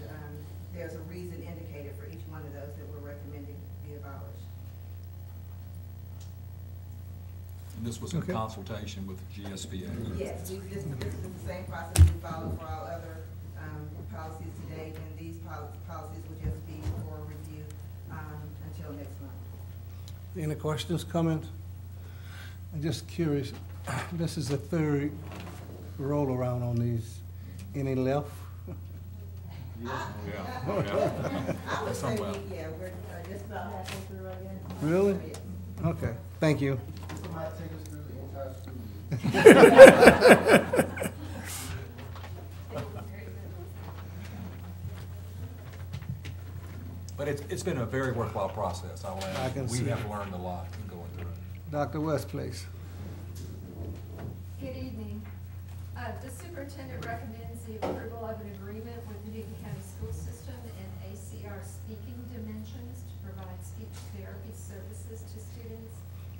there's a reason indicated for each one of those that we're recommending be abolished. And this was in consultation with GSBA. Yes, this is the same process we follow for all other policies to date, and these policies will just be for review until next month. Any questions, comments? I'm just curious, this is the third roll around on these. Any left? I would say, yeah, we're just about halfway through again. Really? Okay, thank you. This might take us through the entire school year. But it's been a very worthwhile process. I can we see. have learned a lot in going through it. Dr. West, please. Good evening. The superintendent recommends the approval of an agreement with the Newton County School System and ACR Speaking Dimensions to provide speech therapy services to students.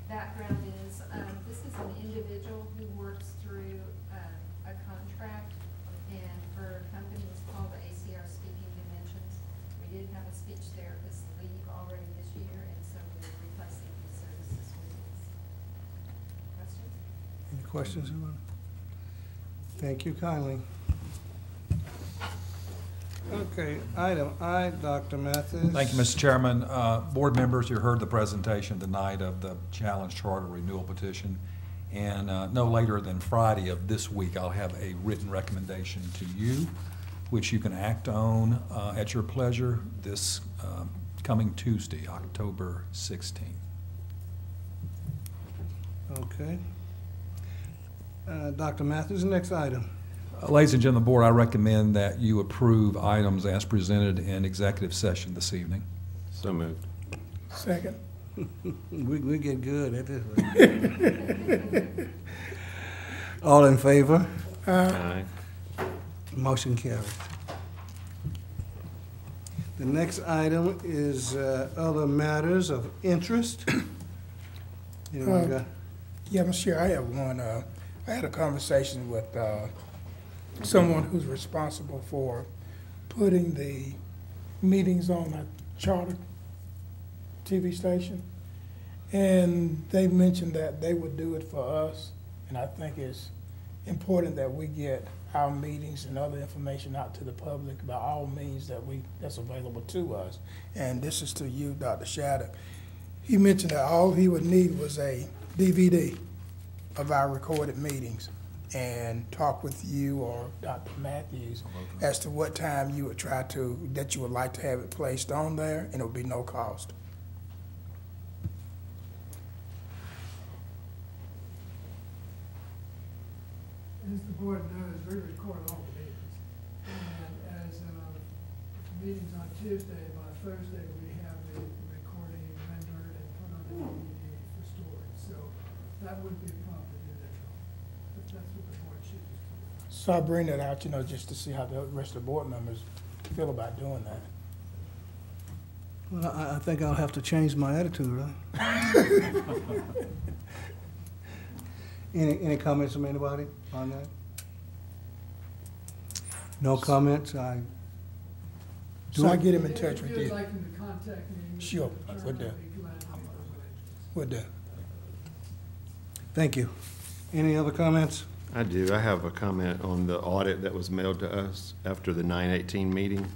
Background is, this is an individual who works through a contract, and her company is called the ACR Speaking Dimensions. We did have a speech therapist leave already this year, and so we're replacing these services with this. Questions? Any questions, anyone? Thank you kindly. Okay, item I, Dr. Matthews. Thank you, Mr. Chairman. Board members, you heard the presentation tonight of the Challenge Charter Renewal Petition. And no later than Friday of this week, I'll have a written recommendation to you, which you can act on at your pleasure this coming Tuesday, October 16th. Okay. Dr. Matthews, next item. Ladies and gentlemen of the board, I recommend that you approve items as presented in executive session this evening. So moved. Second. we get good at this. All in favor? Aye. Motion carried. The next item is other matters of interest. Anyone got? Yeah, Mr. Chair, I have one. I had a conversation with someone who's responsible for putting the meetings on a charter TV station. And they mentioned that they would do it for us. And I think it's important that we get our meetings and other information out to the public by all means that's available to us. And this is to you, Dr. Shatter. He mentioned that all he would need was a DVD of our recorded meetings and talk with you or Dr. Matthews as to what time you would that you would like to have it placed on there, and it would be no cost. As the board knows, we record all the meetings. And as the meeting's on Tuesday, by Thursday, we have the recording rendered and put on the DVD for storage. So that wouldn't be a problem to do that, if that's what the board chooses to do. So I bring that out, just to see how the rest of the board members feel about doing that. Well, I think I'll have to change my attitude, huh? Any comments from anybody on that? No comments? So I get him in touch with If you. you'd like him to contact me. Sure, we'll do. We'll do. Thank you. Any other comments? I do. I have a comment on the audit that was mailed to us after the 9/18 meeting.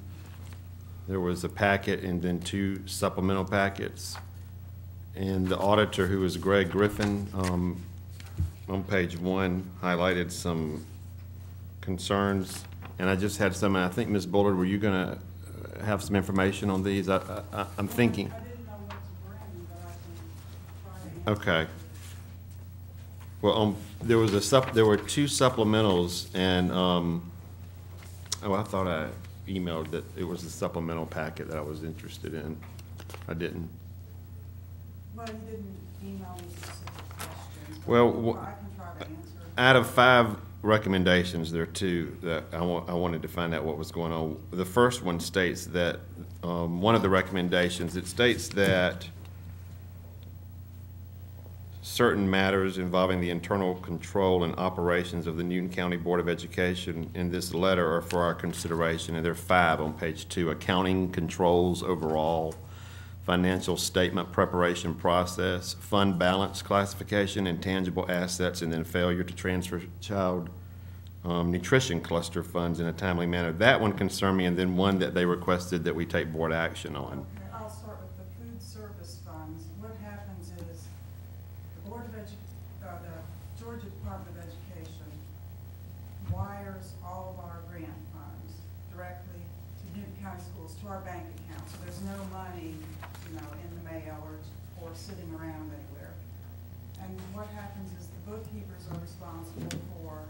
There was a packet and then 2 supplemental packets. And the auditor, who was Greg Griffin, on page 1, highlighted some concerns. And I just had some, and I think, Ms. Bullard, were you going to have some information on these? I'm thinking. Okay. Well, there were 2 supplementals, and I thought I emailed that it was a supplemental packet that I was interested in. I didn't. Well, you didn't email me specific questions. Well, I can try to answer. out of 5 recommendations, there are 2 that I wanted to find out what was going on. The first one states that one of the recommendations, it states that certain matters involving the internal control and operations of the Newton County Board of Education in this letter are for our consideration, and there are 5 on page 2. Accounting controls overall, financial statement preparation process, fund balance classification, intangible assets, and then failure to transfer child nutrition cluster funds in a timely manner. That one concerned me, and then one that they requested that we take board action on. Okay, I'll start with the food service funds. What happens is the Georgia Department of Education wires all of our grant funds directly to Newton County Schools, to our bank account. So there's no money, in the mail or sitting around anywhere. And what happens is the bookkeepers are responsible for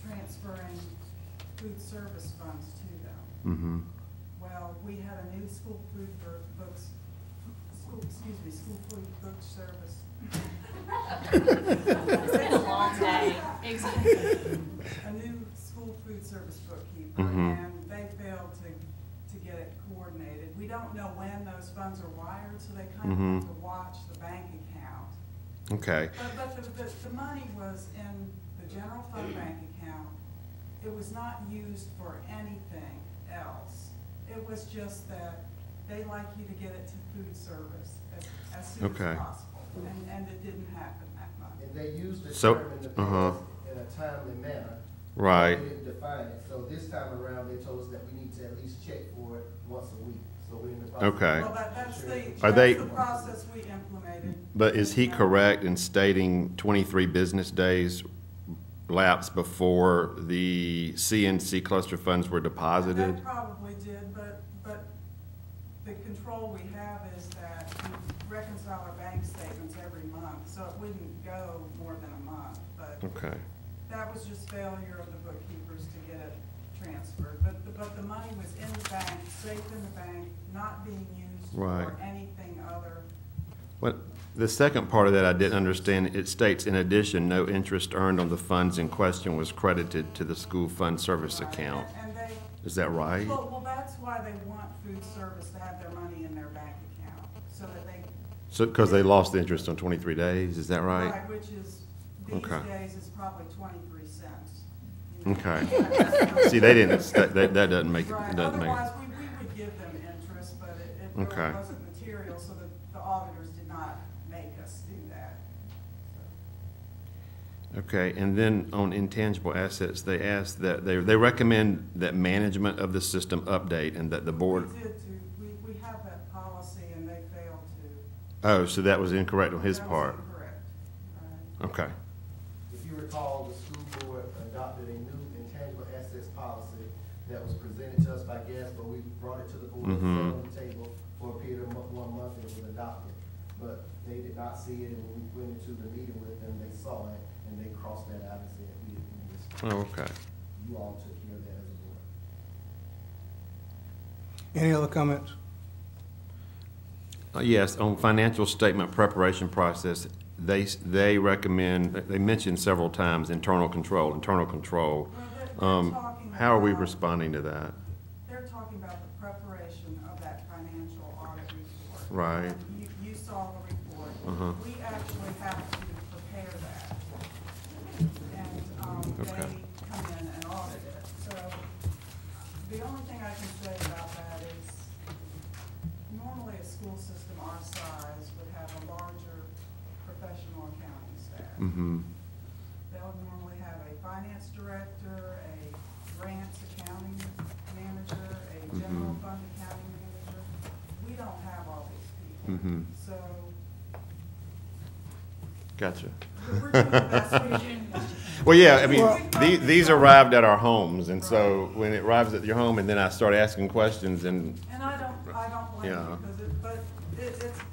transferring food service funds to them. Mm-hmm. Well, we had a new school food book service. It's been a long day. Exactly. A new school food service bookkeeper, and they failed to get it coordinated. We don't know when those funds are wired, so they kind of have to watch the bank account. Okay. But the money was in the general fund bank account. It was not used for anything else. It was just that they like you to get it to food service as soon as possible. And it didn't happen that month. And they used the So, term in the past in a timely manner. Right. They didn't define it. So this time around, they told us that we need to at least check for it once a week. So we're in the process. Okay. Well, that's the process we implemented. But is he correct in stating 23 business days lapsed before the CNC cluster funds were deposited? That probably did, but the control we have is that we reconcile our bank statements every month, so it wouldn't go more than a month. But Okay. that was just failure of the bookkeepers to get it transferred. But the money was in the bank, safe in the bank, not being used for anything other. What the second part of that I didn't understand. It states, in addition, no interest earned on the funds in question was credited to the school fund service account. And they, is that right? well, that's that's why they want food service to have their money in their bank account, so that they. So, because they lost the interest on 23 days, is that right? Right, which is, these Okay. days is probably 23 cents. Okay. See, they didn't, that doesn't make it, Right, doesn't make otherwise, it. we would give them interest, but it really Okay. wasn't material, so that the auditors did not make us do that. Okay, and then on intangible assets, they asked that, they recommend that management of the system update and that the board. We have that policy and they failed to. Oh, so that was incorrect on his That was part? incorrect. Okay. If you recall, the school board adopted a new intangible assets policy that was presented to us by GASB, but we brought it to the board, set on the table for a period of 1 month, and it was adopted. But they did not see it, and when we went into the meeting with them, they saw it, and they crossed that out and said, we didn't need this. Oh, okay. You all took care of that as a board. Any other comments? Yes, on financial statement preparation process, they recommend, they mentioned several times internal control. How are we responding to that? They're talking about the preparation of that financial audit report. Right. You saw the report. We actually have to prepare that. And they come in and audit it. So the only thing I can say about that is normally a school system our size would have a larger professional accounting staff. They'll normally have a finance director, a grants accounting manager, a general fund accounting manager. We don't have all these people. So. Gotcha. We're doing the best we can. Well, yeah, I mean, these arrived at our homes, and so when it arrives at your home, and then I start asking questions, and I don't blame you,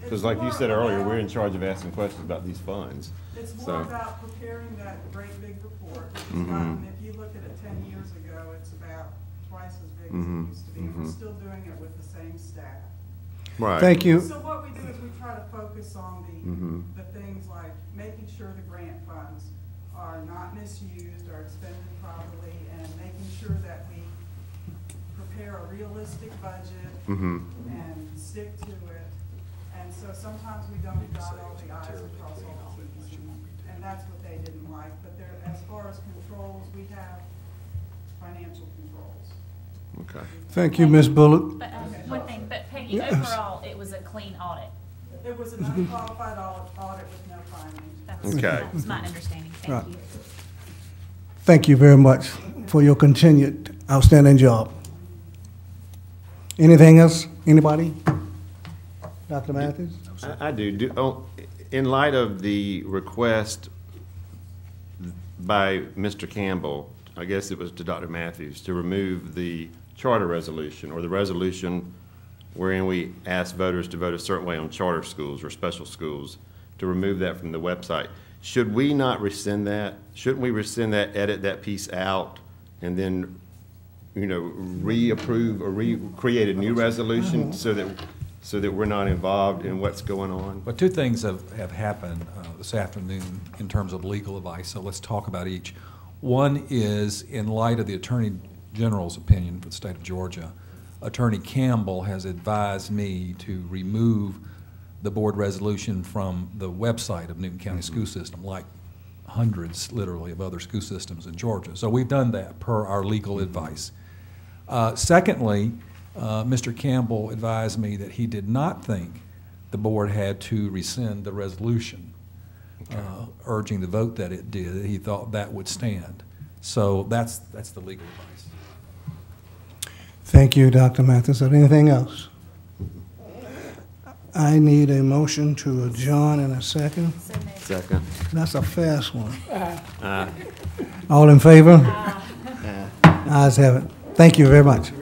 because like you said earlier, we're in charge of asking questions about these funds. It's more about preparing that great big report. If you look at it 10 years ago, it's about twice as big as it used to be. We're still doing it with the same staff. Right. Thank you. So what we do is we try to focus on the things like making sure the grant funds are not misused or expended properly, and making sure that we prepare a realistic budget and stick to it. And so sometimes we don't dot all the i's and cross all the t's, and that's what they didn't like. But there, as far as controls, we have financial controls. Okay. Thank you, Ms. Bullock. But one thing, but Peggy, Yes. overall, it was a clean audit. It was an unqualified audit with no findings. That was my understanding. Thank you. Thank you very much for your continued outstanding job. Anything else? Anybody? Dr. Matthews? I do. In light of the request by Mr. Campbell, I guess it was to Dr. Matthews, to remove the charter resolution, or the resolution wherein we asked voters to vote a certain way on charter schools or special schools, to remove that from the website. Should we not rescind that? Shouldn't we rescind that, edit that piece out, and then, reapprove or create a new resolution so that we're not involved in what's going on? But two things have happened this afternoon in terms of legal advice, so let's talk about each. One is, in light of the Attorney General's opinion for the state of Georgia, Attorney Campbell has advised me to remove the board resolution from the website of Newton County School System, like hundreds, literally, of other school systems in Georgia. So we've done that per our legal advice. Secondly, Mr. Campbell advised me that he did not think the board had to rescind the resolution, urging the vote that it did. That he thought that would stand. So that's the legal advice. Thank you, Dr. Mathis. Anything else? I need a motion to adjourn in a second. Second. That's a fast one. All in favor? Ayes have it. Thank you very much.